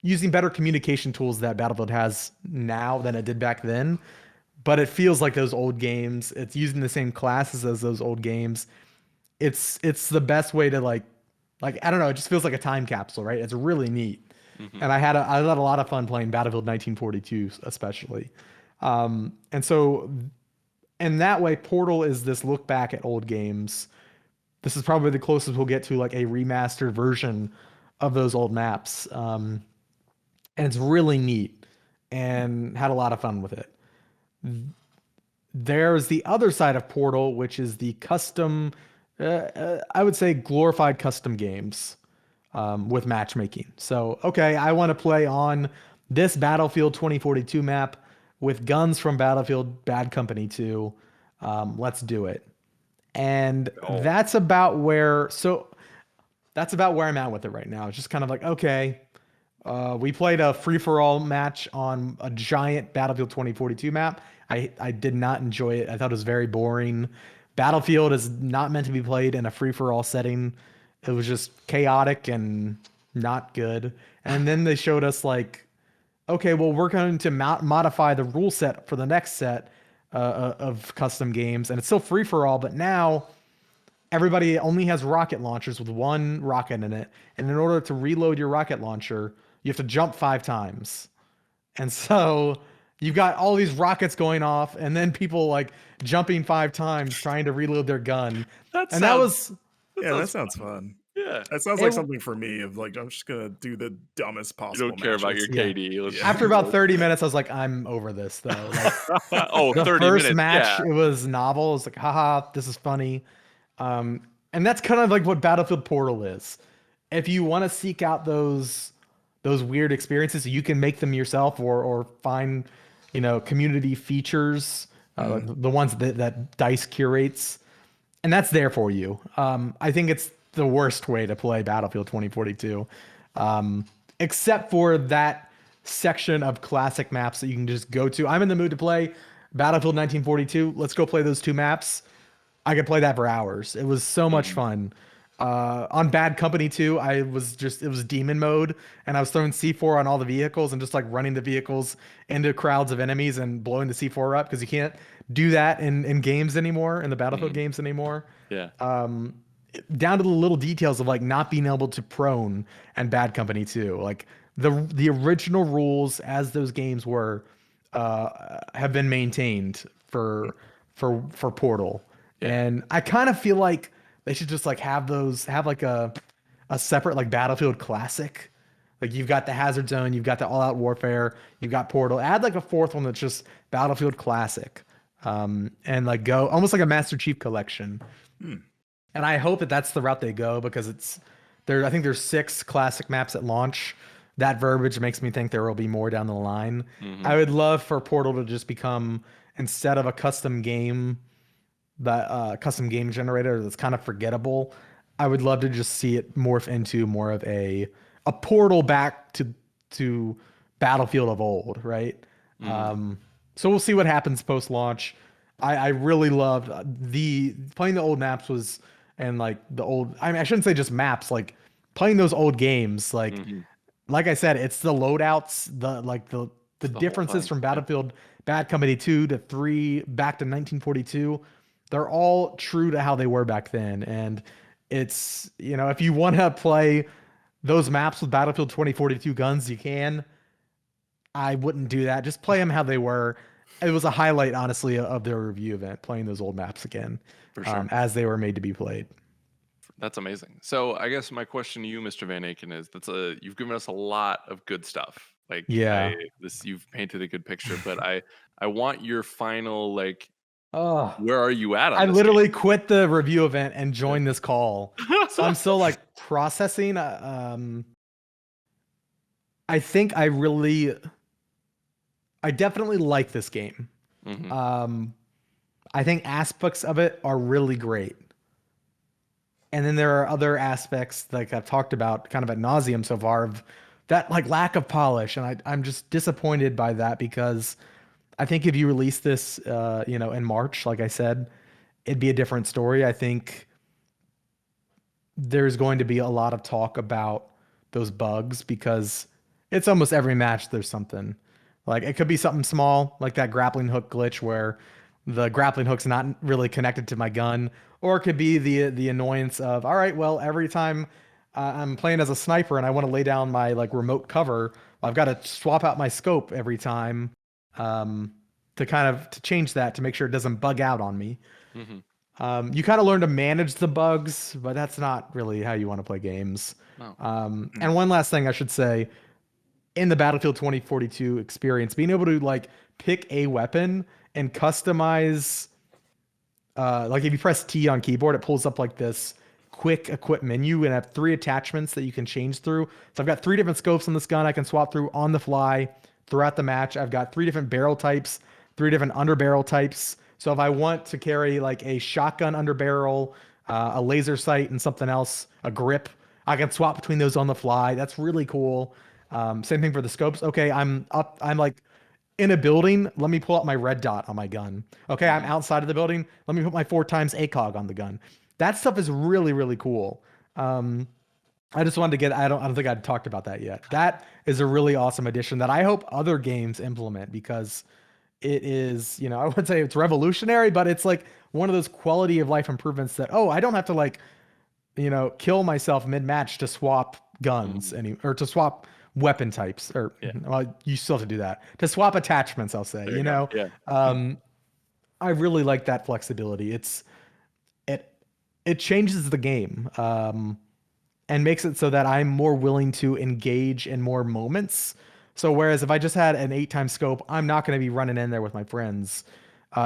using better communication tools that Battlefield has now than it did back then. But it feels like those old games. It's using the same classes as those old games. It's the best way to like I don't know, it just feels like a time capsule, right? It's really neat. And I had a lot of fun playing Battlefield 1942 especially. And so in that way, Portal is this look back at old games. This is probably the closest we'll get to like a remastered version of those old maps. And it's really neat and had a lot of fun with it. There's the other side of Portal, which is the custom, I would say glorified custom games with matchmaking. So, okay, I want to play on this Battlefield 2042 map with guns from Battlefield Bad Company 2. Let's do it. And that's about where I'm at with it right now. It's just kind of like, okay, we played a free-for-all match on a giant Battlefield 2042 map. I did not enjoy it. I thought it was very boring. Battlefield is not meant to be played in a free-for-all setting. It was just chaotic and not good. And then they showed us like, okay, well, we're going to modify the rule set for the next set of custom games. And it's still free-for-all, but now everybody only has rocket launchers with 1 rocket in it. And in order to reload your rocket launcher, you have to jump 5 times. And so you've got all these rockets going off and then people like jumping 5 times trying to reload their gun. That sounds fun. Yeah. That sounds like something for me of like, I'm just going to do the dumbest You possible don't care about your matches. KD. Let's After about 30 minutes, I was like, I'm over this though. Like, oh, the 30 first minutes. match, Yeah. it was novel. It's like, haha, this is funny. And that's kind of like what Battlefield Portal is. If you want to seek out those weird experiences, you can make them yourself or find, you know, community features, the ones that DICE curates, and that's there for you. I think it's the worst way to play Battlefield 2042, except for that section of classic maps that you can just go to. I'm in the mood to play Battlefield 1942. Let's go play those 2 maps. I could play that for hours. It was so much fun. On Bad Company 2, it was demon mode, and I was throwing C4 on all the vehicles and just like running the vehicles into crowds of enemies and blowing the C4 up because you can't do that in games anymore, in the Battlefield games anymore. Yeah. Down to the little details of like not being able to prone and Bad Company 2. Like the original rules as those games were have been maintained for Portal. Yeah. And I kind of feel like they should just like have like a separate like Battlefield Classic. Like you've got the Hazard Zone, you've got the All Out Warfare, you've got Portal. Add like a fourth one that's just Battlefield Classic. And like go almost like a Master Chief Collection. And I hope that that's the route they go because I think there's 6 classic maps at launch. That verbiage makes me think there will be more down the line. I would love for Portal to just become, instead of a custom game, that custom game generator that's kind of forgettable, I would love to just see it morph into more of a portal back to Battlefield of old, right? So we'll see what happens post launch. I really loved playing the old maps was, and like the old, I mean, I shouldn't say just maps, like playing those old games, like I said, it's the loadouts, the differences from Battlefield Bad Company 2 to 3 back to 1942. They're all true to how they were back then. And it's, if you want to play those maps with Battlefield 2042 guns, you can. I wouldn't do that. Just play them how they were. It was a highlight, honestly, of their review event, playing those old maps again, For sure. as they were made to be played. That's amazing. So I guess my question to you, Mr. Van Aken, is you've given us a lot of good stuff. Like, Yeah. you've painted a good picture, but I want your final, like, Oh, where are you at on I this literally game? quit the review event and joined this call. So I'm still like processing. I think I definitely like this game. I think aspects of it are really great. And then there are other aspects like I've talked about kind of ad nauseum so far of that like lack of polish. And I'm just disappointed by that because I think if you release this, in March, like I said, it'd be a different story. I think there's going to be a lot of talk about those bugs because it's almost every match there's something. Like it could be something small, like that grappling hook glitch where the grappling hook's not really connected to my gun, or it could be the annoyance of, all right, well, every time I'm playing as a sniper and I want to lay down my like remote cover, I've got to swap out my scope every time to change that to make sure it doesn't bug out on me. You kind of learn to manage the bugs, but that's not really how you want to play games. No. And one last thing I should say, in the Battlefield 2042 experience, being able to like pick a weapon and customize, like if you press T on keyboard, it pulls up like this quick equip menu and have 3 attachments that you can change through. So I've got 3 different scopes on this gun I can swap through on the fly throughout the match. I've got 3 different barrel types, 3 different underbarrel types. So if I want to carry like a shotgun underbarrel, a laser sight, and something else, a grip, I can swap between those on the fly. That's really cool. Same thing for the scopes. Okay, I'm like in a building. Let me pull out my red dot on my gun. Okay, I'm outside of the building. Let me put my 4 times ACOG on the gun. That stuff is really, really cool. I just wanted to get, I don't think I'd talked about that yet. That is a really awesome addition that I hope other games implement because it is, I wouldn't say it's revolutionary, but it's like one of those quality of life improvements that, I don't have to like, kill myself mid-match to swap guns or to swap weapon types well, you still have to do that to swap attachments, I'll say, I really like that flexibility. It changes the game, and makes it so that I'm more willing to engage in more moments. So whereas if I just had an 8-time scope, I'm not going to be running in there with my friends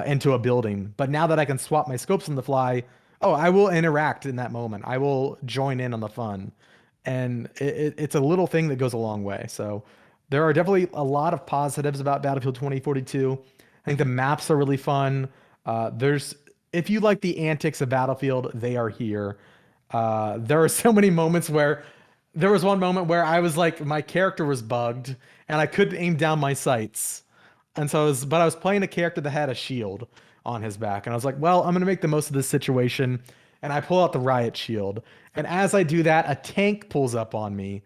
into a building. But now that I can swap my scopes on the fly, I will interact in that moment. I will join in on the fun. And it's a little thing that goes a long way. So there are definitely a lot of positives about Battlefield 2042. I think the maps are really fun. If you like the antics of Battlefield, they are here. There are so many moments where there was one moment where I was like, my character was bugged and I couldn't aim down my sights. And so but I was playing a character that had a shield on his back. And I was like, well, I'm going to make the most of this situation. and I pull out the riot shield. And as I do that, a tank pulls up on me.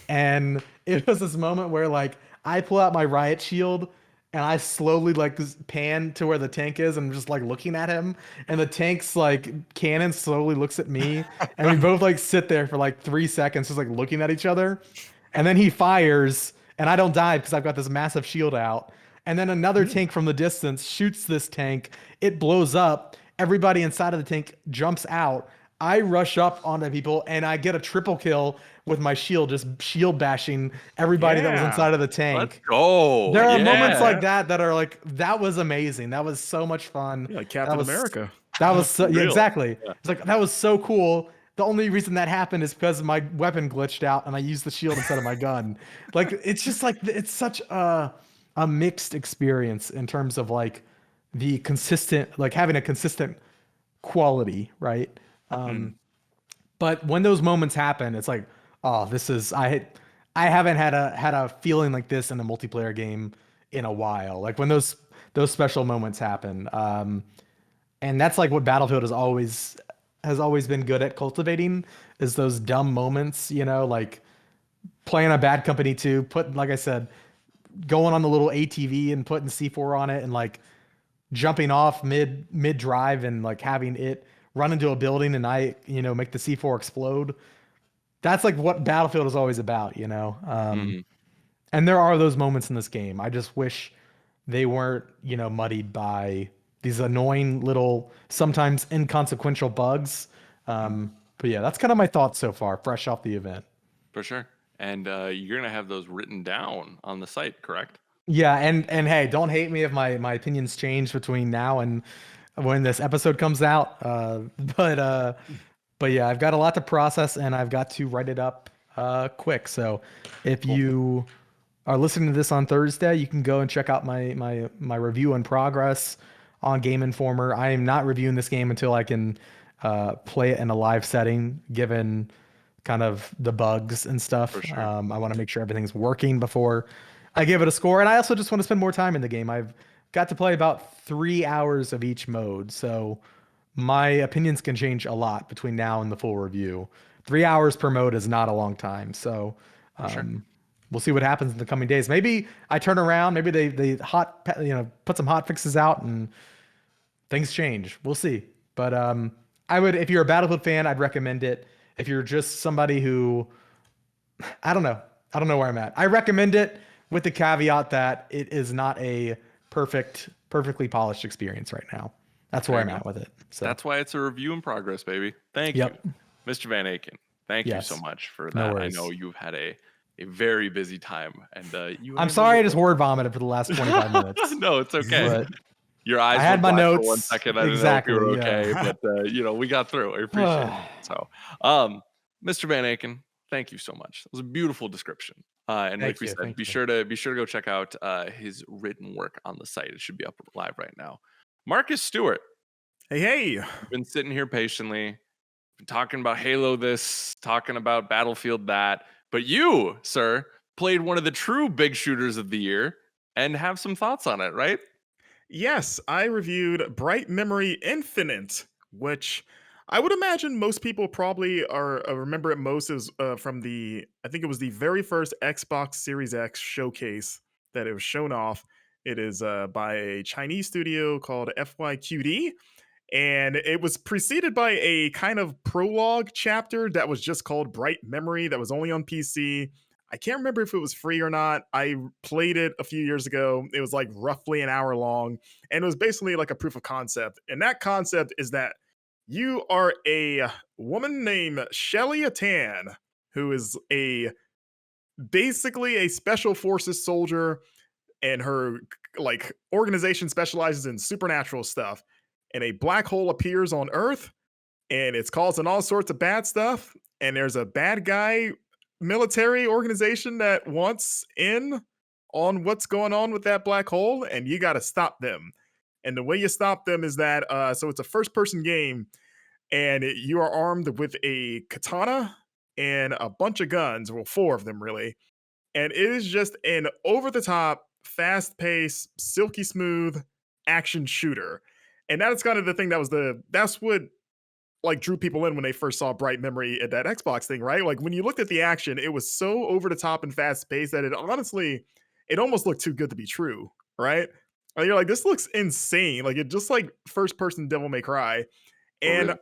And it was this moment where like I pull out my riot shield and I slowly like pan to where the tank is and I'm just like looking at him. And the tank's like cannon slowly looks at me. And we both like sit there for like 3 seconds just like looking at each other. And then he fires and I don't die because I've got this massive shield out. And then another tank from the distance shoots this tank. It blows up. Everybody inside of the tank jumps out. I rush up onto people and I get a triple kill with my shield, just shield bashing everybody that was Yeah. inside of the Let's tank. go. There are Yeah. moments like that are like, that was amazing. That was so much fun. Yeah, like That Captain was America. That was so, yeah, Real. exactly. Yeah. It's like that was so cool. The only reason that happened is because my weapon glitched out and I used the shield instead of my gun. Like it's just like it's such a mixed experience in terms of like the consistent, like having a consistent quality, right? But when those moments happen, it's like, oh, this is I haven't had a feeling like this in a multiplayer game in a while. Like when those special moments happen. And that's like what Battlefield has always been good at cultivating is those dumb moments, you know, like playing a Bad Company 2, like I said, going on the little ATV and putting C4 on it and like jumping off mid drive and like having it run into a building and make the C4 explode. That's like what Battlefield is always about, you know. And there are those moments in this game. I just wish they weren't, muddied by these annoying little, sometimes inconsequential bugs. But yeah, that's kind of my thoughts so far, fresh off the event. For sure. And you're gonna have those written down on the site, correct? Yeah, and hey, don't hate me if my opinions change between now and when this episode comes out. But yeah, I've got a lot to process and I've got to write it up quick. So if you are listening to this on Thursday, you can go and check out my review in progress on Game Informer. I am not reviewing this game until I can play it in a live setting, given kind of the bugs and stuff. For sure. I want to make sure everything's working before I give it a score. And I also just want to spend more time in the game. I've got to play about 3 hours of each mode. So my opinions can change a lot between now and the full review. 3 hours per mode is not a long time. So we'll see what happens in the coming days. Maybe I turn around, maybe they put some hot fixes out and things change. We'll see. But if you're a Battlefield fan, I'd recommend it. If you're just somebody who, I don't know where I'm at. I recommend it with the caveat that it is not a perfectly polished experience right now. That's where I'm at with it. So That's why it's a review in progress, baby. Thank Yep. you, Mr. Van Aken. Thank you so Yes. much for No that. I worries. know you've had a very busy time, and I'm sorry I just word vomited for the last 25 minutes. No, it's okay. But Your eyes I had went my black for notes. 1 second. I didn't Exactly, know if you were yeah. okay, but we got through. I appreciate it. So, Mr. Van Aken, thank you so much. It was a beautiful description. And Thank like we you, said, thank be you. sure to go check out his written work on the site. It should be up live right now. Marcus Stewart, Hey. you've been sitting here patiently, been talking about Halo this, talking about Battlefield that, but you, sir, played one of the true big shooters of the year and have some thoughts on it, right? Yes, I reviewed Bright Memory Infinite, which I would imagine most people probably remember it most as from I think it was the very first Xbox Series X showcase that it was shown off. It is by a Chinese studio called FYQD, and it was preceded by a kind of prologue chapter that was just called Bright Memory that was only on PC. I can't remember if it was free or not. I played it a few years ago. It was like roughly an hour long, and it was basically like a proof of concept. And that concept is that you are a woman named Shelly Tan, who is basically a special forces soldier, and her like organization specializes in supernatural stuff. And a black hole appears on Earth, and it's causing all sorts of bad stuff. And there's a bad guy military organization that wants in on what's going on with that black hole, and you got to stop them. And the way you stop them is that so it's a first person game, and you are armed with a katana and a bunch of guns, well, 4 of them really. And it is just an over the top, fast paced, silky smooth action shooter. And that's kind of the thing that's what like drew people in when they first saw Bright Memory at that Xbox thing, right? Like when you looked at the action, it was so over the top and fast paced that it almost looked too good to be true, right? Like you're like, this looks insane. Like it just like first person Devil May Cry. Oh, And really?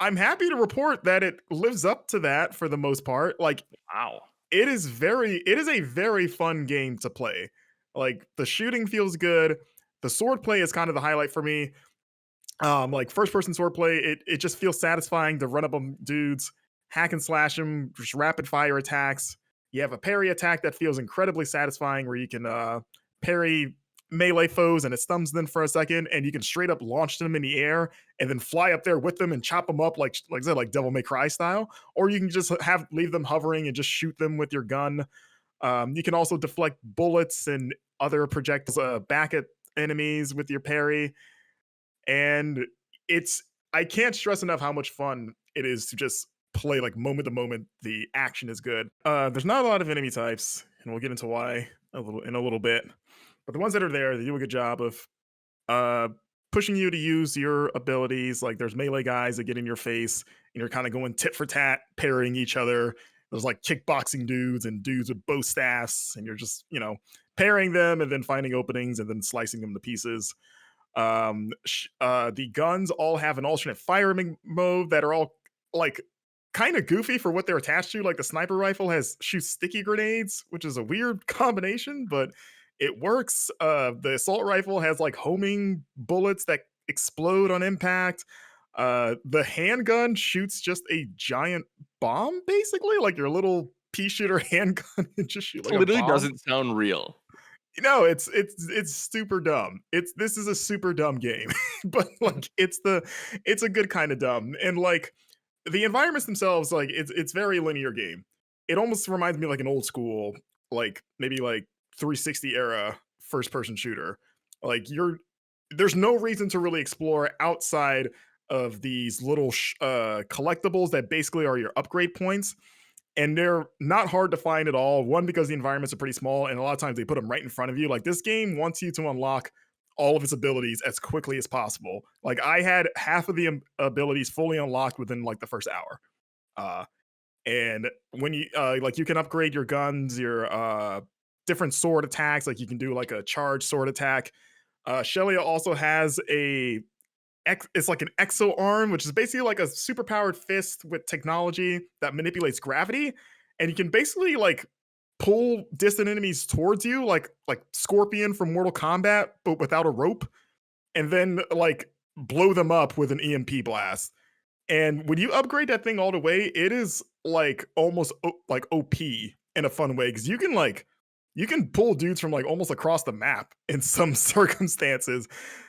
I'm happy to report that it lives up to that for the most part. Like Wow. it is a very fun game to play. Like the shooting feels good. The sword play is kind of the highlight for me. Like first person sword play, it just feels satisfying to run up on dudes, hack and slash them, just rapid fire attacks. You have a parry attack that feels incredibly satisfying where you can parry melee foes and it stuns them for a second, and you can straight up launch them in the air and then fly up there with them and chop them up like I said, like Devil May Cry style. Or you can just leave them hovering and just shoot them with your gun. You can also deflect bullets and other projectiles back at enemies with your parry. And I can't stress enough how much fun it is to just play like moment to moment. The action is good. There's not a lot of enemy types, and we'll get into why in a little bit. But the ones that are there, they do a good job of pushing you to use your abilities. Like there's melee guys that get in your face, and you're kind of going tit for tat, parrying each other. There's like kickboxing dudes and dudes with bow staffs, and you're just parrying them and then finding openings and then slicing them to pieces. The guns all have an alternate firing mode that are all like kind of goofy for what they're attached to. Like the sniper rifle shoots sticky grenades, which is a weird combination, but it works. The assault rifle has like homing bullets that explode on impact. The handgun shoots just a giant bomb, basically, like your little pea shooter handgun. It just shoot like It literally a bomb. doesn't sound real. No, it's super dumb. This is a super dumb game, but like it's a good kind of dumb. And like the environments themselves, like it's very linear game. It almost reminds me of like an old school, like maybe like 360 era first person shooter. Like there's no reason to really explore outside of these little collectibles that basically are your upgrade points. And they're not hard to find at all. One, because the environments are pretty small, and a lot of times they put them right in front of you. Like this game wants you to unlock all of its abilities as quickly as possible. Like I had half of the abilities fully unlocked within like the first hour. And when you like, you can upgrade your guns, your different sword attacks. Like you can do like a charge sword attack. Shelia also has it's like an exo arm, which is basically like a super powered fist with technology that manipulates gravity, and you can basically like pull distant enemies towards you, like Scorpion from Mortal Kombat, but without a rope, and then like blow them up with an EMP blast. And when you upgrade that thing all the way, it is like almost like OP in a fun way, because you can pull dudes from like almost across the map in some circumstances.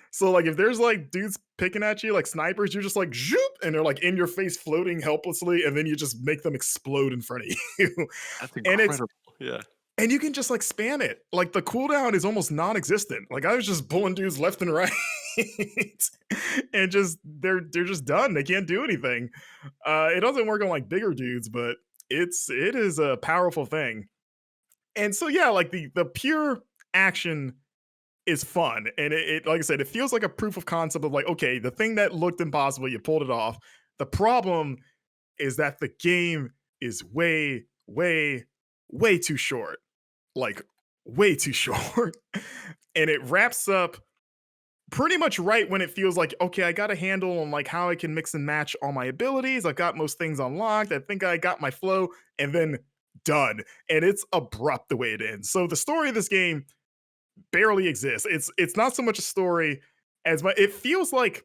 So like if there's like dudes picking at you like snipers, you're just like zoop, and they're like in your face floating helplessly, and then you just make them explode in front of you. That's And incredible. Yeah. and you can just like spam it. Like the cooldown is almost non-existent. Like I was just pulling dudes left and right. And just they're just done. They can't do anything. It doesn't work on like bigger dudes, but it is a powerful thing. And so yeah, like the pure action is fun, and it like I said, it feels like a proof of concept of like, okay, the thing that looked impossible, you pulled it off. The problem is that the game is way too short, like way too short. And it wraps up pretty much right when it feels like, okay, I got a handle on like how I can mix and match all my abilities. I got most things unlocked. I think I got my flow, and then done. And it's abrupt the way it ends. So the story of this game barely exists. It's not so much a story as it feels like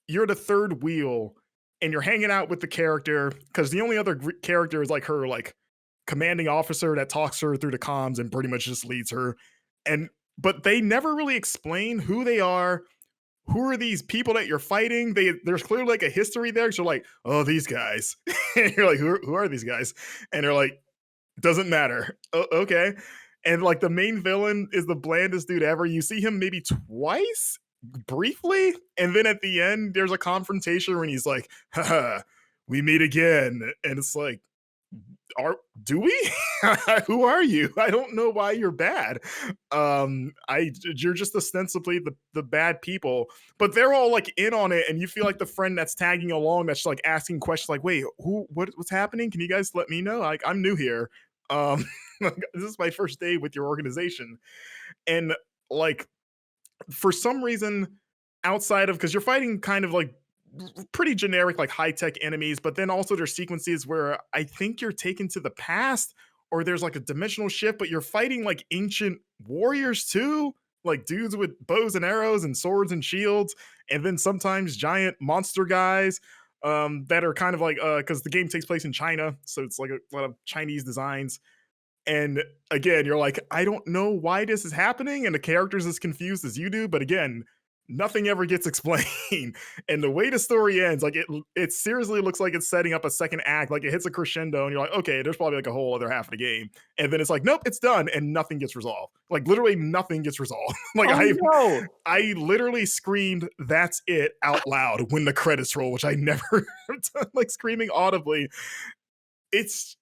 you're the third wheel and you're hanging out with the character, because the only other character is like her like commanding officer that talks her through the comms and pretty much just leads her. But they never really explain who they are. Who are these people that you're fighting? There's clearly like a history there. So you're like, oh, these guys. And you're like, who are these guys? And they're like, doesn't matter. Okay. And like the main villain is the blandest dude ever. You see him maybe twice, briefly, and then at the end there's a confrontation when he's like, haha, we meet again. And it's like, Do we? Who are you? I don't know why you're bad. You're just ostensibly the bad people, but they're all like in on it, and you feel like the friend that's tagging along, that's like asking questions like, "Wait, what's happening? Can you guys let me know? Like, I'm new here. Um, this is my first day with your organization." And like, for some reason, outside of, because you're fighting kind of like pretty generic, like high tech enemies, but then also there's sequences where I think you're taken to the past, or there's like a dimensional shift, but you're fighting like ancient warriors too, like dudes with bows and arrows and swords and shields, and then sometimes giant monster guys that are kind of like, because the game takes place in China, so it's like a lot of Chinese designs. And again, you're like, I don't know why this is happening, and the character's as confused as you do. But again, nothing ever gets explained. And the way the story ends, like it seriously looks like it's setting up a second act. Like it hits a crescendo, and you're like, okay, there's probably like a whole other half of the game. And then it's like, nope, it's done, and nothing gets resolved. Like literally nothing gets resolved. Like I literally screamed, "That's it," out loud when the credits roll, which I never have done, like screaming audibly. It's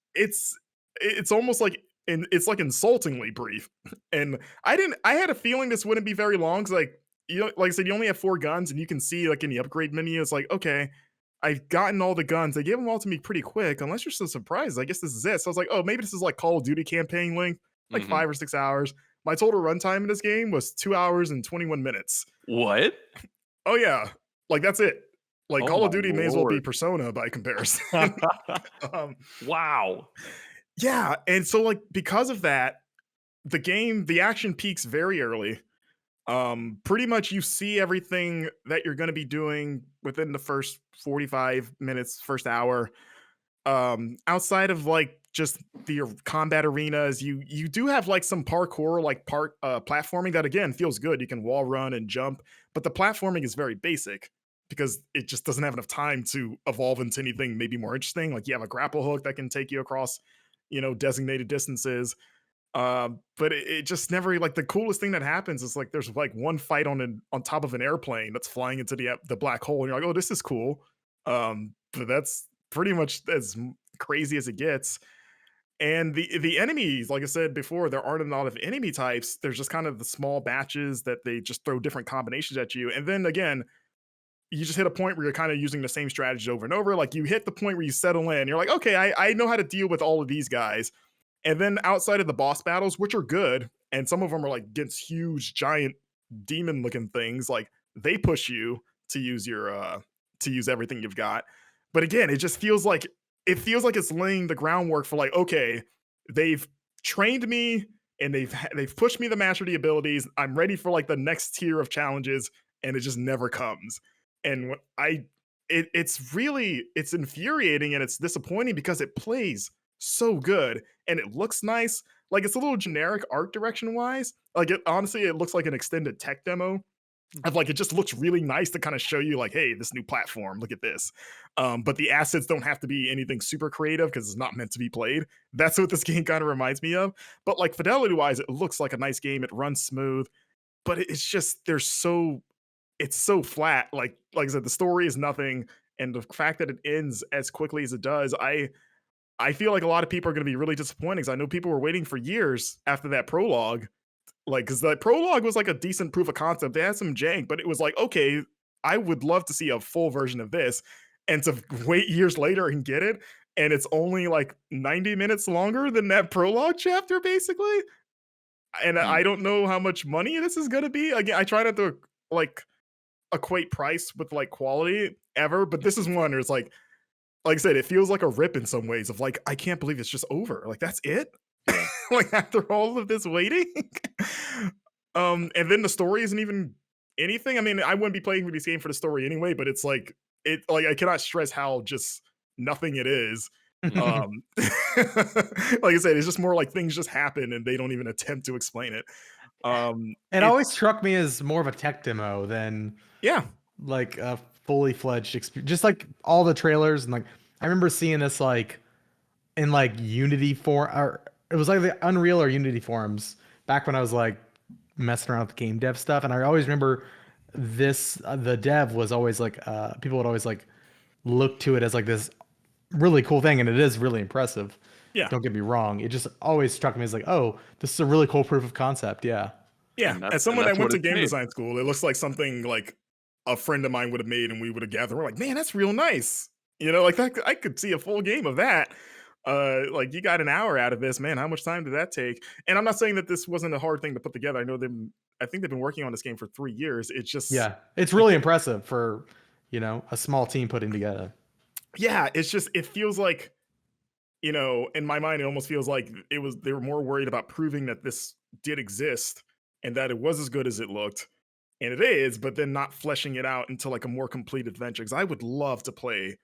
almost like, and it's like insultingly brief. And I had a feeling this wouldn't be very long, because like, you know, like I said, you only have 4 guns, and you can see like in the upgrade menu, it's like, okay, I've gotten all the guns. They gave them all to me pretty quick, unless you're so surprised. I guess this is it. So I was like, oh, maybe this is like Call of Duty campaign length, like 5 or 6 hours. My total runtime in this game was 2 hours and 21 minutes. What? Oh yeah, like that's it. Like Oh Call of my Duty may as well be Lord. Persona by comparison. Wow. Yeah, and so like because of that, the action peaks very early. Pretty much you see everything that you're going to be doing within the first 45 minutes, first hour. Outside of like just the combat arenas, you do have like some parkour, like platforming that again feels good. You can wall run and jump, but the platforming is very basic because it just doesn't have enough time to evolve into anything maybe more interesting. Like you have a grapple hook that can take you across, designated distances. But it just never, like the coolest thing that happens is like there's like one fight on top of an airplane that's flying into the black hole, and you're like, oh, this is cool. But that's pretty much as crazy as it gets. And the enemies, like I said before, there aren't a lot of enemy types. There's just kind of the small batches that they just throw different combinations at you. And then again, you just hit a point where you're kind of using the same strategy over and over. Like you hit the point where you settle in, you're like, okay, I know how to deal with all of these guys. And then outside of the boss battles, which are good, and some of them are like against huge, giant demon looking things, like they push you to use everything you've got. But again, it just feels like it's laying the groundwork for like, okay, they've trained me and they've pushed me to master the abilities. I'm ready for like the next tier of challenges, and it just never comes. And it's infuriating and it's disappointing because it plays so good and it looks nice. Like it's a little generic art direction wise. Like honestly, it looks like an extended tech demo of like, it just looks really nice to kind of show you like, hey, this new platform, look at this. But the assets don't have to be anything super creative because it's not meant to be played. That's what this game kind of reminds me of. But like fidelity wise, it looks like a nice game. It runs smooth, but it's just it's so flat. Like I said, the story is nothing, and the fact that it ends as quickly as it does, I feel like a lot of people are going to be really disappointed because I know people were waiting for years after that prologue. Like, because the prologue was like a decent proof of concept. They had some jank, but it was like, okay, I would love to see a full version of this. And to wait years later and get it, and it's only like 90 minutes longer than that prologue chapter, basically. And I don't know how much money this is going to be. Again, I try not to like equate price with like quality ever, but this is one where it's like I said, it feels like a rip in some ways of like, I can't believe it's just over. Like, that's it? Yeah. Like, after all of this waiting? And then the story isn't even anything. I mean, I wouldn't be playing this game for the story anyway, but it's like, I cannot stress how just nothing it is. Like I said, it's just more like things just happen and they don't even attempt to explain it. It always struck me as more of a tech demo than like a fully fledged experience. Just like all the trailers, and like I remember seeing this like in like Unity or it was like the Unreal or Unity forums back when I was like messing around with game dev stuff, and I always remember this the dev was always like people would always like look to it as like this really cool thing, and it is really impressive. Yeah. Don't get me wrong. It just always struck me as like, oh, this is a really cool proof of concept. Yeah. Yeah, And as someone that's that went what to it's game made. design school, it looks like something like a friend of mine would have made, and we would have gathered. We're like, man, that's real nice. You know, like that, I could see a full game of that. Like you got an hour out of this, man. How much time did that take? And I'm not saying that this wasn't a hard thing to put together. I know them. I think they've been working on this game for 3 years. It's just, Yeah. It's really impressive for, a small team putting together. yeah, it's just, it feels like, in my mind, it almost feels like they were more worried about proving that this did exist and that it was as good as it looked. And it is, but then not fleshing it out into like a more complete adventure. Because I would love to play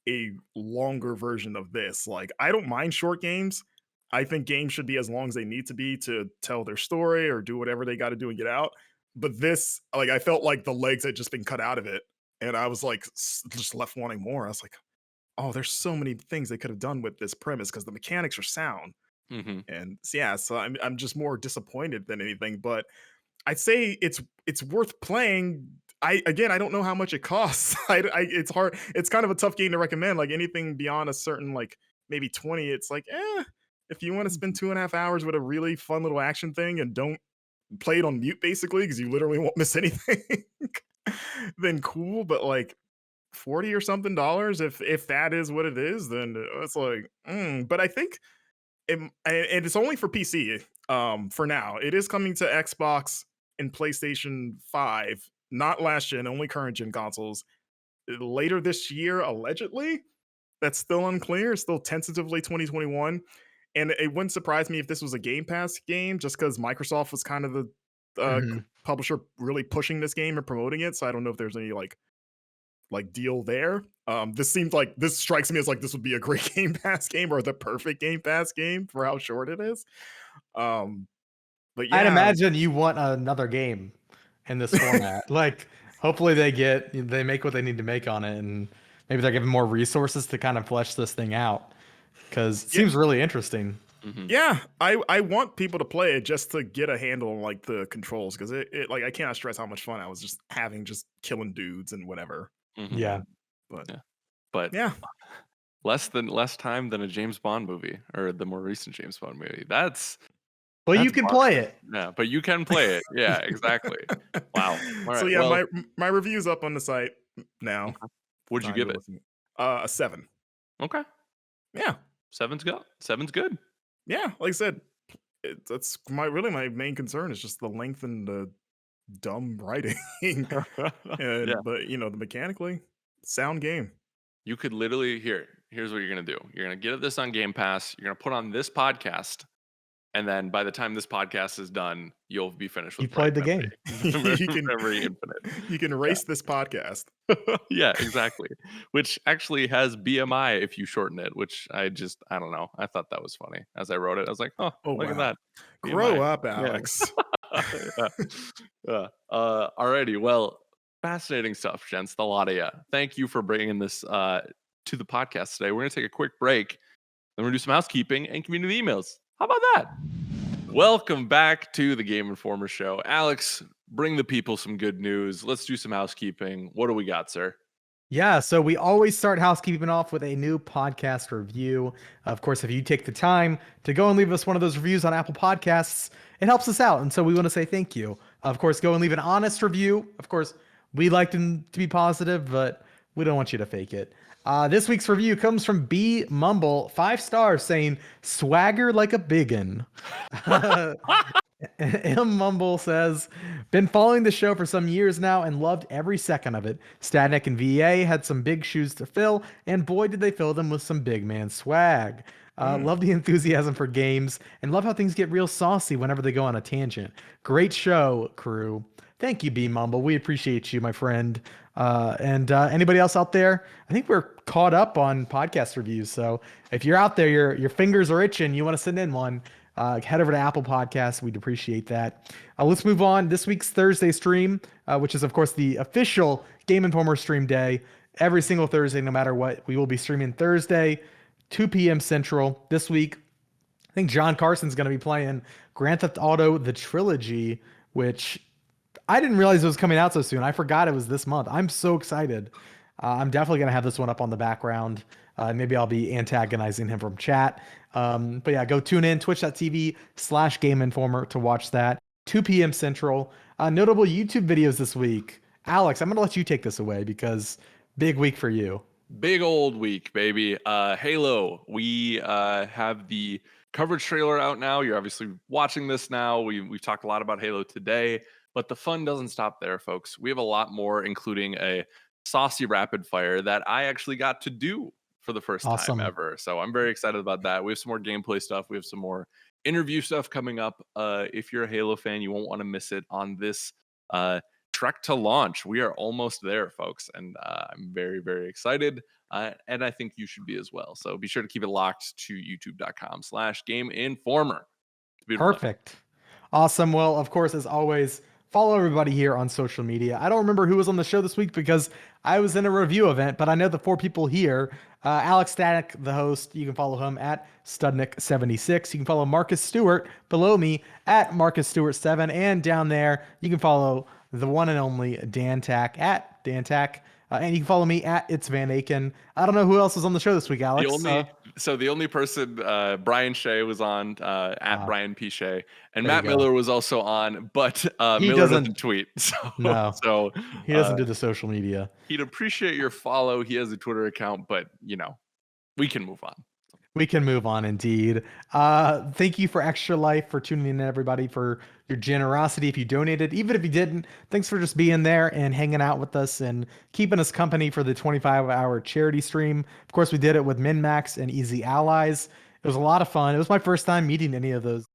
a longer version of this. Like, I don't mind short games. I think games should be as long as they need to be to tell their story or do whatever they got to do and get out. But this, like, I felt like the legs had just been cut out of it. And I was like, just left wanting more. I was like, oh, there's so many things they could have done with this premise because the mechanics are sound. Mm-hmm. And yeah, so I'm just more disappointed than anything. But I'd say it's worth playing. I don't know how much it costs. It's hard. It's kind of a tough game to recommend. Like anything beyond a certain like maybe 20, it's like if you want to spend 2.5 hours with a really fun little action thing and don't play it on mute basically because you literally won't miss anything, then cool. But like 40 or something dollars, if that is what it is, then it's like. But I think and it's only for PC. For now, it is coming to Xbox and PlayStation 5, not last gen, only current gen consoles later this year, allegedly. That's still unclear. It's still tentatively 2021. And it wouldn't surprise me if this was a Game Pass game, just because Microsoft was kind of the publisher really pushing this game and promoting it. So I don't know if there's any like deal there. This strikes me as like this would be a great Game Pass game or the perfect Game Pass game for how short it is. But yeah, I'd imagine you want another game in this format. Like, hopefully they make what they need to make on it, and maybe they're giving more resources to kind of flesh this thing out because it seems really interesting. Mm-hmm. Yeah, I want people to play it just to get a handle on like the controls because it like I cannot stress how much fun I was just having just killing dudes and whatever. Mm-hmm. Yeah. But Yeah, less time than a James Bond movie or the more recent James Bond movie. Well, you That's can fun. play it. Yeah, but you can play it. Yeah, exactly. Wow. All So right, yeah, well- my review's up on the site now. What'd you give it? A 7. Okay, Yeah, 7's good. 7's good. yeah. Like I said, that's my main concern is just the length and the dumb writing. And, Yeah. But the mechanically sound game. You could literally here's what you're gonna do. You're gonna get this on Game Pass. You're gonna put on this podcast, and then by the time this podcast is done, you'll be finished with. You played the game. Memory Infinite. You can erase this podcast. Yeah, exactly. Which actually has BMI if you shorten it. Which I don't know. I thought that was funny as I wrote it. I was like, oh look at wow. that. Grow BMI. up, Alex. Yeah. Alrighty. Well, fascinating stuff, gents. The lot of ya. Thank you for bringing this to the podcast today. We're gonna take a quick break. Then we're gonna do some housekeeping and community emails. How about that? Welcome back to the Game Informer Show. Alex, bring the people some good news. Let's do some housekeeping. What do we got, sir? Yeah, so we always start housekeeping off with a new podcast review. Of course, if you take the time to go and leave us one of those reviews on Apple Podcasts, it helps us out. And so we want to say thank you. Of course, go and leave an honest review. Of course, we like them to be positive, but we don't want you to fake it. This week's review comes from B Mumble, 5 stars, saying swagger like a biggin. M Mumble says, been following the show for some years now and loved every second of it. Static and VA had some big shoes to fill, and boy did they fill them with some big man swag. Love the enthusiasm for games and love how things get real saucy whenever they go on a tangent. Great show, crew. Thank you, B Mumble. We appreciate you, my friend. And anybody else out there? I think we're caught up on podcast reviews. So if you're out there, your fingers are itching, you want to send in one, head over to Apple Podcasts. We'd appreciate that. Let's move on. This week's Thursday stream, which is, of course, the official Game Informer stream day. Every single Thursday, no matter what, we will be streaming Thursday, 2 p.m. Central. This week, I think John Carson's going to be playing Grand Theft Auto, the trilogy, which I didn't realize it was coming out so soon. I forgot it was this month. I'm so excited. I'm definitely going to have this one up on the background. Maybe I'll be antagonizing him from chat. But yeah, go tune in, twitch.tv/Game Informer to watch that. 2 p.m. Central. Notable YouTube videos this week. Alex, I'm going to let you take this away because big week for you. Big old week, baby. Halo. We have the coverage trailer out now. You're obviously watching this now. We've talked a lot about Halo today, but the fun doesn't stop there, folks. We have a lot more, including a saucy rapid fire that I actually got to do for the first Awesome. time ever. So I'm very excited about that. We have some more gameplay stuff. We have some more interview stuff coming up. If you're a Halo fan, you won't want to miss it on this trek to launch. We are almost there, folks, and I'm very, very excited, and I think you should be as well. So be sure to keep it locked to youtube.com/Game Informer. Perfect. Awesome. Well, of course, as always, follow everybody here on social media. I don't remember who was on the show this week because I was in a review event, but I know the 4 people here. Alex Static, the host, you can follow him at Studnick76. You can follow Marcus Stewart below me at Marcus Stewart7. And down there, you can follow the one and only Dan Tack at Dan Tack. And you can follow me at It's Van Aken. I don't know who else was on the show this week, Alex. The only person, Brian Shea was on at Brian P. Shea, and There you Matt go. Miller was also on, but He Miller doesn't- doesn't tweet. So, No. so He doesn't do the social media. he'd appreciate your follow. He has a Twitter account, but we can move on. We can move on indeed. Thank you for Extra Life for tuning in, everybody, for your generosity. If you donated, even if you didn't, thanks for just being there and hanging out with us and keeping us company for the 25-hour charity stream. Of course, we did it with MinMax and Easy Allies. It was a lot of fun. It was my first time meeting any of those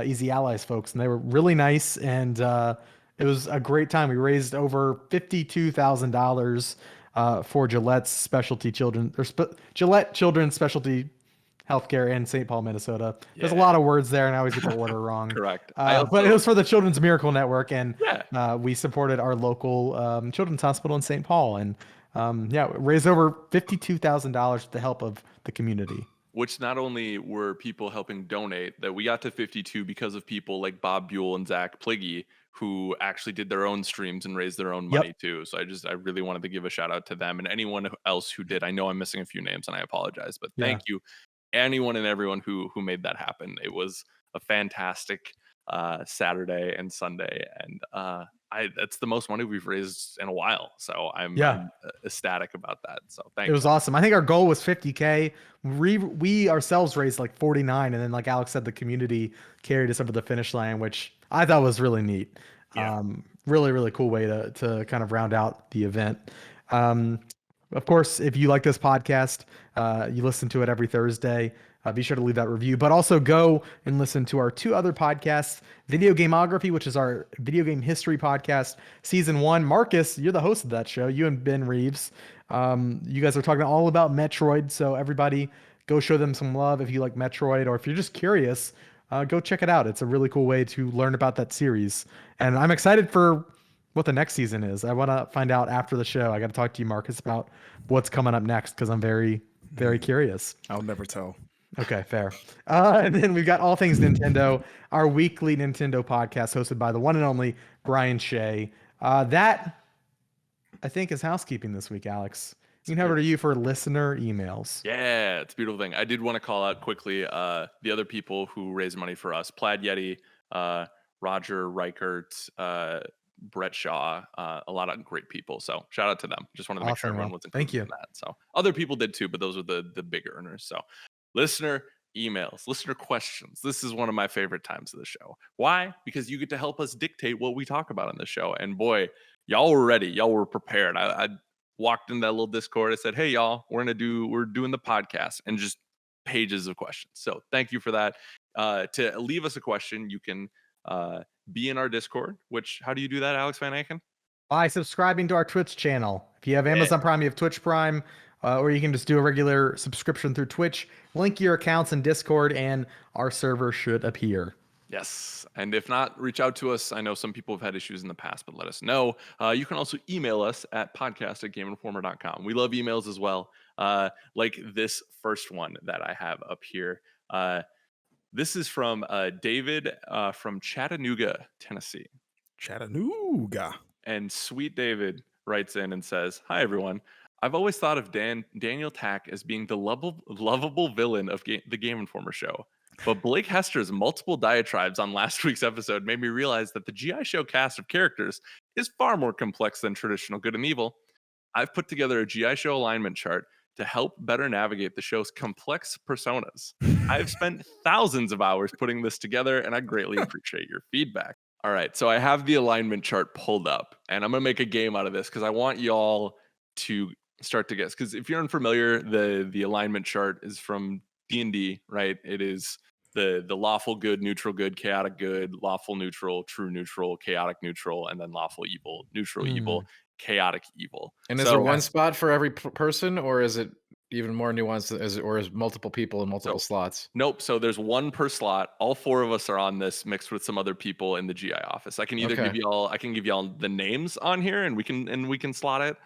Easy Allies folks, and they were really nice. And it was a great time. We raised over $52,000 for Gillette's specialty children or Gillette Children's Specialty Healthcare in St. Paul, Minnesota. There's a lot of words there, and I always get the order wrong. Correct. But it was for the Children's Miracle Network, and Yeah. we supported our local children's hospital in St. Paul, and raised over $52,000 with the help of the community. Which not only were people helping donate, that we got to 52 because of people like Bob Buell and Zach Pliggy, who actually did their own streams and raised their own money too. So I really wanted to give a shout out to them and anyone else who did. I know I'm missing a few names and I apologize, but thank you anyone and everyone who made that happen. It was a fantastic Saturday and Sunday, and that's the most money we've raised in a while. So I'm ecstatic about that. So thanks. It was awesome. I think our goal was 50K. We ourselves raised like 49, and then like Alex said, the community carried us over the finish line, which I thought was really neat. Really, really cool way to kind of round out the event. Of course, if you like this podcast, you listen to it every Thursday, be sure to leave that review, but also go and listen to our 2 other podcasts, Video Gameography, which is our video game history podcast, season 1. Marcus, you're the host of that show. You and Ben Reeves. You guys are talking all about Metroid. So everybody go show them some love. If you like Metroid, or if you're just curious, go check it out. It's a really cool way to learn about that series. And I'm excited for what the next season is. I want to find out after the show. I got to talk to you, Marcus, about what's coming up next, because I'm very, very curious. I'll never tell. Okay, fair. And then we've got All Things Nintendo, our weekly Nintendo podcast hosted by the one and only Brian Shea. That, I think, is housekeeping this week, Alex. You can head over to you for listener emails. Yeah, it's a beautiful thing. I did want to call out quickly the other people who raised money for us: Plaid Yeti, Roger Reichert, Brett Shaw, a lot of great people. So shout out to them. Just wanted to make sure everyone was included in that. So other people did too, but those were the big earners. So listener emails, listener questions. This is one of my favorite times of the show. Why? Because you get to help us dictate what we talk about on the show. And boy, y'all were ready. Y'all were prepared. I walked in that little Discord. I said, hey, y'all, we're doing the podcast, and just pages of questions. So thank you for that. To leave us a question, you can be in our Discord, which, how do you do that, Alex Van Aken? By subscribing to our Twitch channel. If you have Amazon Prime, you have Twitch Prime, or you can just do a regular subscription through Twitch. Link your accounts in Discord, and our server should appear. Yes. And if not, reach out to us. I know some people have had issues in the past, but let us know. You can also email us at podcast@gameinformer.com. We love emails as well. Like this first one that I have up here. This is from David from Chattanooga, Tennessee. Chattanooga. And sweet David writes in and says, hi, everyone. I've always thought of Daniel Tack as being the lovable villain of the Game Informer show. But Blake Hester's multiple diatribes on last week's episode made me realize that the GI Show cast of characters is far more complex than traditional good and evil. I've put together a GI Show alignment chart to help better navigate the show's complex personas. I've spent thousands of hours putting this together, and I greatly appreciate your feedback. All right, so I have the alignment chart pulled up, and I'm going to make a game out of this because I want y'all to start to guess. Because if you're unfamiliar, the alignment chart is from D&D, right? It is the lawful good, neutral good, chaotic good, lawful neutral, true neutral, chaotic neutral, and then lawful evil, neutral evil, chaotic evil. And is there one spot for every person, or is it even more nuanced? Or is multiple people in multiple slots? Nope. So there's one per slot. All four of us are on this, mixed with some other people in the GI office. I can either give y'all the names on here, and we can slot it.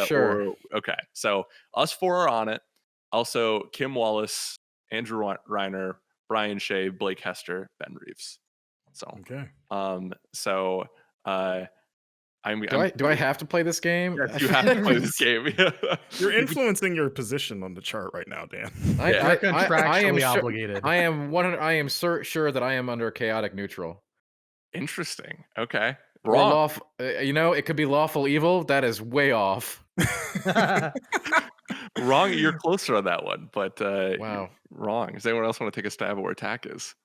Sure. Okay. So us four are on it. Also, Kim Wallace, Andrew Reiner, Brian Shea, Blake Hester, Ben Reeves. So okay. Do I have to play this game? Yes, you have to play this game. You're influencing your position on the chart right now, Dan. I am obligated. I am sure that I am under chaotic neutral. Interesting. Okay. Wrong. It could be lawful evil. That is way off. Wrong. You're closer on that one, but wow. Wrong. Does anyone else want to take a stab at where Tack is?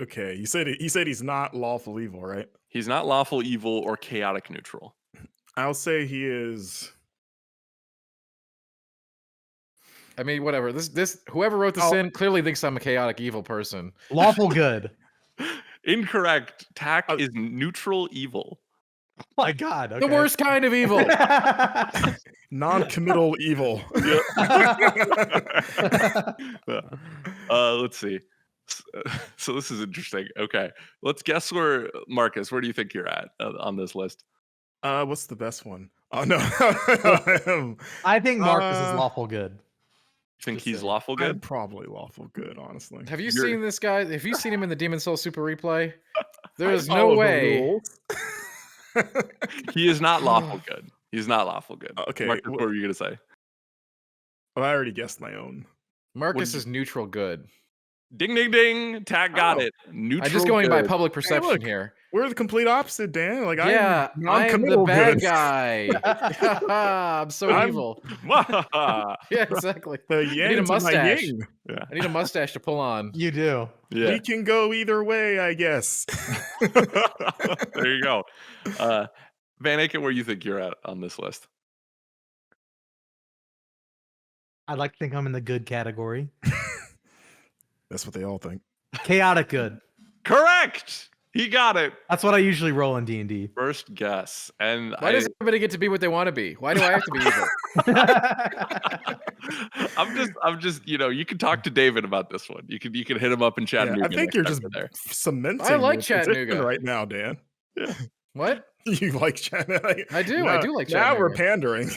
Okay, he said he's not lawful evil, right? He's not lawful evil or chaotic neutral. I'll say he is. I mean, whatever. This whoever wrote this in clearly thinks I'm a chaotic evil person. Lawful good. Incorrect. Tack is neutral evil. Oh my God. Okay. The worst kind of evil. Non-committal evil. Let's see. So this is interesting. Okay, let's guess where Marcus. Where do you think you're at on this list? What's the best one? Oh no. I think Marcus is lawful good. You think he's lawful good? I'm probably lawful good, honestly. Have you seen this guy? Have you seen him in the Demon Soul Super Replay? There is no way. He is not lawful good. He's not lawful good. Okay, Marcus, what were you gonna say? Well, I already guessed my own. Marcus is neutral good. Ding, ding, ding. Tack got it. Neutral. I'm just going by good. Public perception look, here. We're the complete opposite, Dan. Like, yeah, I'm the bad guy. I'm so evil. Yeah, exactly. The I need a mustache. Yeah. I need a mustache to pull on. You do. Yeah. We can go either way, I guess. There you go. Van Aken, where you think you're at on this list? I'd like to think I'm in the good category. That's what they all think. Chaotic good. Correct. He got it. That's what I usually roll in D&D. First guess. And why does everybody get to be what they want to be? Why do I have to be evil? I'm just, you can talk to David about this one. You can hit him up in Chattanooga. I think you're just cementing. I like Chattanooga right now, Dan. Yeah. What? You like Chattanooga? I do. I do like Now Chattanooga. we're pandering.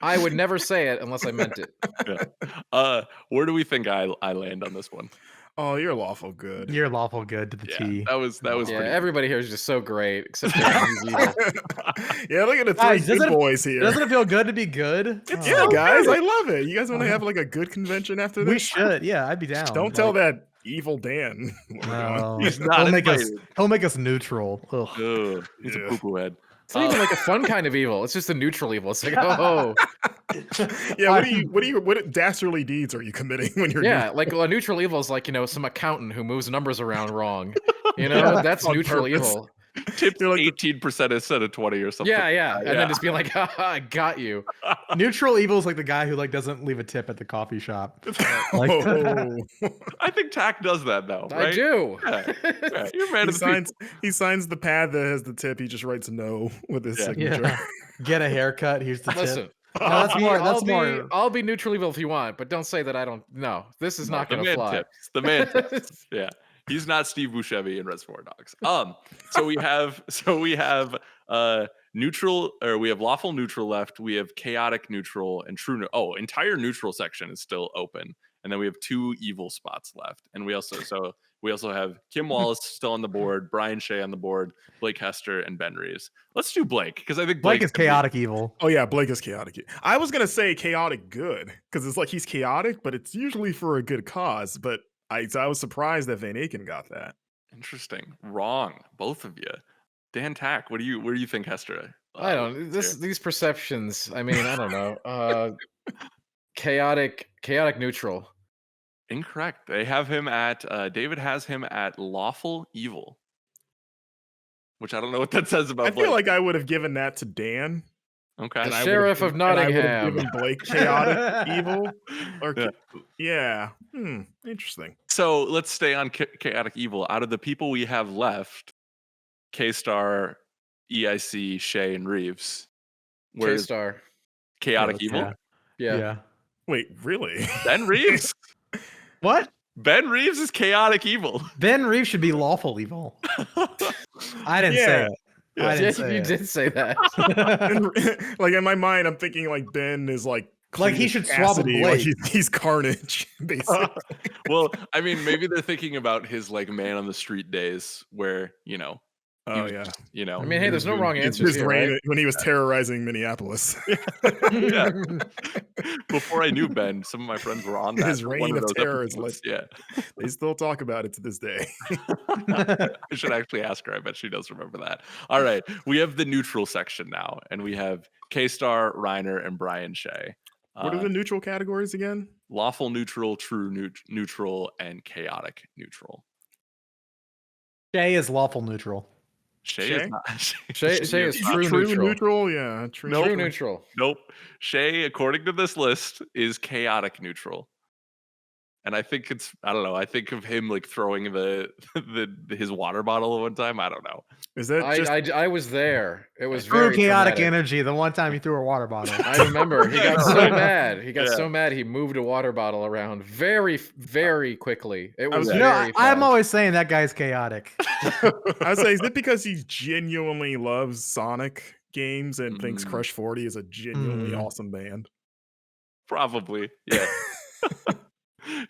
I would never say it unless I meant it. Yeah. Where do we think I land on this one? Oh, you're lawful good. You're lawful good to the T. That was yeah. pretty Everybody here is just so great, except he's evil. Yeah, look at the three good boys here. Doesn't it feel good to be good? Yeah, guys, I love it. You guys want to have like a good convention after this? We should. Yeah, I'd be down. Don't tell that evil Dan. No, He's not he'll make us neutral. Ugh. He's a poo-poo head. It's not even like a fun kind of evil. It's just a neutral evil. It's like, oh. Yeah, what dastardly deeds are you committing when you're like a neutral evil is like, some accountant who moves numbers around wrong. That's neutral evil. Tipped 18% instead of 20 or something. Yeah. And then just being like, I got you. Neutral evil is like the guy who doesn't leave a tip at the coffee shop. I think Tack does that though. Right? I do. Yeah. You're man of the people. He signs the pad that has the tip. He just writes no with his signature. Yeah. Get a haircut. Here's the tip. No, that's more. I'll be neutral evil if you want, but don't say that I don't. No, this is not going to fly. Tips. The man tips. Yeah. He's not Steve Buscemi in Reservoir Dogs. So we have neutral, or we have lawful neutral left. We have chaotic neutral and true. Entire neutral section is still open, and then we have 2 evil spots left. And we also We also have Kim Wallace still on the board, Brian Shea on the board, Blake Hester, and Ben Reeves. Let's do Blake because I think Blake is could be- chaotic evil. Oh yeah, Blake is chaotic. I was gonna say chaotic good because it's like he's chaotic, but it's usually for a good cause. But I was surprised that Van Aken got that. Interesting. Wrong, both of you. Dan Tack, where do you think Hester? I don't. These perceptions. I mean, I don't know. Chaotic neutral. Incorrect. They have him at David has him at lawful evil, which I don't know what that says about. I Blake. feel like I would have given that to Dan. Okay. And I Sheriff would've of given- and I would've Nottingham. given Blake chaotic evil. Or Yeah. yeah. Interesting. So let's stay on chaotic evil. Out of the people we have left, K-Star, EIC, Shea, and Reeves. Where's K-Star. chaotic Yeah, evil? Yeah. Wait, really? Ben Reeves. What? Ben Reeves is chaotic evil. Ben Reeves should be lawful evil. I didn't say Yeah. it. I didn't say you it. did say that. Like in my mind, I'm thinking like Ben is like Like, he Cletus should swap with Cassidy, like Blake. he's Carnage, basically. Well, I mean, maybe they're thinking about his like man on the street days where, he Oh was yeah, just, you know. I mean, hey, there's no wrong It's answers his here, reign right? when he was terrorizing Minneapolis. Yeah. Before I knew Ben, some of my friends were on that. His one reign of those terror is episodes. Yeah. They still talk about it to this day. I should actually ask her. I bet she does remember that. All right. We have the neutral section now, and we have K-Star, Reiner, and Brian Shea. What are the neutral categories again? Lawful neutral, true neutral, and chaotic neutral. Shea is lawful neutral. Shea Shay? is not. Shea is true True neutral. neutral, yeah. True Nope. True neutral. Nope. Shea, according to this list, is chaotic neutral. And I think I don't know. I think of him like throwing his water bottle one time. I don't know. Is that just I was there. It was True very chaotic traumatic. energy. The one time he threw a water bottle. I remember he got so mad. He got Yeah. so mad he moved a water bottle around very, very quickly. It was was- You know, very I'm fast. always saying that guy's chaotic. I was saying, is it because he genuinely loves Sonic games and thinks Mm. Crush 40 is a genuinely Mm. awesome band? Probably. Yeah.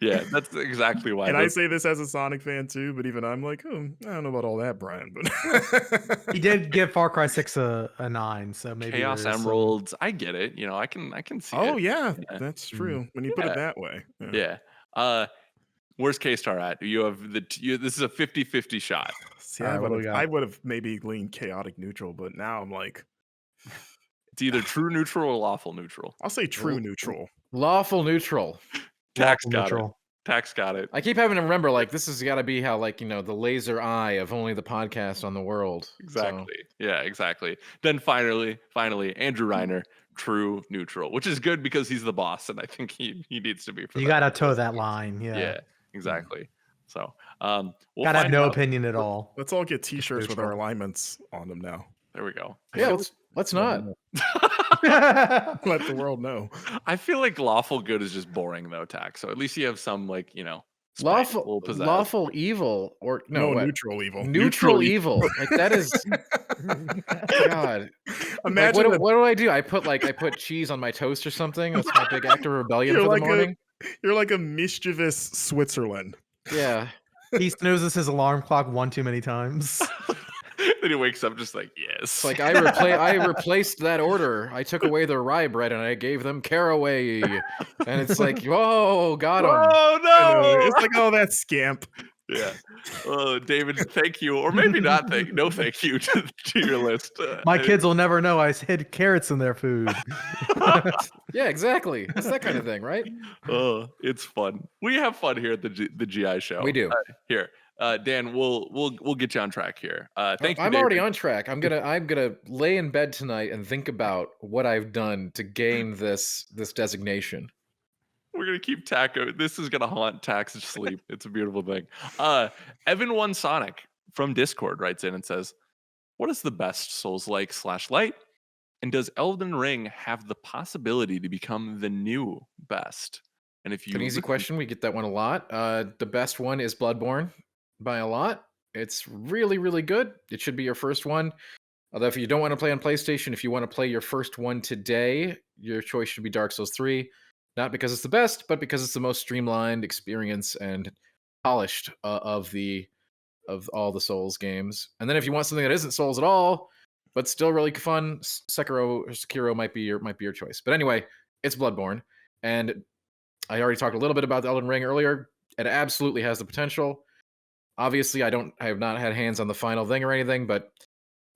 Yeah, that's exactly why. And I Those- say this as a Sonic fan too, but even I'm like, I don't know about all that, Brian. But He did give Far Cry 6 a 9, so maybe Chaos there is some- Emeralds. I get it. I can see oh it. yeah, Yeah. that's true. When you put Yeah. it that way, Yeah. Where's K-Star at? You have this is a 50-50 shot. See, All right, what do we got? I would have maybe leaned chaotic neutral, but now I'm like, It's either true neutral or lawful neutral. I'll say true neutral. Lawful neutral. Tax lawful got neutral. it. Tax got it. I keep having to remember, like, this has got to be how, like, the laser eye of only the podcast on the world. So, Exactly. Yeah, exactly. Then finally, Andrew Reiner, true neutral, which is good because he's the boss, and I think he needs to be. For You that. gotta toe that line. Yeah. Yeah, exactly. So, we'll Gotta have find no out. opinion at all. Let's all get T-shirts with our Neutral. alignments on them now. There we go. yeah, let's not. Let the world know. I feel like lawful good is just boring though, Tax. So at least you have some like Lawful, pizzazz. lawful evil, or no, what? neutral evil. Neutral evil. Like that is God. Like, Imagine what do I do? I put cheese on my toast or something. That's my big act of rebellion You're for like the a- morning. you're like a mischievous Switzerland. Yeah. He snoozes his alarm clock one too many times. Then he wakes up just like yes. It's like I replaced that order. I took away their rye bread and I gave them caraway. And it's like, whoa, got him. oh I know, no! it's like, oh, that scamp. Yeah. David, thank you, or maybe not. Thank you to your list. My kids will never know I hid carrots in their food. Yeah, exactly. It's that kind of thing, right? Oh, it's fun. We have fun here at the GI show. We do. Here, Dan, we'll get you on track here. Thank you. I'm David. already on track. I'm gonna lay in bed tonight and think about what I've done to gain this designation. We're gonna keep Taco. This is gonna haunt Tax's sleep. It's a beautiful thing. Evan One Sonic from Discord writes in and says, "What is the best Souls-like /light? And does Elden Ring have the possibility to become the new best?" And if you An easy question. We get that one a lot. The best one is Bloodborne by a lot. It's really, really good. It should be your first one. Although if you don't want to play on PlayStation, if you want to play your first one today, your choice should be Dark Souls 3. Not because it's the best, but because it's the most streamlined experience and polished of all the Souls games. And then if you want something that isn't Souls at all, but still really fun, Sekiro might be your choice. But anyway, it's Bloodborne, and I already talked a little bit about the Elden Ring earlier. It absolutely has the potential. Obviously, I have not had hands on the final thing or anything, but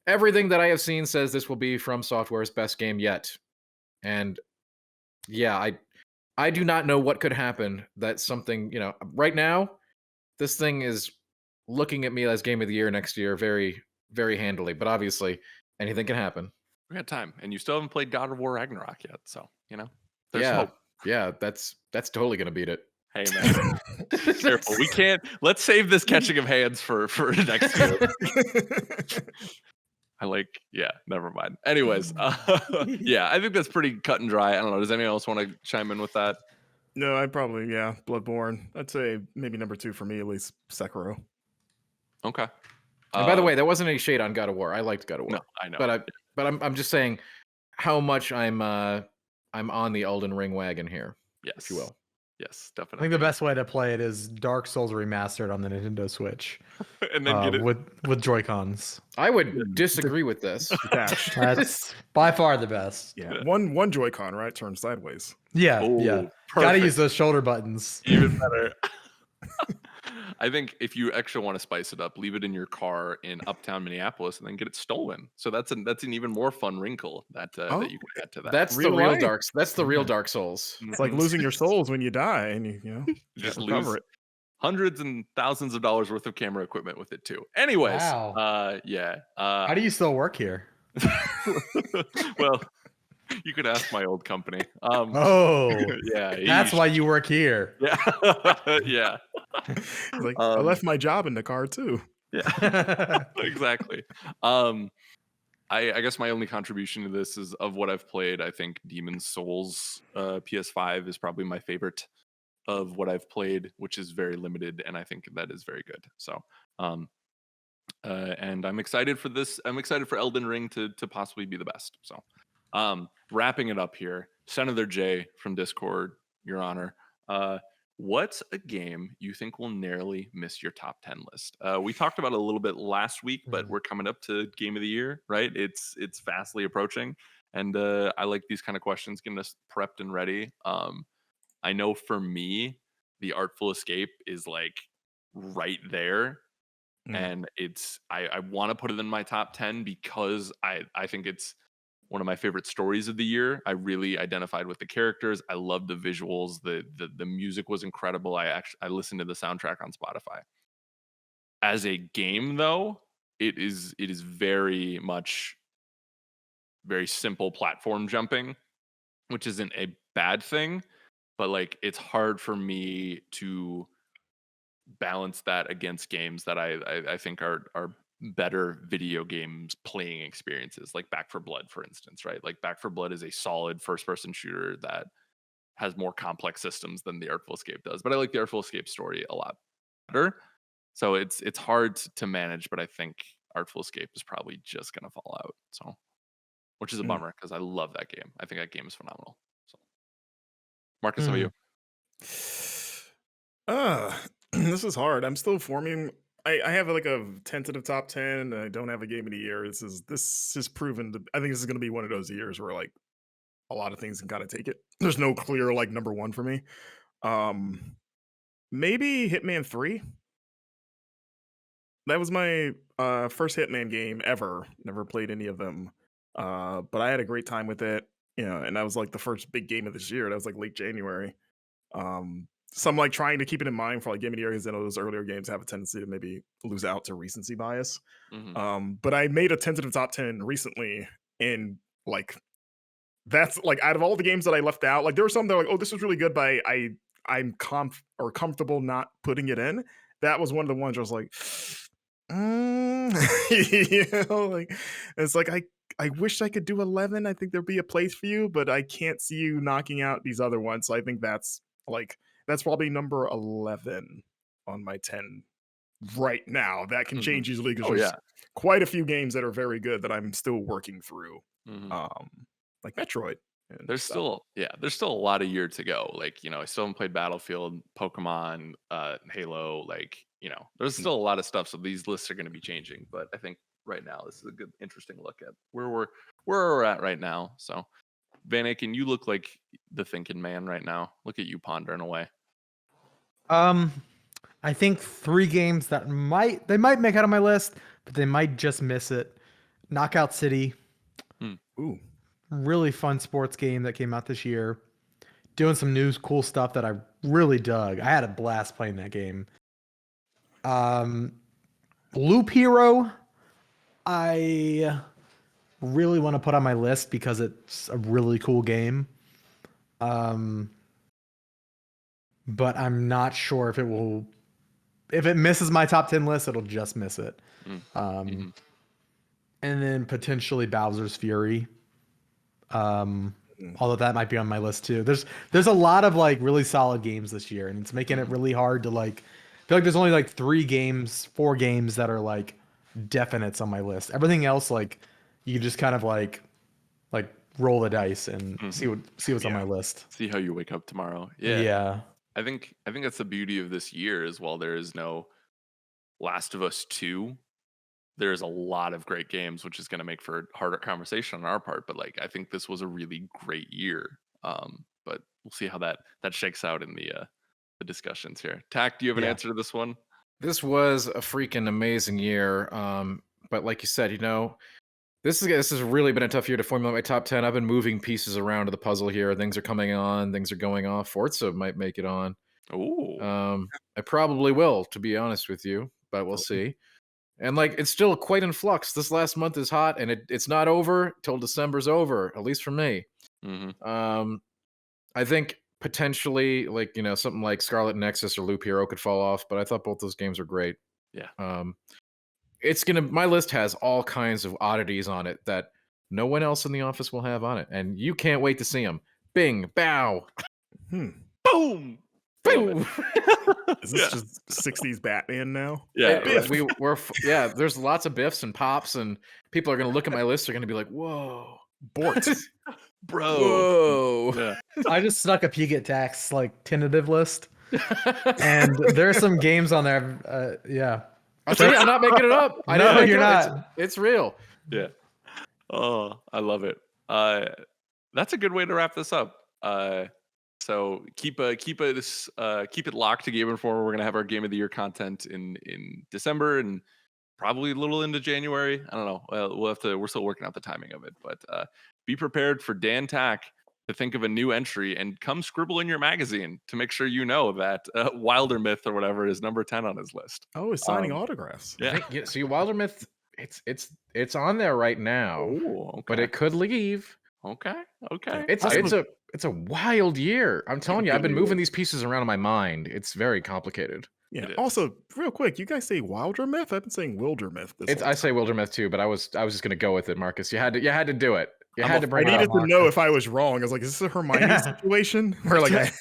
everything that I have seen says this will be From Software's best game yet. And yeah, I do not know what could happen that something, right now, this thing is looking at me as game of the year next year very, very handily. But obviously, anything can happen. We got time, and you still haven't played God of War Ragnarok yet, so there's hope. Yeah, that's totally gonna beat it. Hey man, careful. We can't. Let's save this catching of hands for next year. Never mind. Anyways, yeah, I think that's pretty cut and dry. I don't know. Does anyone else want to chime in with that? No, I'd probably Bloodborne. I'd say maybe number 2 for me, at least Sekiro. Okay. And by the way, there wasn't any shade on God of War. I liked God of War. No, I know. But I'm just saying how much I'm on the Elden Ring wagon here, if you will. Yes, I definitely. think the best way to play it is Dark Souls Remastered on the Nintendo Switch, and then get it with Joy-Cons. I would disagree with this. That's by far the best. Yeah, one Joy-Con, right, turns sideways. Yeah, Oh, yeah. Got to use those shoulder buttons. Even better. I think if you actually want to spice it up, leave it in your car in Uptown Minneapolis, and then get it stolen. So that's an even more fun wrinkle that you can add to that. That's Real the real life. Dark. That's the real Dark Souls. It's like losing your souls when you die, and you just recover lose it. hundreds and thousands of dollars worth of camera equipment with it too. Anyways, Wow. yeah. How do you still work here? Well, you could ask my old company. Yeah, That's why you work here. Yeah, yeah. Like I left my job in the car too. Yeah, exactly. I guess my only contribution to this is of what I've played. I think Demon's Souls PS5 is probably my favorite of what I've played, which is very limited, and I think that is very good. So, and I'm excited for this. I'm excited for Elden Ring to possibly be the best. So, wrapping it up here, Senator J from Discord, Your Honor. What's a game you think will narrowly miss your top 10 list? We talked about it a little bit last week, but we're coming up to Game of the Year, right? It's fastly approaching, and I like these kind of questions, getting us prepped and ready. I know for me, The Artful Escape is like right there, and I want to put it in my top 10 because I think it's one of my favorite stories of the year. I really identified with the characters. I loved the visuals. The music was incredible. I listened to the soundtrack on Spotify. As a game, though, it is very much very simple platform jumping, which isn't a bad thing, but like it's hard for me to balance that against games that I think are better video games playing experiences, like Back 4 Blood, for instance, right? Like Back 4 Blood is a solid first-person shooter that has more complex systems than The Artful Escape does, but I like The Artful Escape story a lot better. So it's hard to manage, but I think Artful Escape is probably just gonna fall out. So, which is a bummer because I love that game. I think that game is phenomenal. So, Marcus, how about you? This is hard. I'm still forming. I have like a tentative top 10. And I don't have a game of the year. This is proven to. I think this is going to be one of those years where like a lot of things can kind of take it. There's no clear like number one for me. Maybe Hitman 3. That was my first Hitman game ever. Never played any of them, but I had a great time with it. And that was like the first big game of this year. That was like late January. So I'm like trying to keep it in mind for like game of the year because I know those earlier games have a tendency to maybe lose out to recency bias. But I made a tentative top 10 recently, and like that's like out of all the games that I left out, like there were some that were like, oh, this was really good, but I'm comfortable not putting it in. That was one of the ones where I was like, like it's like I wish I could do 11. I think there'd be a place for you, but I can't see you knocking out these other ones. So I think that's probably number 11 on my 10 right now. That can change easily because there's quite a few games that are very good that I'm still working through. Like Metroid. and There's stuff. there's still a lot of year to go. Like, I still haven't played Battlefield, Pokemon, Halo, like, there's Mm. still a lot of stuff. So these lists are going to be changing. But I think right now this is a good, interesting look at where we're at right now. So Van Aken, you look like the thinking man right now. Look at you pondering away. I think 3 games that might make out of my list, but they might just miss it. Knockout City, Ooh, really fun sports game that came out this year. Doing some new cool stuff that I really dug. I had a blast playing that game. Loop Hero, I really want to put on my list because it's a really cool game. But I'm not sure if it will. If it misses my top 10 list, it'll just miss it. And then potentially Bowser's Fury. Although that might be on my list too. There's a lot of like really solid games this year, and it's making it really hard to like. I feel like there's only like 4 games that are like definites on my list. Everything else, like, you just kind of like roll the dice and see what's on my list. See how you wake up tomorrow. Yeah. Yeah. I think that's the beauty of this year as well. There is no Last of Us 2. There's a lot of great games, which is going to make for harder conversation on our part. But like, I think this was a really great year. But we'll see how that shakes out in the discussions here. Tack, do you have an answer to this one? This was a freaking amazing year. But like you said, this has really been a tough year to formulate my top 10. I've been moving pieces around to the puzzle here. Things are coming on, things are going off. Forza might make it on. Oh, I probably will, to be honest with you, but we'll see. And like, it's still quite in flux. This last month is hot, and it's not over till December's over, at least for me. I think potentially, like, something like Scarlet Nexus or Loop Hero could fall off, but I thought both those games are great. Yeah. My list has all kinds of oddities on it that no one else in the office will have on it, and you can't wait to see them. Bing, bow, boom. boom. Is this just 60s Batman now? Yeah. There's lots of biffs and pops, and people are gonna look at my list. They're gonna be like, "Whoa, Bort. Bro. whoa!" Yeah. I just snuck a peek at Tack's like tentative list, and there's some games on there. Yeah. I'm not making it up. I No, didn't make you're it up. not. It's real. Yeah. Oh, I love it. That's a good way to wrap this up. So keep it locked to Game Informer. We're gonna have our Game of the Year content in December and probably a little into January. I don't know. We're still working out the timing of it, but be prepared for Dan Tack to think of a new entry and come scribble in your magazine to make sure that Wilder Myth or whatever is number 10 on his list. Oh, he's signing autographs. Yeah. See, Wilder Myth, it's on there right now, okay. but it could leave. Okay. It's a wild year. I'm telling you, I've been moving these pieces around in my mind. It's very complicated. Yeah. Also, real quick, you guys say Wilder Myth? I've been saying Wildermyth. I say Wildermyth too, but I was just gonna go with it, Marcus. You had to do it. You had to bring I it needed up. to know if I was wrong. I was like, is this a Hermione situation? Where like I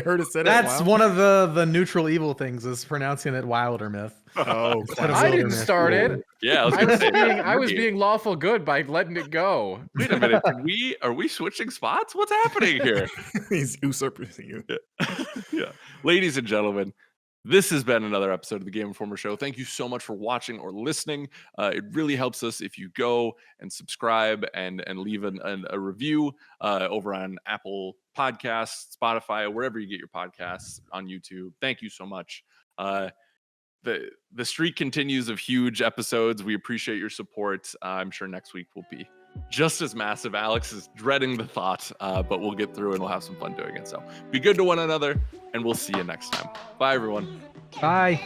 heard it said That's it. one of the neutral evil things is pronouncing it Wilder Myth. Oh, Instead of I didn't Wilderness. start it. Yeah, I was being lawful good by letting it go. Wait a minute. Are we switching spots? What's happening here? He's usurping you. Yeah. Ladies and gentlemen, this has been another episode of the Game Informer Show. Thank you so much for watching or listening. It really helps us if you go and subscribe and leave a review over on Apple Podcasts, Spotify, wherever you get your podcasts, on YouTube. Thank you so much. The streak continues of huge episodes. We appreciate your support. I'm sure next week will be just as massive. Alex is dreading the thought, but we'll get through and we'll have some fun doing it. So be good to one another, and we'll see you next time. Bye, everyone. Bye.